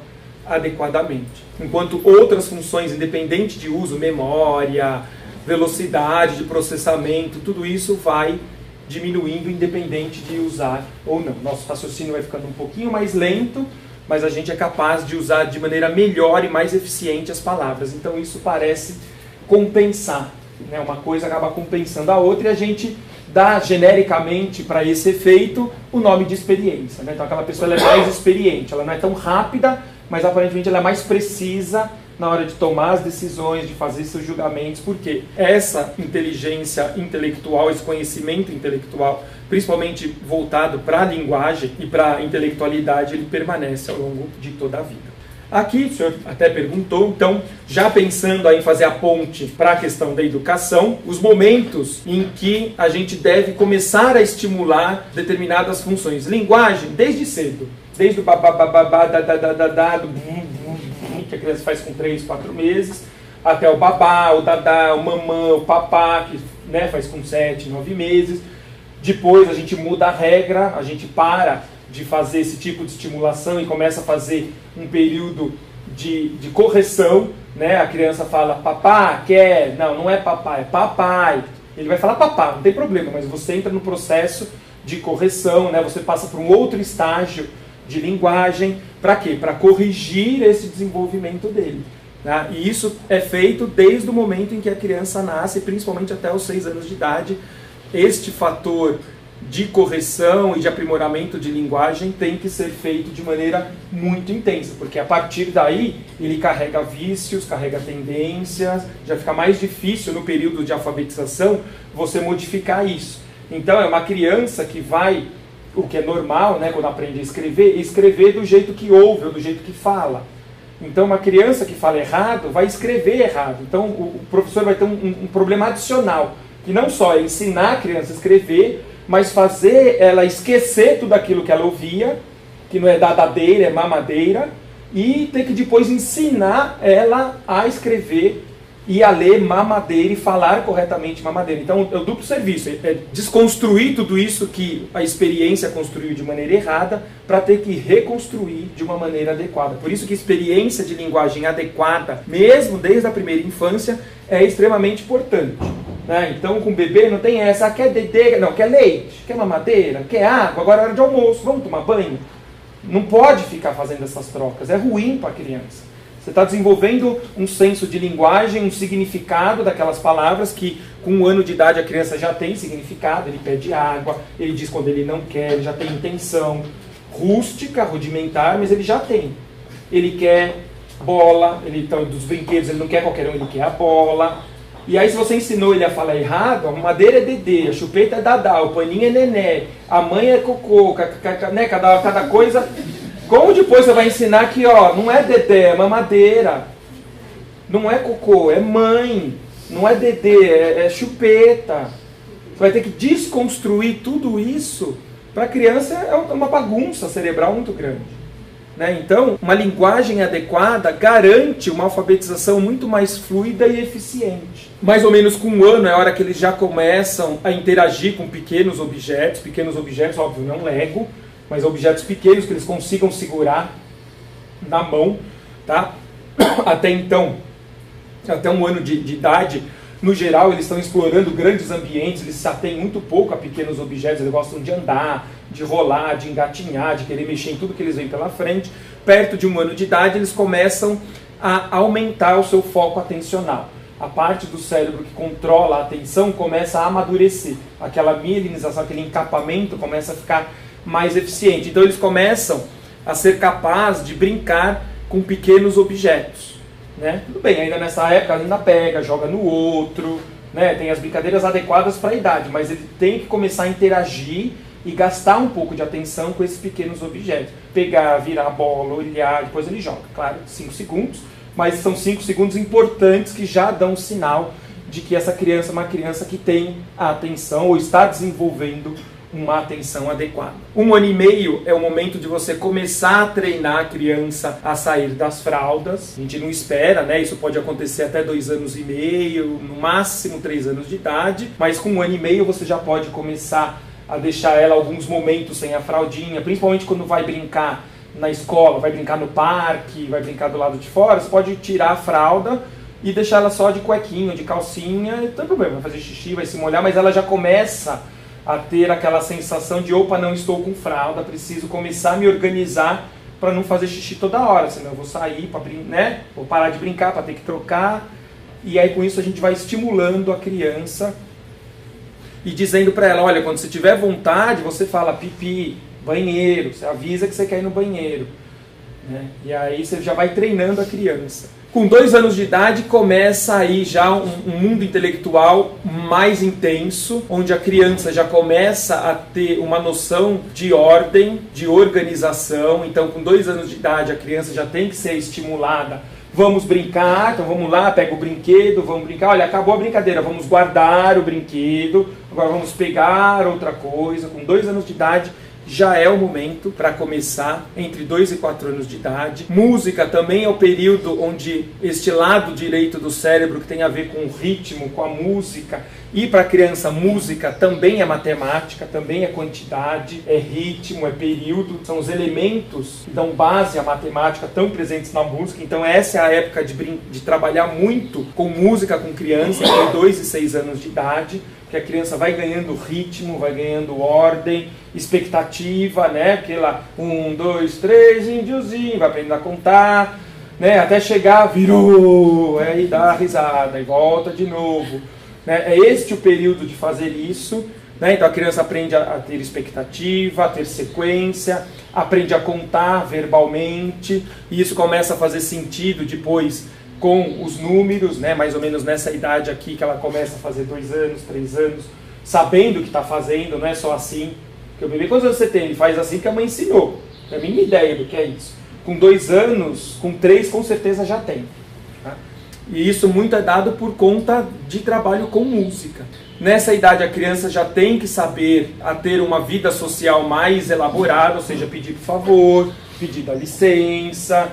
adequadamente. Enquanto outras funções, independente de uso, memória, velocidade de processamento, tudo isso vai diminuindo independente de usar ou não. Nosso raciocínio vai ficando um pouquinho mais lento, mas a gente é capaz de usar de maneira melhor e mais eficiente as palavras. Então isso parece compensar, né? Uma coisa acaba compensando a outra e a gente dá genericamente para esse efeito o nome de experiência, né? Então aquela pessoa ela é mais experiente, ela não é tão rápida, mas aparentemente ela é mais precisa na hora de tomar as decisões, de fazer seus julgamentos, porque essa inteligência intelectual, esse conhecimento intelectual, principalmente voltado para a linguagem e para a intelectualidade, ele permanece ao longo de toda a vida. Aqui, o senhor até perguntou, então, já pensando aí em fazer a ponte para a questão da educação, os momentos em que a gente deve começar a estimular determinadas funções. Linguagem, desde cedo, desde o babá, que a criança faz com 3, 4 meses, até o babá, o dadá, o mamã, o papá, que, né, faz com 7, 9 meses. Depois a gente muda a regra, a gente para de fazer esse tipo de estimulação e começa a fazer um período de correção, né? A criança fala, papá, quer? Não, não é papai, é papai. Ele vai falar papá, não tem problema, mas você entra no processo de correção, né? Você passa por um outro estágio de linguagem, para quê? Para corrigir esse desenvolvimento dele. Né? E isso é feito desde o momento em que a criança nasce, principalmente até os 6 anos de idade. Este fator de correção e de aprimoramento de linguagem tem que ser feito de maneira muito intensa, porque a partir daí ele carrega vícios, carrega tendências, já fica mais difícil no período de alfabetização você modificar isso. Então é uma criança que vai, o que é normal, né, quando aprende a escrever do jeito que ouve ou do jeito que fala. Então uma criança que fala errado vai escrever errado. Então o professor vai ter um problema adicional, que não só é ensinar a criança a escrever, mas fazer ela esquecer tudo aquilo que ela ouvia, que não é dadadeira, é mamadeira, e ter que depois ensinar ela a escrever e a ler mamadeira e falar corretamente mamadeira. Então é o duplo serviço, é desconstruir tudo isso que a experiência construiu de maneira errada para ter que reconstruir de uma maneira adequada. Por isso que experiência de linguagem adequada, mesmo desde a primeira infância, é extremamente importante. Né? Então com o bebê não tem essa, quer dedê, não, quer leite, quer mamadeira, quer água, agora é hora de almoço, vamos tomar banho. Não pode ficar fazendo essas trocas, é ruim para a criança. Você está desenvolvendo um senso de linguagem, um significado daquelas palavras que com 1 ano de idade a criança já tem significado, ele pede água, ele diz quando ele não quer, ele já tem intenção rústica, rudimentar, mas ele já tem. Ele quer bola, então dos brinquedos ele não quer qualquer um, ele quer a bola. E aí se você ensinou ele a falar errado, a mamadeira é dedê, a chupeta é dadá, o paninho é nené, a mãe é cocô, né? cada coisa. Como depois você vai ensinar que, ó, não é dedé, é mamadeira, não é cocô, é mãe, não é dedê, é chupeta. Você vai ter que desconstruir tudo isso. Para a criança é uma bagunça cerebral muito grande. Né? Então, uma linguagem adequada garante uma alfabetização muito mais fluida e eficiente. Mais ou menos com 1 ano é a hora que eles já começam a interagir com pequenos objetos, óbvio, não Lego, mas objetos pequenos que eles consigam segurar na mão. Tá? Até então, até 1 ano de idade, no geral, eles estão explorando grandes ambientes, eles se atêm muito pouco a pequenos objetos, eles gostam de andar, de rolar, de engatinhar, de querer mexer em tudo que eles veem pela frente. Perto de 1 ano de idade, eles começam a aumentar o seu foco atencional. A parte do cérebro que controla a atenção começa a amadurecer. Aquela mielinização, aquele encapamento começa a ficar mais eficiente. Então eles começam a ser capazes de brincar com pequenos objetos. Né? Tudo bem, ainda nessa época ainda pega, joga no outro, né? Tem as brincadeiras adequadas para a idade, mas ele tem que começar a interagir e gastar um pouco de atenção com esses pequenos objetos. Pegar, virar a bola, olhar, depois ele joga. Claro, 5 segundos, mas são 5 segundos importantes que já dão sinal de que essa criança é uma criança que tem a atenção ou está desenvolvendo uma atenção adequada. 1 ano e meio é o momento de você começar a treinar a criança a sair das fraldas. A gente não espera, né? Isso pode acontecer até 2 anos e meio, no máximo 3 anos de idade, mas com 1 ano e meio você já pode começar a deixar ela alguns momentos sem a fraldinha, principalmente quando vai brincar na escola, vai brincar no parque, vai brincar do lado de fora, você pode tirar a fralda e deixar ela só de cuequinho, de calcinha, não tem problema, vai fazer xixi, vai se molhar, mas ela já começa a ter aquela sensação de, opa, não estou com fralda, preciso começar a me organizar para não fazer xixi toda hora, senão eu vou sair, né? Vou parar de brincar para ter que trocar, e aí com isso a gente vai estimulando a criança e dizendo para ela, olha, quando você tiver vontade, você fala pipi, banheiro, você avisa que você quer ir no banheiro. Né? E aí você já vai treinando a criança. Com 2 anos de idade começa aí já um mundo intelectual mais intenso, onde a criança já começa a ter uma noção de ordem, de organização. Então com 2 anos de idade a criança já tem que ser estimulada. Vamos brincar, então vamos lá, pega o brinquedo, vamos brincar. Olha, acabou a brincadeira, vamos guardar o brinquedo, agora vamos pegar outra coisa. Com 2 anos de idade já é o momento para começar, entre 2 e 4 anos de idade. Música também é o período onde este lado direito do cérebro, que tem a ver com o ritmo, com a música, e para a criança música também é matemática, também é quantidade, é ritmo, é período, são os elementos que dão base à matemática tão presentes na música. Então essa é a época de trabalhar muito com música com criança, entre 2 e 6 anos de idade, que a criança vai ganhando ritmo, vai ganhando ordem, expectativa, né? Aquela 1, 2, 3, índiozinho, vai aprendendo a contar, né? Até chegar, virou, aí dá a risada e volta de novo. Né? É este o período de fazer isso. Né? Então a criança aprende a ter expectativa, a ter sequência, aprende a contar verbalmente, e isso começa a fazer sentido depois com os números, né? Mais ou menos nessa idade aqui que ela começa a fazer 2 anos, 3 anos, sabendo o que está fazendo, não é só assim. Porque o bebê, quantos anos você tem? Ele faz assim porque a mãe ensinou. Não é a mínima ideia do que é isso. Com 2 anos, com 3 com certeza já tem. Tá? E isso muito é dado por conta de trabalho com música. Nessa idade a criança já tem que saber a ter uma vida social mais elaborada, ou seja, pedir por favor, pedir dá licença,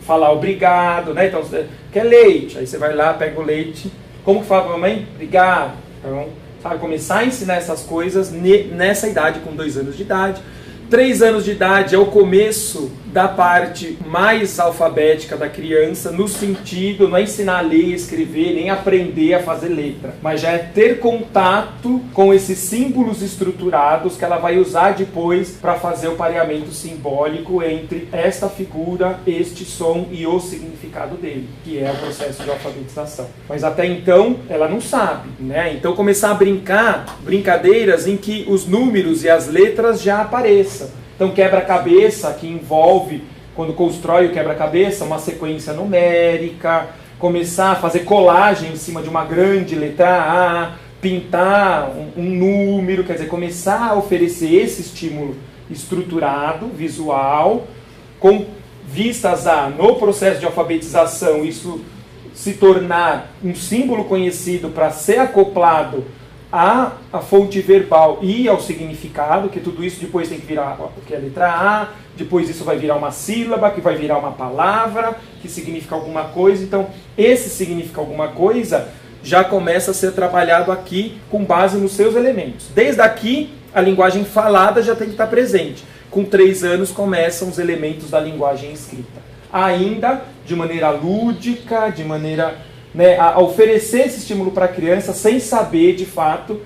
falar obrigado, né? Então, você quer leite? Aí você vai lá, pega o leite. Como que fala para a mamãe? Obrigado. Então, sabe, começar a ensinar essas coisas nessa idade, com 2 anos de idade. 3 anos de idade é o começo da parte mais alfabética da criança, no sentido, não é ensinar a ler, escrever, nem aprender a fazer letra, mas já é ter contato com esses símbolos estruturados que ela vai usar depois para fazer o pareamento simbólico entre esta figura, este som e o significado dele, que é o processo de alfabetização. Mas até então, ela não sabe, né? Então começar a brincar, brincadeiras em que os números e as letras já apareçam. Então quebra-cabeça, que envolve, quando constrói o quebra-cabeça, uma sequência numérica, começar a fazer colagem em cima de uma grande letra A, pintar um número, quer dizer, começar a oferecer esse estímulo estruturado, visual, com vistas a, no processo de alfabetização, isso se tornar um símbolo conhecido para ser acoplado à fonte verbal e ao significado, que tudo isso depois tem que virar que é a letra A, depois isso vai virar uma sílaba, que vai virar uma palavra, que significa alguma coisa. Então, esse significa alguma coisa já começa a ser trabalhado aqui com base nos seus elementos. Desde aqui, a linguagem falada já tem que estar presente. Com 3 anos começam os elementos da linguagem escrita. Ainda de maneira lúdica, de maneira, né, a oferecer esse estímulo para a criança sem saber de fato,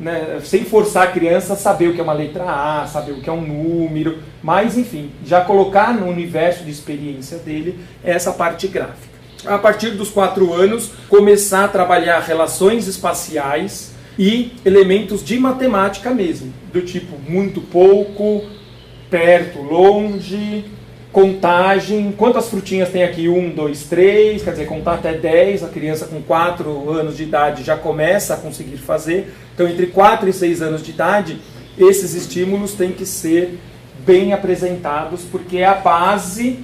né, sem forçar a criança a saber o que é uma letra A, saber o que é um número, mas enfim, já colocar no universo de experiência dele essa parte gráfica. A partir dos 4 anos, começar a trabalhar relações espaciais e elementos de matemática mesmo, do tipo muito pouco, perto, longe, contagem, quantas frutinhas tem aqui? 1, 2, 3, quer dizer, contar até 10, a criança com 4 anos de idade já começa a conseguir fazer. Então, entre 4 e 6 anos de idade, esses estímulos têm que ser bem apresentados, porque é a base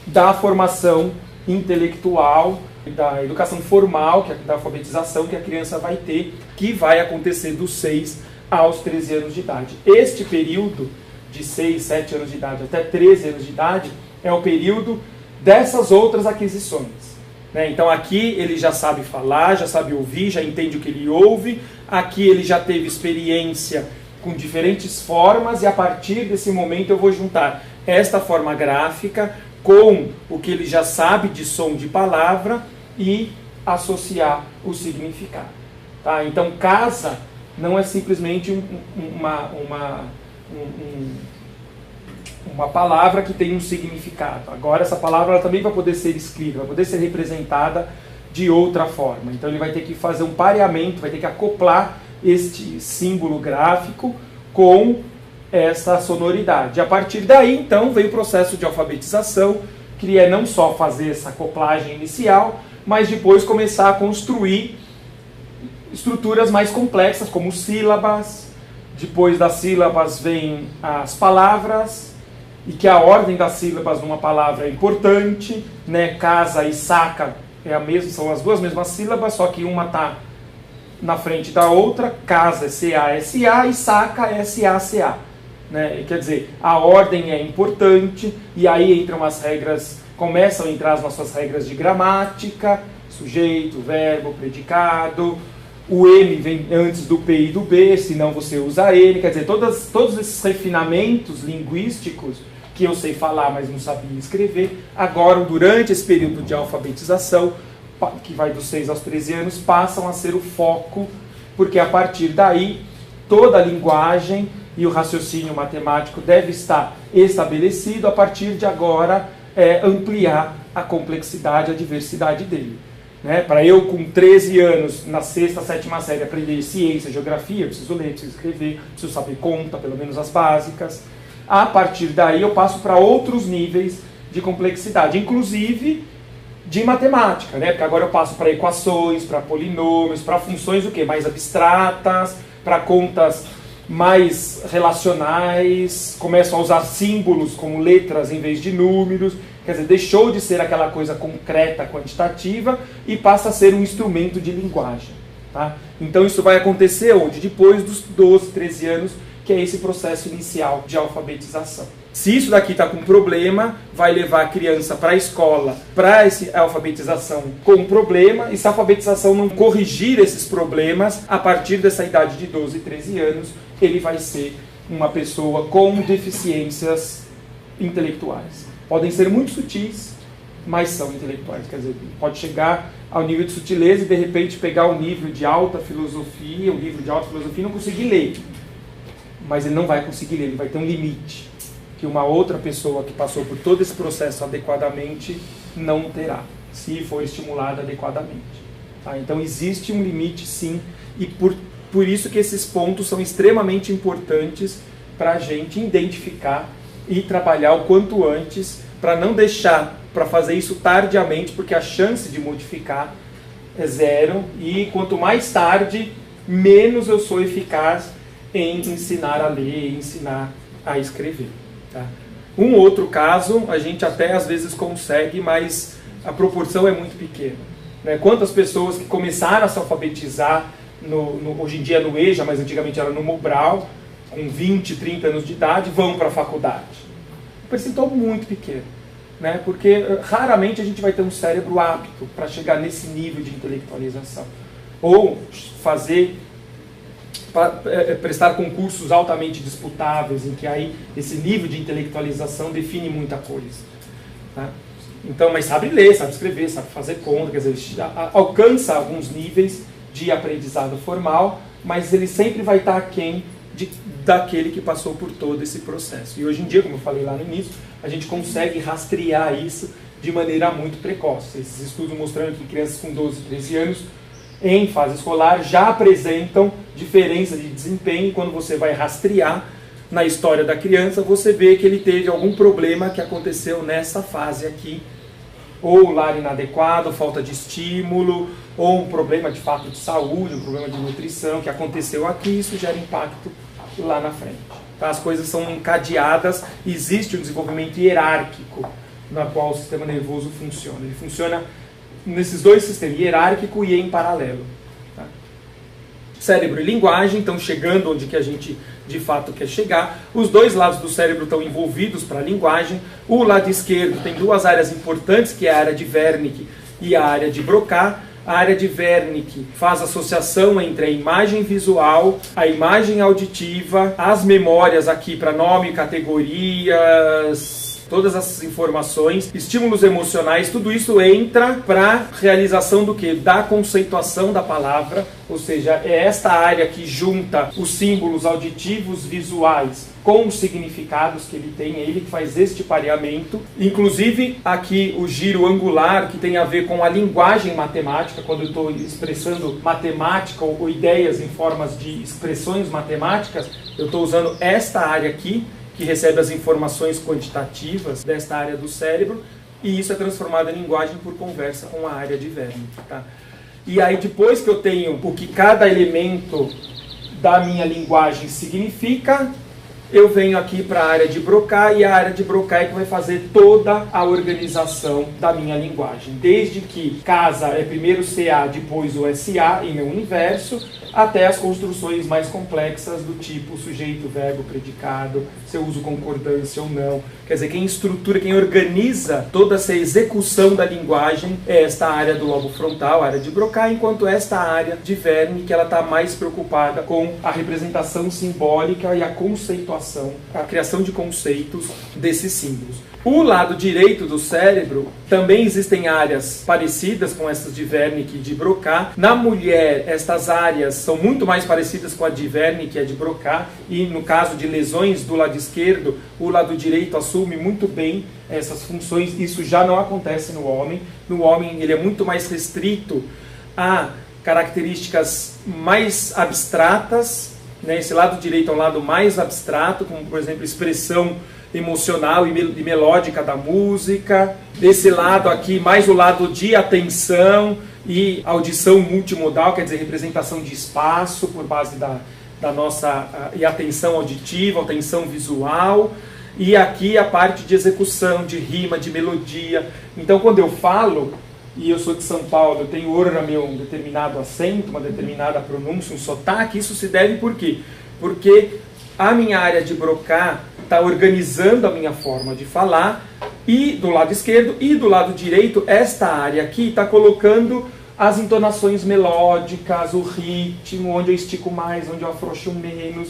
da formação intelectual, da educação formal, que é da alfabetização que a criança vai ter, que vai acontecer dos 6 aos 13 anos de idade. Este período de 6, 7 anos de idade até 13 anos de idade é o período dessas outras aquisições, né? Então aqui ele já sabe falar, já sabe ouvir, já entende o que ele ouve, aqui ele já teve experiência com diferentes formas e a partir desse momento eu vou juntar esta forma gráfica com o que ele já sabe de som de palavra e associar o significado. Tá? Então casa não é simplesmente uma palavra que tem um significado. Agora essa palavra ela também vai poder ser escrita, vai poder ser representada de outra forma. Então ele vai ter que fazer um pareamento, vai ter que acoplar este símbolo gráfico com essa sonoridade. A partir daí, então, vem o processo de alfabetização, que é não só fazer essa acoplagem inicial, mas depois começar a construir estruturas mais complexas, como sílabas. Depois das sílabas vem as palavras, e que a ordem das sílabas numa palavra é importante, né? Casa e saca é a mesma, são as duas mesmas sílabas, só que uma está na frente da outra. Casa é C-A-S-A e saca é S-A-C-A. Né? Quer dizer, a ordem é importante, e aí entram as regras, começam a entrar as nossas regras de gramática, sujeito, verbo, predicado. O M vem antes do P e do B, senão você usa N. Quer dizer, todos esses refinamentos linguísticos que eu sei falar, mas não sabia escrever, agora, durante esse período de alfabetização, que vai dos 6 aos 13 anos, passam a ser o foco, porque a partir daí, toda a linguagem e o raciocínio matemático deve estar estabelecido, a partir de agora, ampliar a complexidade, a diversidade dele. Né? Para eu, com 13 anos, na 6ª, 7ª série, aprender ciência, geografia, eu preciso ler, preciso escrever, preciso saber conta, pelo menos as básicas. A partir daí eu passo para outros níveis de complexidade, inclusive de matemática, né? Porque agora eu passo para equações, para polinômios, para funções o quê? Mais abstratas, para contas mais relacionais, começo a usar símbolos como letras em vez de números. Quer dizer, deixou de ser aquela coisa concreta, quantitativa, e passa a ser um instrumento de linguagem. Tá? Então isso vai acontecer onde? Depois dos 12, 13 anos, que é esse processo inicial de alfabetização. Se isso daqui está com problema, vai levar a criança para a escola, para essa alfabetização com problema, e se a alfabetização não corrigir esses problemas, a partir dessa idade de 12, 13 anos, ele vai ser uma pessoa com deficiências intelectuais. Podem ser muito sutis, mas são intelectuais. Quer dizer, pode chegar ao nível de sutileza e de repente pegar um livro de alta filosofia, e não conseguir ler. Mas ele não vai conseguir ler, ele vai ter um limite que uma outra pessoa que passou por todo esse processo adequadamente não terá, se for estimulada adequadamente. Tá? Então existe um limite sim, e por isso que esses pontos são extremamente importantes para a gente identificar e trabalhar o quanto antes, para não deixar para fazer isso tardiamente, porque a chance de modificar é zero, e quanto mais tarde, menos eu sou eficaz em ensinar a ler, ensinar a escrever. Tá? Um outro caso, a gente até às vezes consegue, mas a proporção é muito pequena. Né? Quantas pessoas que começaram a se alfabetizar, hoje em dia no EJA, mas antigamente era no Mobral, com 20, 30 anos de idade, vão para a faculdade? Um percentual muito pequeno. Né? Porque raramente a gente vai ter um cérebro apto para chegar nesse nível de intelectualização. Ou prestar concursos altamente disputáveis, em que aí esse nível de intelectualização define muita coisa. Tá? Então, mas sabe ler, sabe escrever, sabe fazer conta, quer dizer, alcança alguns níveis de aprendizado formal, mas ele sempre vai estar aquém daquele que passou por todo esse processo. E hoje em dia, como eu falei lá no início, a gente consegue rastrear isso de maneira muito precoce. Esses estudos mostrando que crianças com 12, 13 anos, em fase escolar, já apresentam diferença de desempenho. Quando você vai rastrear na história da criança, você vê que ele teve algum problema que aconteceu nessa fase aqui, ou lar inadequado, falta de estímulo, ou um problema de fato de saúde, um problema de nutrição que aconteceu aqui, isso gera impacto lá na frente. Tá? As coisas são encadeadas, existe um desenvolvimento hierárquico na qual o sistema nervoso funciona. Ele funciona nesses dois sistemas, hierárquico e em paralelo. Tá? Cérebro e linguagem estão chegando onde que a gente de fato quer chegar. Os dois lados do cérebro estão envolvidos para a linguagem. O lado esquerdo tem duas áreas importantes, que é a área de Wernicke e a área de Broca. A área de Wernicke faz associação entre a imagem visual, a imagem auditiva, as memórias aqui para nome, categorias, todas essas informações, estímulos emocionais, tudo isso entra para realização do que? Da conceituação da palavra, ou seja, é esta área que junta os símbolos auditivos, visuais, com os significados que ele tem, é ele que faz este pareamento. Inclusive, aqui o giro angular, que tem a ver com a linguagem matemática, quando eu estou expressando matemática ou ideias em formas de expressões matemáticas, eu estou usando esta área aqui, que recebe as informações quantitativas desta área do cérebro, e isso é transformado em linguagem por conversa com a área de Wernicke. Tá? E aí, depois que eu tenho o que cada elemento da minha linguagem significa, eu venho aqui para a área de Broca, e a área de Broca é que vai fazer toda a organização da minha linguagem. Desde que casa é primeiro CA, depois o SA em meu universo, até as construções mais complexas do tipo sujeito, verbo, predicado, se eu uso concordância ou não. Quer dizer, quem estrutura, quem organiza toda essa execução da linguagem é esta área do lobo frontal, a área de Broca, enquanto esta área de Wernicke, ela está mais preocupada com a representação simbólica e a conceituação, a criação de conceitos desses símbolos. O lado direito do cérebro, também existem áreas parecidas com essas de Wernicke e de Broca. Na mulher, estas áreas são muito mais parecidas com a de Wernicke e a de Broca, e no caso de lesões do lado esquerdo, o lado direito assume muito bem essas funções. Isso já não acontece no homem. No homem, ele é muito mais restrito a características mais abstratas, né? Esse lado direito é um lado mais abstrato, como por exemplo expressão emocional e melódica da música. Desse lado aqui, mais o lado de atenção e audição multimodal, quer dizer, representação de espaço por base da nossa e atenção auditiva, atenção visual. E aqui a parte de execução, de rima, de melodia. Então, quando eu falo, e eu sou de São Paulo, eu tenho um determinado acento, uma determinada pronúncia, um sotaque, isso se deve por quê? Porque a minha área de Broca está organizando a minha forma de falar, e do lado esquerdo e do lado direito, esta área aqui está colocando as entonações melódicas, o ritmo, onde eu estico mais, onde eu afrouxo menos,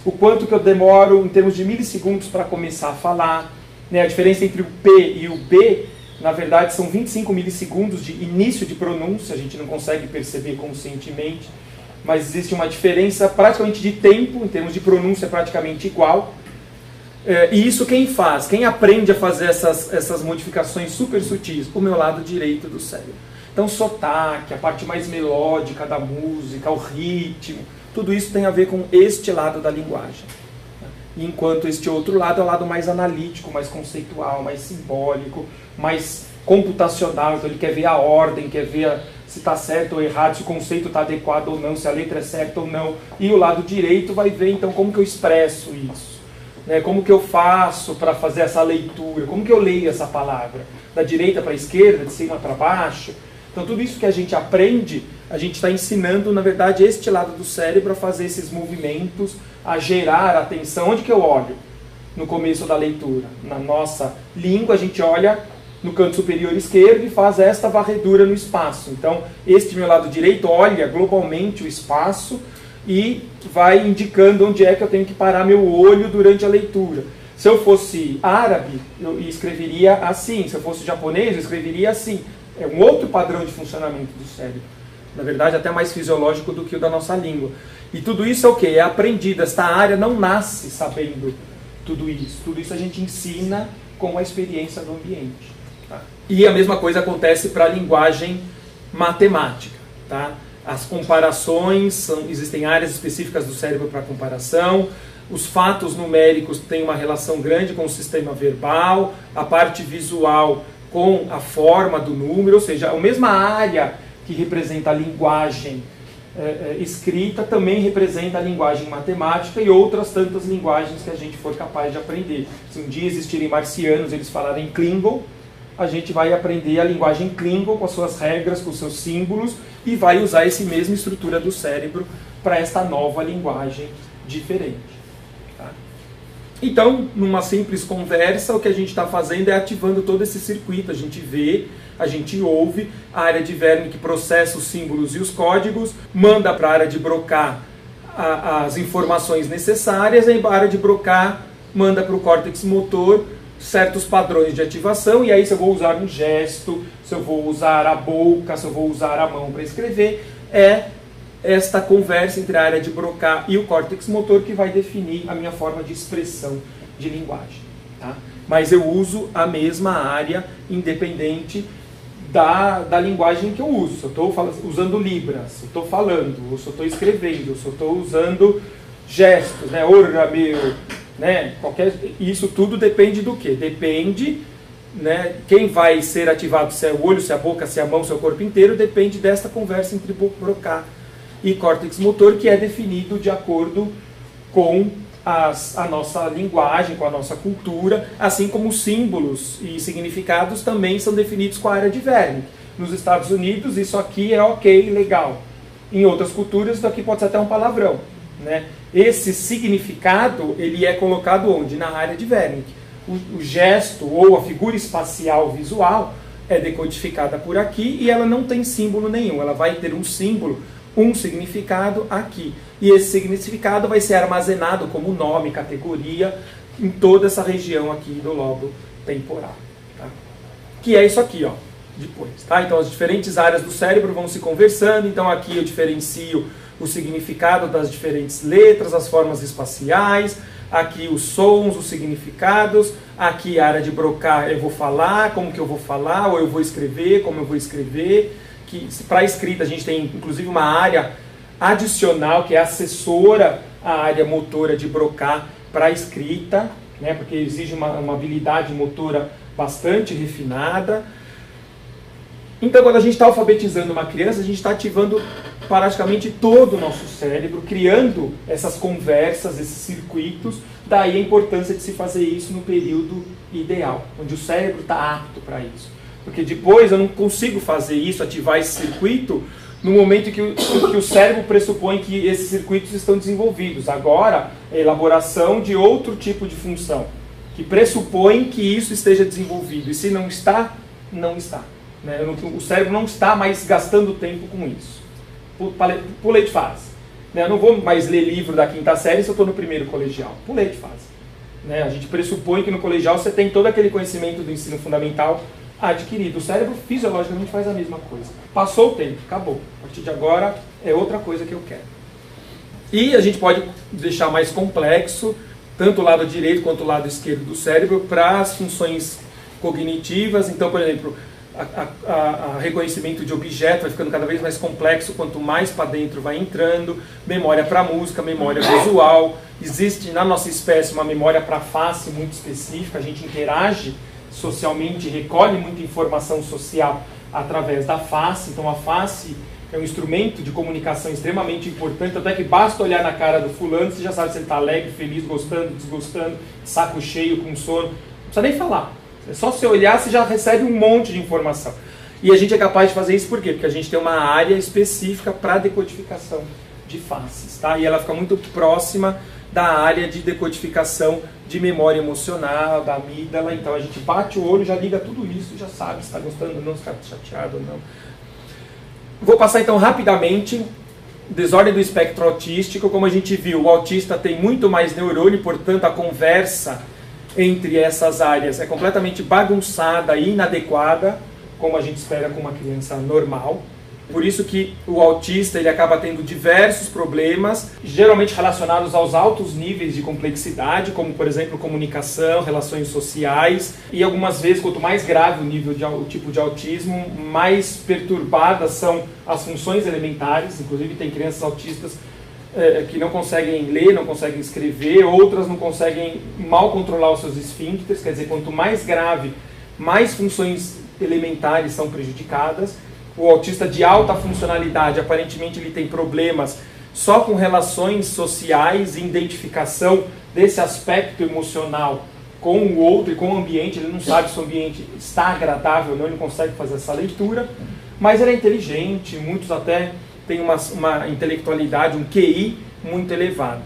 o quanto que eu demoro em termos de milissegundos para começar a falar, né? A diferença entre o P e o B, na verdade, são 25 milissegundos de início de pronúncia, a gente não consegue perceber conscientemente, mas existe uma diferença praticamente de tempo, em termos de pronúncia é praticamente igual. E isso quem faz? Quem aprende a fazer essas modificações super sutis? O meu lado direito do cérebro. Então, sotaque, a parte mais melódica da música, o ritmo, tudo isso tem a ver com este lado da linguagem. enquanto este outro lado é o lado mais analítico, mais conceitual, mais simbólico, mais computacional. Então ele quer ver a ordem, quer ver se está certo ou errado, se o conceito está adequado ou não, se a letra é certa ou não. E o lado direito vai ver então como que eu expresso isso, né? Como que eu faço para fazer essa leitura, como que eu leio essa palavra, da direita para a esquerda, de cima para baixo. Então tudo isso que a gente aprende, a gente está ensinando, na verdade, este lado do cérebro a fazer esses movimentos, a gerar atenção. Onde que eu olho no começo da leitura? Na nossa língua, a gente olha no canto superior esquerdo e faz esta varredura no espaço. Então, este meu lado direito olha globalmente o espaço e vai indicando onde é que eu tenho que parar meu olho durante a leitura. Se eu fosse árabe, eu escreveria assim. Se eu fosse japonês, eu escreveria assim. É um outro padrão de funcionamento do cérebro. Na verdade, até mais fisiológico do que o da nossa língua. E tudo isso é o quê? É aprendido. Esta área não nasce sabendo tudo isso. Tudo isso a gente ensina com a experiência do ambiente. Tá? E a mesma coisa acontece para a linguagem matemática. Tá? As comparações, existem áreas específicas do cérebro para comparação. Os fatos numéricos têm uma relação grande com o sistema verbal. A parte visual com a forma do número, ou seja, a mesma área que representa a linguagem escrita também representa a linguagem matemática e outras tantas linguagens que a gente for capaz de aprender. Se um dia existirem marcianos, eles falarem Klingon, a gente vai aprender a linguagem Klingon com as suas regras, com os seus símbolos e vai usar essa mesma estrutura do cérebro para esta nova linguagem diferente. Então, numa simples conversa, o que a gente está fazendo é ativando todo esse circuito. A gente vê, a gente ouve, a área de Wernicke processa os símbolos e os códigos, manda para a área de Broca as informações necessárias, e a área de Broca manda para o córtex motor certos padrões de ativação, e aí se eu vou usar um gesto, se eu vou usar a boca, se eu vou usar a mão para escrever, é esta conversa entre a área de Broca e o córtex motor que vai definir a minha forma de expressão de linguagem. Tá? Mas eu uso a mesma área independente da linguagem que eu uso. Se eu estou usando Libras, se eu estou falando, ou se eu estou escrevendo, se eu estou usando gestos, né? Ora, meu, né? Isso tudo depende do quê? Depende, né? Quem vai ser ativado, se é o olho, se é a boca, se é a mão, se é o corpo inteiro, depende desta conversa entre Broca e córtex motor, que é definido de acordo com a nossa linguagem, com a nossa cultura, assim como os símbolos e significados também são definidos com a área de Wernicke. Nos Estados Unidos, isso aqui é ok, legal. Em outras culturas, isso aqui pode ser até um palavrão. Né? Esse significado, ele é colocado onde? Na área de Wernicke. O gesto ou a figura espacial visual é decodificada por aqui e ela não tem símbolo nenhum. Ela vai ter um símbolo, um significado aqui. E esse significado vai ser armazenado como nome, categoria, em toda essa região aqui do lobo temporal. Tá? Que é isso aqui, ó, depois. Tá? Então as diferentes áreas do cérebro vão se conversando. Então aqui eu diferencio o significado das diferentes letras, as formas espaciais. Aqui os sons, os significados. Aqui a área de Broca eu vou falar, como que eu vou falar, ou eu vou escrever, como eu vou escrever. Para a escrita a gente tem inclusive uma área adicional que é assessora à área motora de Broca para a escrita, né, porque exige uma habilidade motora bastante refinada. Então quando a gente está alfabetizando uma criança, a gente está ativando praticamente todo o nosso cérebro, criando essas conversas, esses circuitos. Daí a importância de se fazer isso no período ideal, onde o cérebro está apto para isso. Porque depois eu não consigo fazer isso, ativar esse circuito, no momento que o cérebro pressupõe que esses circuitos estão desenvolvidos. Agora, é a elaboração de outro tipo de função, que pressupõe que isso esteja desenvolvido. E se não está, não está. Né? O cérebro não está mais gastando tempo com isso. Pulei de fase. Né? Eu não vou mais ler livro da quinta série se eu estou no primeiro colegial. Pulei de fase. Né? A gente pressupõe que no colegial você tem todo aquele conhecimento do ensino fundamental adquirido. O cérebro fisiologicamente faz a mesma coisa. Passou o tempo, acabou. A partir de agora é outra coisa que eu quero. E a gente pode deixar mais complexo, tanto o lado direito quanto o lado esquerdo do cérebro, para as funções cognitivas. Então, por exemplo, a reconhecimento de objeto vai ficando cada vez mais complexo quanto mais para dentro vai entrando, memória para música, memória visual. existe na nossa espécie uma memória para a face muito específica, a gente interage socialmente, recolhe muita informação social através da face, então a face é um instrumento de comunicação extremamente importante, até que basta olhar na cara do fulano, você já sabe se ele está alegre, feliz, gostando, desgostando, saco cheio, com sono, não precisa nem falar. É só você olhar, você já recebe um monte de informação. E a gente é capaz de fazer isso por quê? Porque a gente tem uma área específica para decodificação de faces, tá? E ela fica muito próxima da área de decodificação de memória emocional, da amígdala, então a gente bate o olho, já liga tudo isso, já sabe se está gostando ou não, se está chateado ou não. Vou passar então rapidamente, desordem do espectro autístico. Como a gente viu, o autista tem muito mais neurônio, portanto a conversa entre essas áreas é completamente bagunçada e inadequada, como a gente espera com uma criança normal. Por isso que o autista ele acaba tendo diversos problemas, geralmente relacionados aos altos níveis de complexidade, como por exemplo comunicação, relações sociais, e algumas vezes, quanto mais grave o tipo de autismo, mais perturbadas são as funções elementares. Inclusive tem crianças autistas que não conseguem ler, não conseguem escrever, outras não conseguem mal controlar os seus esfíncteres, quer dizer, quanto mais grave, mais funções elementares são prejudicadas. O autista de alta funcionalidade, aparentemente ele tem problemas só com relações sociais e identificação desse aspecto emocional com o outro e com o ambiente. Ele não sabe se o ambiente está agradável ou não, ele não consegue fazer essa leitura, mas ele é inteligente, muitos até têm uma intelectualidade, um QI muito elevado.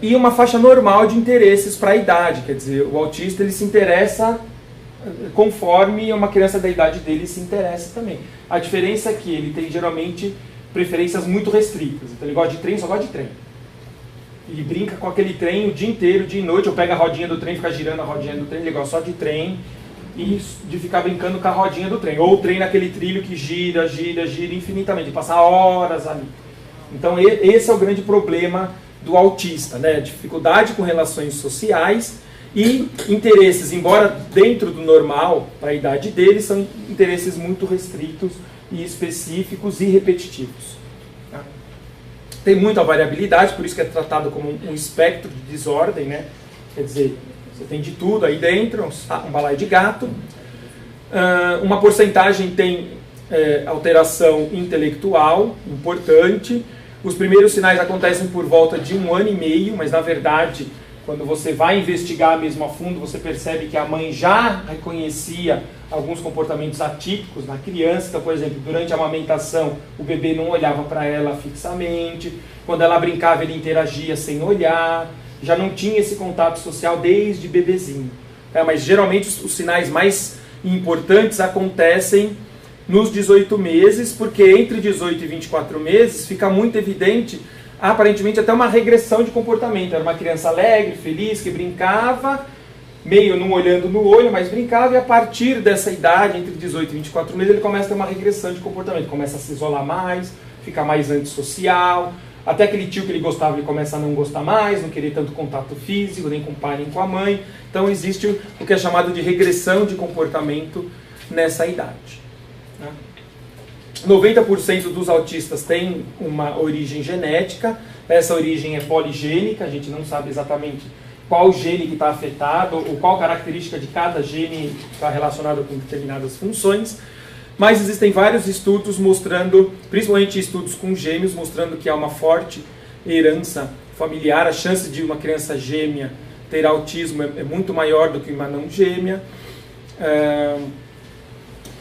E uma faixa normal de interesses para a idade, quer dizer, o autista ele se interessa conforme uma criança da idade dele se interessa também. A diferença é que ele tem geralmente preferências muito restritas. Então ele gosta de trem, só gosta de trem. Ele brinca com aquele trem o dia inteiro, dia e noite, ou pega a rodinha do trem, fica girando a rodinha do trem, ele gosta só de trem e de ficar brincando com a rodinha do trem. Ou o trem naquele trilho que gira, gira, gira infinitamente, de passar horas ali. Então esse é o grande problema do autista, né? Dificuldade com relações sociais e interesses, embora dentro do normal, para a idade dele, são interesses muito restritos e específicos e repetitivos. Tá? Tem muita variabilidade, por isso que é tratado como um espectro de desordem, né? Quer dizer, você tem de tudo aí dentro, um balaio de gato. Uma porcentagem tem alteração intelectual importante. Os primeiros sinais acontecem por volta de 1 ano e meio, mas na verdade, quando você vai investigar mesmo a fundo, você percebe que a mãe já reconhecia alguns comportamentos atípicos na criança. Então, por exemplo, durante a amamentação, o bebê não olhava para ela fixamente. Quando ela brincava, ele interagia sem olhar. Já não tinha esse contato social desde bebezinho. Mas geralmente os sinais mais importantes acontecem nos 18 meses, porque entre 18 e 24 meses fica muito evidente aparentemente até uma regressão de comportamento. Era uma criança alegre, feliz, que brincava, meio não olhando no olho, mas brincava, e a partir dessa idade, entre 18 e 24 meses, ele começa a ter uma regressão de comportamento, começa a se isolar mais, fica mais antissocial, até aquele tio que ele gostava, ele começa a não gostar mais, não querer tanto contato físico, nem com o pai, nem com a mãe. Então existe o que é chamado de regressão de comportamento nessa idade. 90% dos autistas têm uma origem genética, essa origem é poligênica, a gente não sabe exatamente qual gene que está afetado, ou qual característica de cada gene está relacionada com determinadas funções, mas existem vários estudos mostrando, principalmente estudos com gêmeos, mostrando que há uma forte herança familiar, a chance de uma criança gêmea ter autismo é muito maior do que uma não gêmea.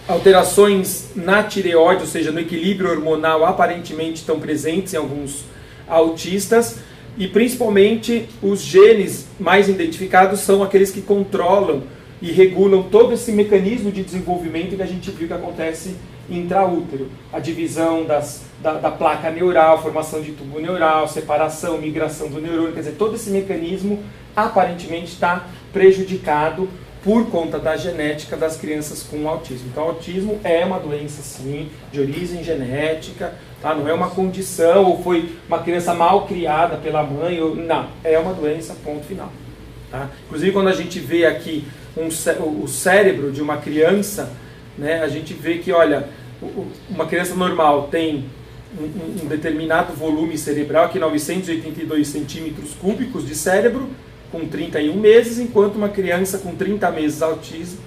Alterações na tireoide, ou seja, no equilíbrio hormonal, aparentemente estão presentes em alguns autistas, e principalmente os genes mais identificados são aqueles que controlam e regulam todo esse mecanismo de desenvolvimento que a gente viu que acontece intraútero. A divisão da placa neural, formação de tubo neural, separação, migração do neurônio, quer dizer, todo esse mecanismo aparentemente está prejudicado por conta da genética das crianças com autismo. Então, o autismo é uma doença, sim, de origem genética, tá? Não é uma condição, ou foi uma criança mal criada pela mãe, não, é uma doença, ponto final. Tá? Inclusive, quando a gente vê aqui o cérebro de uma criança, né, a gente vê que, olha, uma criança normal tem um determinado volume cerebral, aqui 982 centímetros cúbicos de cérebro, com 31 meses, enquanto uma criança com 30 meses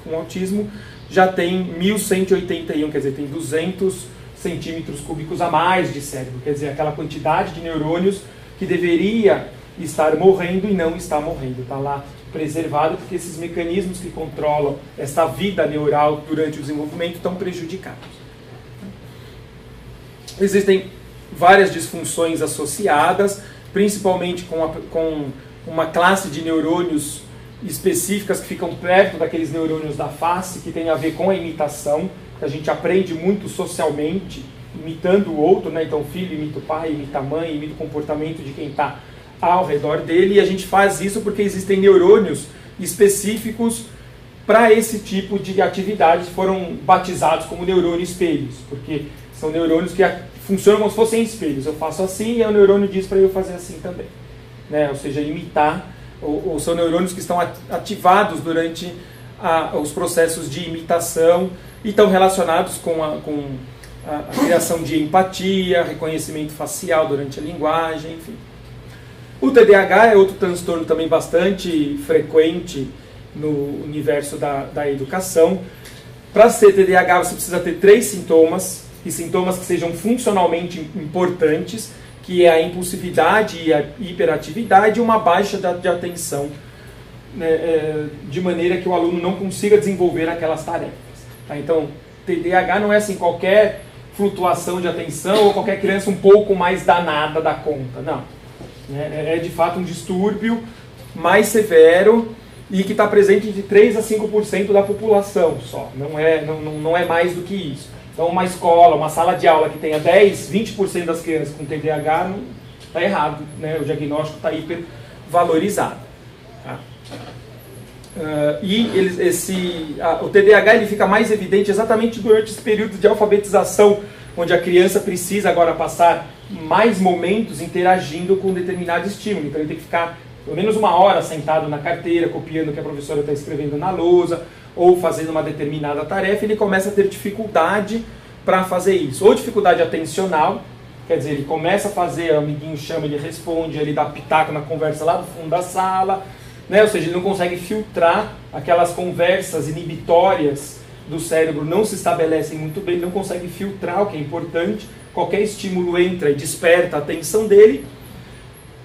com autismo já tem 1.181, quer dizer, tem 200 centímetros cúbicos a mais de cérebro, quer dizer, aquela quantidade de neurônios que deveria estar morrendo e não está morrendo, está lá preservado, porque esses mecanismos que controlam essa vida neural durante o desenvolvimento estão prejudicados. Existem várias disfunções associadas, principalmente com uma classe de neurônios específicas que ficam perto daqueles neurônios da face, que tem a ver com a imitação, que a gente aprende muito socialmente, imitando o outro, né? Então o filho imita o pai, imita a mãe, imita o comportamento de quem está ao redor dele, e a gente faz isso porque existem neurônios específicos para esse tipo de atividades, foram batizados como neurônios espelhos, porque são neurônios que funcionam como se fossem espelhos. Eu faço assim e o neurônio diz para eu fazer assim também, né? Ou seja, imitar, ou são neurônios que estão ativados durante os processos de imitação e estão relacionados com a criação de empatia, reconhecimento facial durante a linguagem, enfim. O TDAH é outro transtorno também bastante frequente no universo da educação. Para ser TDAH você precisa ter 3 sintomas, e sintomas que sejam funcionalmente importantes, que é a impulsividade e a hiperatividade e uma baixa de atenção, né, de maneira que o aluno não consiga desenvolver aquelas tarefas. Tá? Então, TDAH não é assim qualquer flutuação de atenção ou qualquer criança um pouco mais danada da conta, não. É de fato um distúrbio mais severo e que está presente de 3 a 5% da população só, não é mais do que isso. Então uma escola, uma sala de aula que tenha 10, 20% das crianças com TDAH, está errado, né? O diagnóstico está hipervalorizado. Tá? O TDAH ele fica mais evidente exatamente durante esse período de alfabetização, onde a criança precisa agora passar mais momentos interagindo com determinado estímulo. Então ele tem que ficar pelo menos 1 hora sentado na carteira, copiando o que a professora está escrevendo na lousa, ou fazendo uma determinada tarefa, ele começa a ter dificuldade para fazer isso. Ou dificuldade atencional, quer dizer, ele começa a fazer, o amiguinho chama, ele responde, ele dá pitaco na conversa lá do fundo da sala, né? Ou seja, ele não consegue filtrar aquelas conversas inibitórias do cérebro, não se estabelecem muito bem, ele não consegue filtrar o que é importante, qualquer estímulo entra e desperta a atenção dele.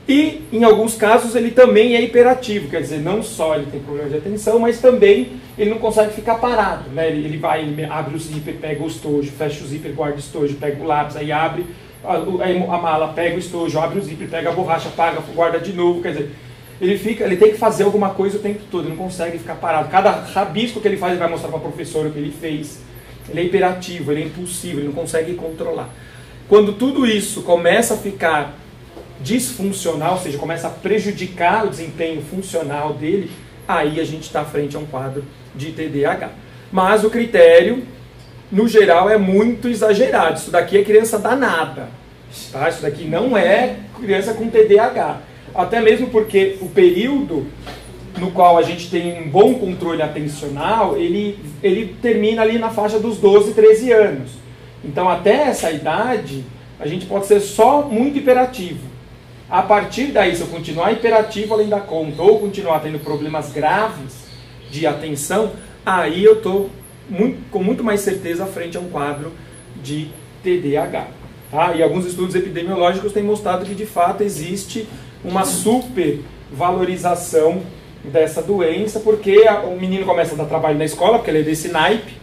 E, em alguns casos, ele também é hiperativo, quer dizer, não só ele tem problema de atenção, mas também ele não consegue ficar parado, né? Ele abre o zíper, pega o estojo, fecha o zíper, guarda o estojo, pega o lápis, aí abre a mala, pega o estojo, abre o zíper, pega a borracha, apaga, guarda de novo, quer dizer, ele tem que fazer alguma coisa o tempo todo, ele não consegue ficar parado. Cada rabisco que ele faz, ele vai mostrar para a professora o que ele fez. Ele é hiperativo, ele é impulsivo, ele não consegue controlar. Quando tudo isso começa a ficar disfuncional, ou seja, começa a prejudicar o desempenho funcional dele, aí a gente está frente a um quadro de TDAH. Mas o critério, no geral, é muito exagerado. Isso daqui é criança danada, tá? Isso daqui não é criança com TDAH. Até mesmo porque o período no qual a gente tem um bom controle atencional, ele termina ali na faixa dos 12, 13 anos. Então, até essa idade, a gente pode ser só muito hiperativo. A partir daí, se eu continuar hiperativo além da conta, ou continuar tendo problemas graves de atenção, aí eu estou com muito mais certeza frente a um quadro de TDAH. Tá? E alguns estudos epidemiológicos têm mostrado que, de fato, existe uma supervalorização dessa doença, porque o menino começa a dar trabalho na escola, porque ele é desse naipe,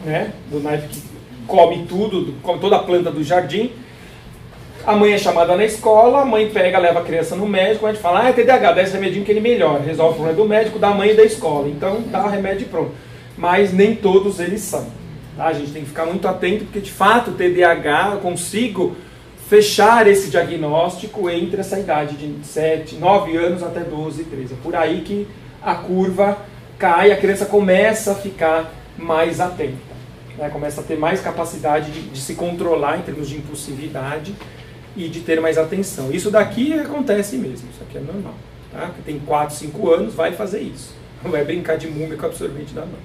né? Do naipe que come tudo, come toda a planta do jardim. A mãe é chamada na escola, a mãe pega, leva a criança no médico, a gente fala, é TDAH, dá esse remedinho que ele melhora, resolve o problema do médico, da mãe e da escola. Então dá o remédio e pronto. Mas nem todos eles são. Tá? A gente tem que ficar muito atento, porque de fato o TDAH, eu consigo fechar esse diagnóstico entre essa idade de 7, 9 anos até 12, 13. É por aí que a curva cai, a criança começa a ficar mais atenta. Né? Começa a ter mais capacidade de se controlar em termos de impulsividade e de ter mais atenção. Isso daqui acontece mesmo, isso aqui é normal. Tá? Que tem 4, 5 anos, vai fazer isso. Não vai brincar de múmia com o absorvente da mão.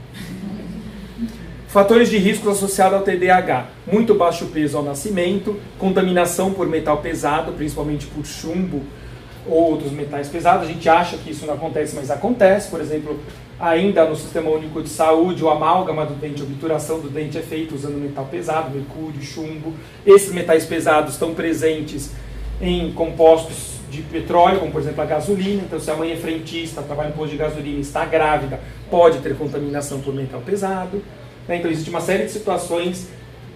Fatores de risco associados ao TDAH. Muito baixo peso ao nascimento, contaminação por metal pesado, principalmente por chumbo ou outros metais pesados. A gente acha que isso não acontece, mas acontece. Por exemplo, ainda no Sistema Único de Saúde, o amálgama do dente, a obturação do dente é feito usando metal pesado, mercúrio, chumbo. Esses metais pesados estão presentes em compostos de petróleo, como por exemplo a gasolina. Então, se a mãe é frentista, trabalha em posto de gasolina, está grávida, pode ter contaminação por metal pesado. Então, existe uma série de situações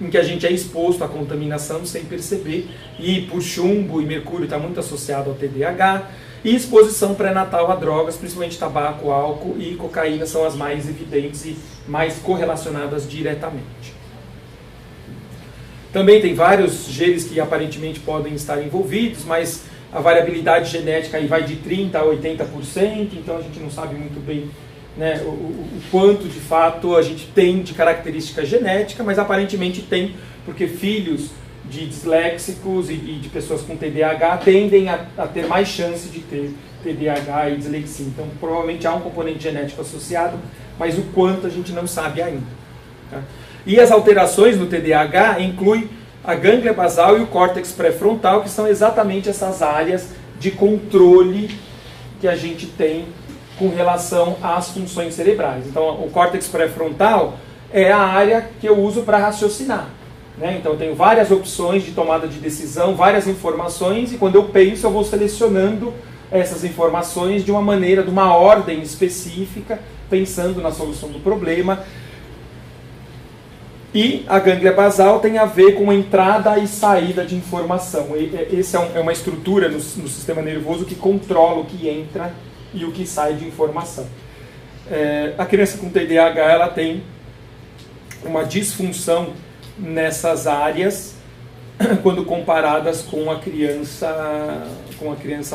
em que a gente é exposto à contaminação sem perceber, e por chumbo e mercúrio está muito associado ao TDAH, e exposição pré-natal a drogas, principalmente tabaco, álcool e cocaína, são as mais evidentes e mais correlacionadas diretamente. Também tem vários genes que aparentemente podem estar envolvidos, mas a variabilidade genética aí vai de 30% a 80%, então a gente não sabe muito bem, né, o quanto de fato a gente tem de característica genética, mas aparentemente tem, porque filhos de disléxicos e de pessoas com TDAH tendem a ter mais chance de ter TDAH e dislexia. Então provavelmente há um componente genético associado, mas o quanto a gente não sabe ainda. Tá? E as alterações no TDAH incluem a gânglia basal e o córtex pré-frontal, que são exatamente essas áreas de controle que a gente tem com relação às funções cerebrais. Então, o córtex pré-frontal é a área que eu uso para raciocinar, né? Então, eu tenho várias opções de tomada de decisão, várias informações, e quando eu penso, eu vou selecionando essas informações de uma maneira, de uma ordem específica, pensando na solução do problema. E a gânglia basal tem a ver com entrada e saída de informação. Essa é uma estrutura no sistema nervoso que controla o que entra e o que sai de informação. A criança com TDAH ela tem uma disfunção nessas áreas quando comparadas com a criança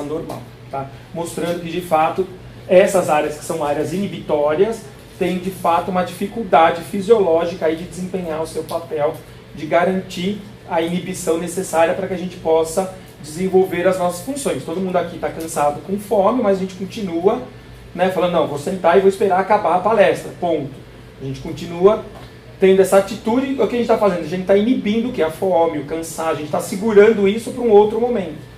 normal, tá? Mostrando que de fato essas áreas que são áreas inibitórias têm de fato uma dificuldade fisiológica aí de desempenhar o seu papel, de garantir a inibição necessária para que a gente possa desenvolver as nossas funções. Todo mundo aqui está cansado, com fome, mas a gente continua, né, falando, não, vou sentar e vou esperar acabar a palestra, ponto. A gente continua tendo essa atitude. O que a gente está fazendo? A gente está inibindo o que? A fome, o cansaço, a gente está segurando isso para um outro momento.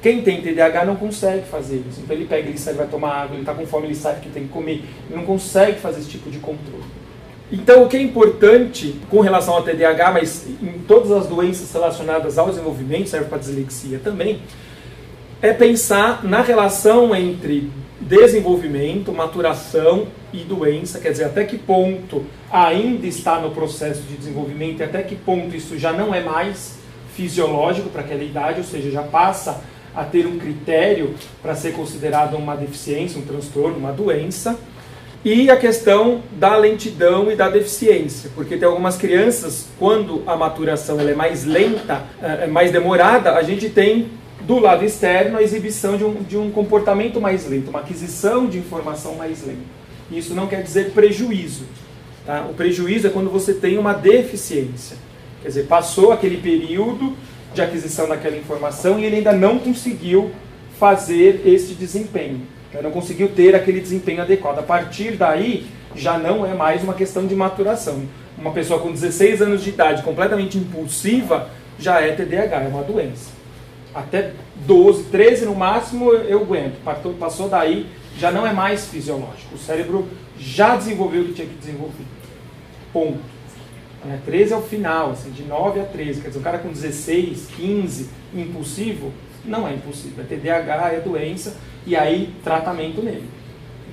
Quem tem TDAH não consegue fazer isso. Então ele pega, ele sai, vai tomar água, ele está com fome, ele sabe que tem que comer. Ele não consegue fazer esse tipo de controle. Então, o que é importante com relação ao TDAH, mas em todas as doenças relacionadas ao desenvolvimento, serve para dislexia também, é pensar na relação entre desenvolvimento, maturação e doença, quer dizer, até que ponto ainda está no processo de desenvolvimento e até que ponto isso já não é mais fisiológico para aquela idade, ou seja, já passa a ter um critério para ser considerado uma deficiência, um transtorno, uma doença. E a questão da lentidão e da deficiência, porque tem algumas crianças, quando a maturação ela é mais lenta, é mais demorada, a gente tem do lado externo a exibição de um comportamento mais lento, uma aquisição de informação mais lenta. Isso não quer dizer prejuízo. Tá? O prejuízo é quando você tem uma deficiência. Quer dizer, passou aquele período de aquisição daquela informação e ele ainda não conseguiu fazer este desempenho. Não conseguiu ter aquele desempenho adequado. A partir daí, já não é mais uma questão de maturação. Uma pessoa com 16 anos de idade, completamente impulsiva, já é TDAH, é uma doença. Até 12, 13 no máximo, eu aguento. Passou daí, já não é mais fisiológico. O cérebro já desenvolveu o que tinha que desenvolver. Ponto. 13 é o final, assim, de 9 a 13. Quer dizer, um cara com 16, 15, impulsivo, não é impulsivo. É TDAH, é doença, e aí tratamento nele.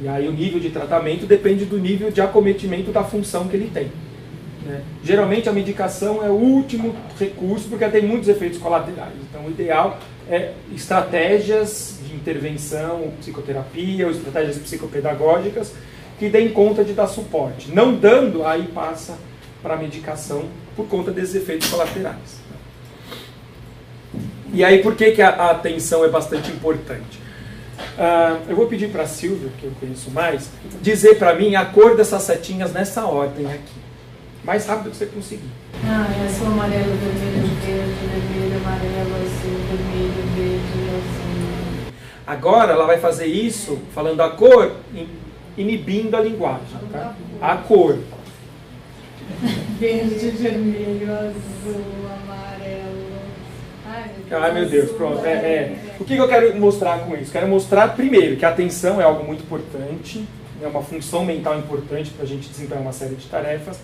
E aí o nível de tratamento depende do nível de acometimento da função que ele tem. Né? Geralmente a medicação é o último recurso, porque ela tem muitos efeitos colaterais. Então o ideal é estratégias de intervenção, psicoterapia, ou estratégias psicopedagógicas que deem conta de dar suporte. Não dando, aí passa para a medicação por conta desses efeitos colaterais. E aí por que a atenção é bastante importante? Eu vou pedir para a Silvia, que eu conheço mais, dizer para mim a cor dessas setinhas nessa ordem aqui. Mais rápido que você conseguir. É azul, amarelo, vermelho, verde, amarelo, azul, vermelho, verde, azul. Agora ela vai fazer isso falando a cor, inibindo a linguagem. Tá? A cor. verde, vermelho, azul, amarelo. Ai meu Deus, pronto. O que eu quero mostrar com isso? Quero mostrar primeiro que a atenção é algo muito importante, é uma função mental importante para a gente desempenhar uma série de tarefas,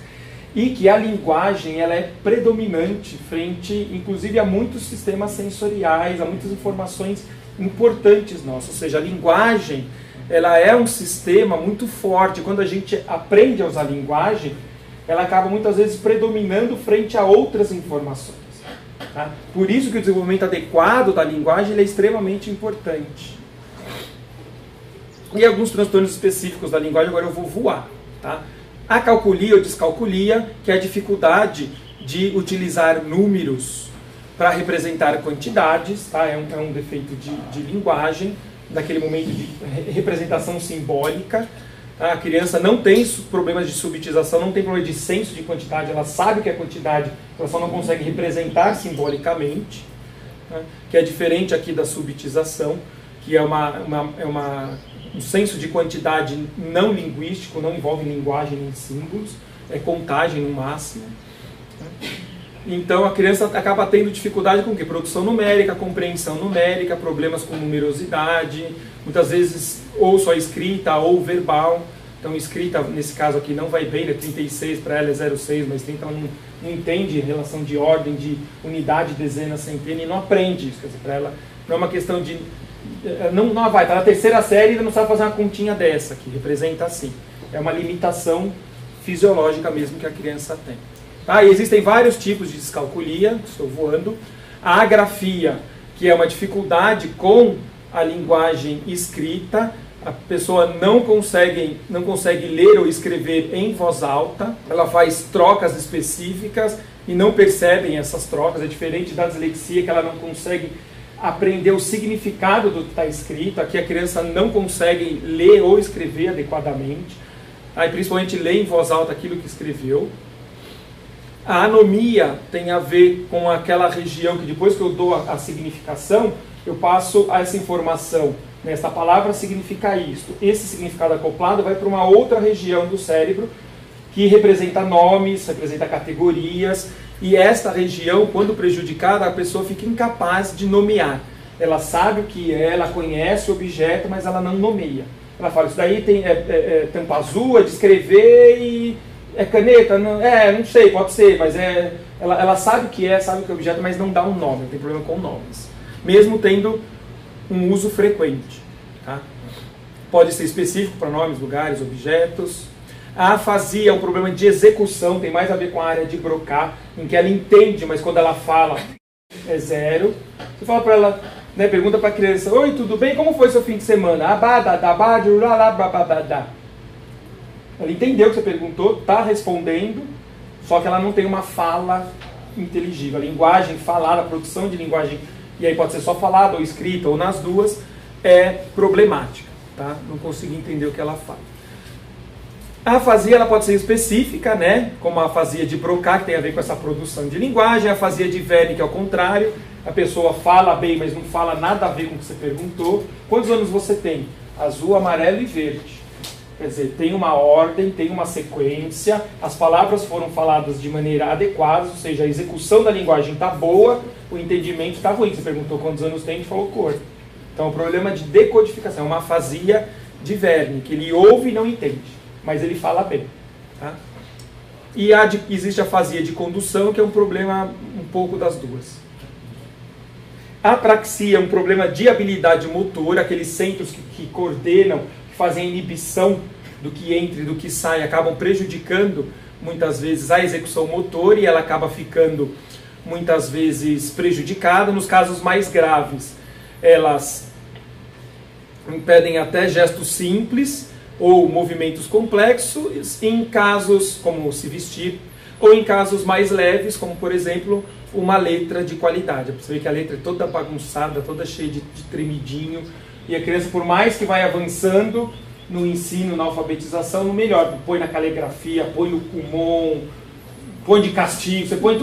e que a linguagem ela é predominante frente, inclusive, a muitos sistemas sensoriais, a muitas informações importantes nossas. Ou seja, a linguagem ela é um sistema muito forte. Quando a gente aprende a usar a linguagem, ela acaba muitas vezes predominando frente a outras informações. Tá? Por isso que o desenvolvimento adequado da linguagem ele é extremamente importante. E alguns transtornos específicos da linguagem, agora eu vou voar. Tá? A calculia ou descalculia, que é a dificuldade de utilizar números para representar quantidades, tá? É um defeito de linguagem, daquele momento de representação simbólica. Tá? A criança não tem problemas de subitização, não tem problema de senso de quantidade, ela sabe o que é quantidade, ela só não consegue representar simbolicamente, tá? Que é diferente aqui da subitização, que é um senso de quantidade não linguístico, não envolve linguagem nem símbolos, é contagem no máximo. Então a criança acaba tendo dificuldade com o quê? Produção numérica, compreensão numérica, problemas com numerosidade, muitas vezes ou só escrita ou verbal. Então escrita, nesse caso aqui, não vai bem, né? 36 para ela é 0,6, mas 30 ela não entende relação de ordem, de unidade, dezena, centena, e não aprende isso. Quer dizer, para ela não é uma questão de... Não vai, está na terceira série e ainda não sabe fazer uma continha dessa, que representa assim. É uma limitação fisiológica mesmo que a criança tem. Tá? E existem vários tipos de descalculia, estou voando. A agrafia, que é uma dificuldade com a linguagem escrita, a pessoa não consegue ler ou escrever em voz alta, ela faz trocas específicas e não percebem essas trocas, é diferente da dislexia, que ela não consegue aprender o significado do que está escrito. Aqui a criança não consegue ler ou escrever adequadamente, aí principalmente ler em voz alta aquilo que escreveu. A anomia tem a ver com aquela região que depois que eu dou a significação, eu passo essa informação. Essa palavra significa isto. Esse significado acoplado vai para uma outra região do cérebro que representa nomes, representa categorias. E esta região, quando prejudicada, a pessoa fica incapaz de nomear. Ela sabe o que é, ela conhece o objeto, mas ela não nomeia. Ela fala, isso daí é tampa azul, é de escrever e... É caneta? Não sei, pode ser, mas ela sabe o que é, sabe o que é o objeto, mas não dá um nome, não tem problema com nomes. Mesmo tendo um uso frequente. Tá? Pode ser específico para nomes, lugares, objetos. A afasia é um problema de execução, tem mais a ver com a área de Broca, em que ela entende, mas quando ela fala é zero. Você fala para ela, né, pergunta para a criança, oi, tudo bem? Como foi seu fim de semana? Ela entendeu o que você perguntou, está respondendo, só que ela não tem uma fala inteligível. A linguagem falada, a produção de linguagem, e aí pode ser só falada ou escrita, ou nas duas, é problemática. Tá? Não consigo entender o que ela fala. A afasia ela pode ser específica, né? Como a afasia de Broca, que tem a ver com essa produção de linguagem. A afasia de Verne, que é o contrário. A pessoa fala bem, mas não fala nada a ver com o que você perguntou. Quantos anos você tem? Azul, amarelo e verde. Quer dizer, tem uma ordem, tem uma sequência, as palavras foram faladas de maneira adequada, ou seja, a execução da linguagem está boa, o entendimento está ruim. Você perguntou quantos anos tem, a gente falou cor. Então, o problema de decodificação é uma afasia de Verne, que ele ouve e não entende, mas ele fala bem. Tá? E existe a afasia de condução, que é um problema um pouco das duas. A apraxia é um problema de habilidade motora, aqueles centros que coordenam, fazem a inibição do que entra e do que sai, acabam prejudicando muitas vezes a execução motora e ela acaba ficando muitas vezes prejudicada. Nos casos mais graves, elas impedem até gestos simples ou movimentos complexos, em casos como se vestir, ou em casos mais leves, como por exemplo uma letra de qualidade. Você vê que a letra é toda bagunçada, toda cheia de tremidinho. E a criança, por mais que vai avançando no ensino, na alfabetização, não melhora. Põe na caligrafia, põe no Kumon, põe de castigo, você põe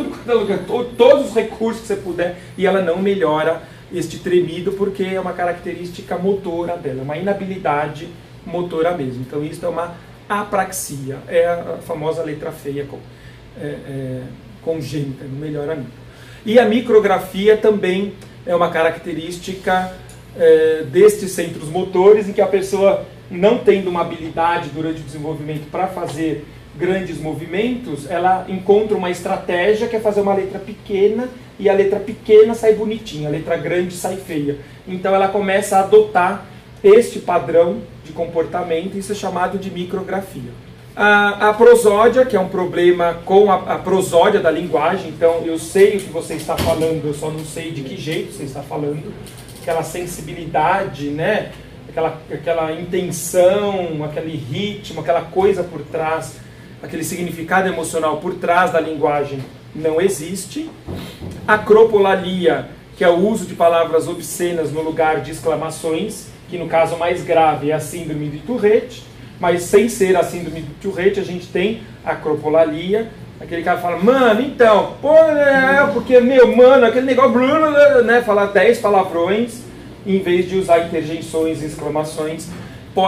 todos os recursos que você puder, e ela não melhora este tremido, porque é uma característica motora dela, uma inabilidade motora mesmo. Então isso é uma apraxia, é a famosa letra feia. congênita, não melhora nunca. E a micrografia também é uma característica destes centros motores, em que a pessoa, não tendo uma habilidade durante o desenvolvimento para fazer grandes movimentos, ela encontra uma estratégia que é fazer uma letra pequena, e a letra pequena sai bonitinha, a letra grande sai feia. Então ela começa a adotar este padrão de comportamento, e isso é chamado de micrografia. A prosódia, que é um problema com a prosódia da linguagem, então eu sei o que você está falando, eu só não sei de que jeito você está falando, aquela sensibilidade, né? aquela intenção, aquele ritmo, aquela coisa por trás, aquele significado emocional por trás da linguagem não existe. A cropolalia, que é o uso de palavras obscenas no lugar de exclamações, que no caso mais grave é a síndrome de Tourette, mas sem ser a síndrome de Tourette a gente tem a cropolalia, aquele cara fala, mano, então, pô, porque, meu, mano, aquele negócio, né, falar 10 palavrões, em vez de usar interjeições e exclamações.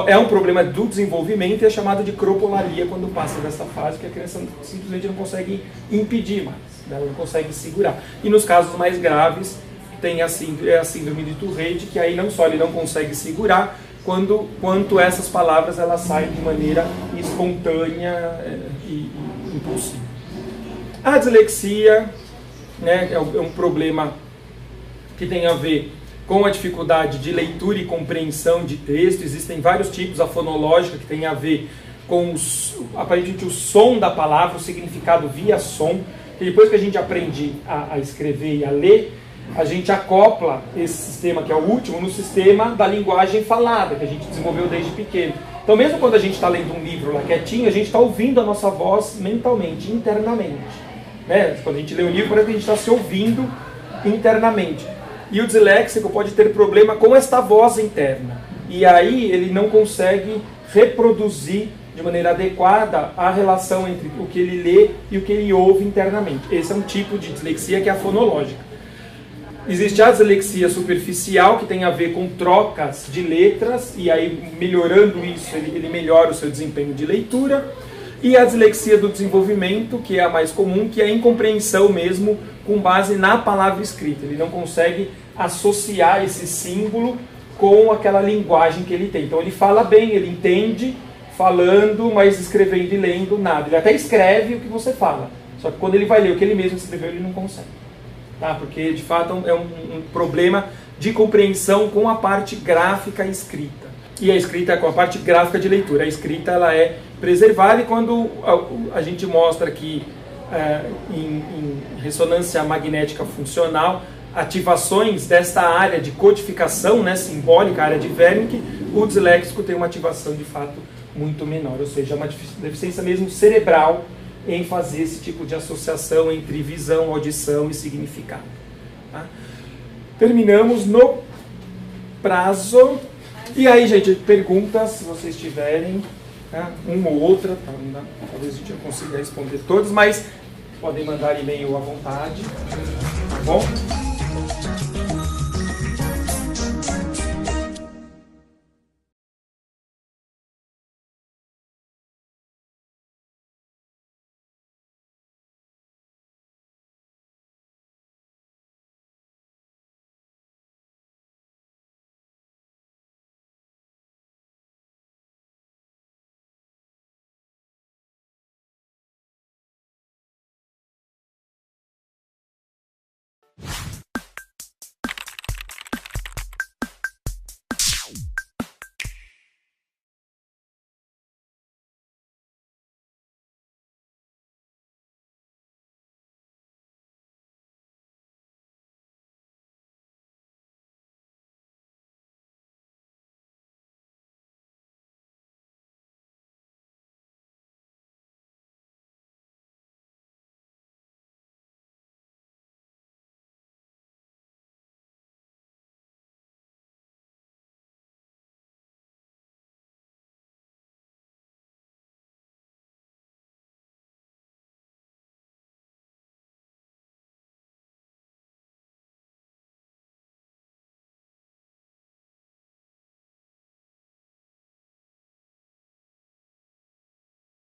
É um problema do desenvolvimento e é chamado de cropolalia quando passa dessa fase, que a criança simplesmente não consegue impedir mais, né? Ela não consegue segurar. E nos casos mais graves, tem a síndrome de Tourette, que aí não só ele não consegue segurar, quanto essas palavras elas saem de maneira espontânea e impulsiva. A dislexia, né, é um problema que tem a ver com a dificuldade de leitura e compreensão de texto. Existem vários tipos, a fonológica, que tem a ver com aparentemente o som da palavra, o significado via som. E depois que a gente aprende a escrever e a ler, a gente acopla esse sistema, que é o último, no sistema da linguagem falada, que a gente desenvolveu desde pequeno. Então mesmo quando a gente está lendo um livro lá quietinho, a gente está ouvindo a nossa voz mentalmente, internamente. Né? Quando a gente lê um livro, parece que a gente está se ouvindo internamente. E o disléxico pode ter problema com esta voz interna. E aí ele não consegue reproduzir de maneira adequada a relação entre o que ele lê e o que ele ouve internamente. Esse é um tipo de dislexia que é a fonológica. Existe a dislexia superficial, que tem a ver com trocas de letras, e aí melhorando isso ele melhora o seu desempenho de leitura. E a dislexia do desenvolvimento, que é a mais comum, que é a incompreensão mesmo com base na palavra escrita. Ele não consegue associar esse símbolo com aquela linguagem que ele tem. Então ele fala bem, ele entende falando, mas escrevendo e lendo nada. Ele até escreve o que você fala, só que quando ele vai ler o que ele mesmo escreveu, ele não consegue. Tá? Porque de fato é um problema de compreensão com a parte gráfica escrita. E a escrita com a parte gráfica de leitura. A escrita ela é preservada, e quando a gente mostra que em ressonância magnética funcional, ativações desta área de codificação, né, simbólica, a área de Wernicke, o disléxico tem uma ativação de fato muito menor, ou seja, uma deficiência mesmo cerebral em fazer esse tipo de associação entre visão, audição e significado. Tá? Terminamos no prazo. E aí, gente, perguntas, se vocês tiverem, tá? Uma ou outra, talvez a gente não consiga responder todas, mas podem mandar e-mail à vontade, tá bom?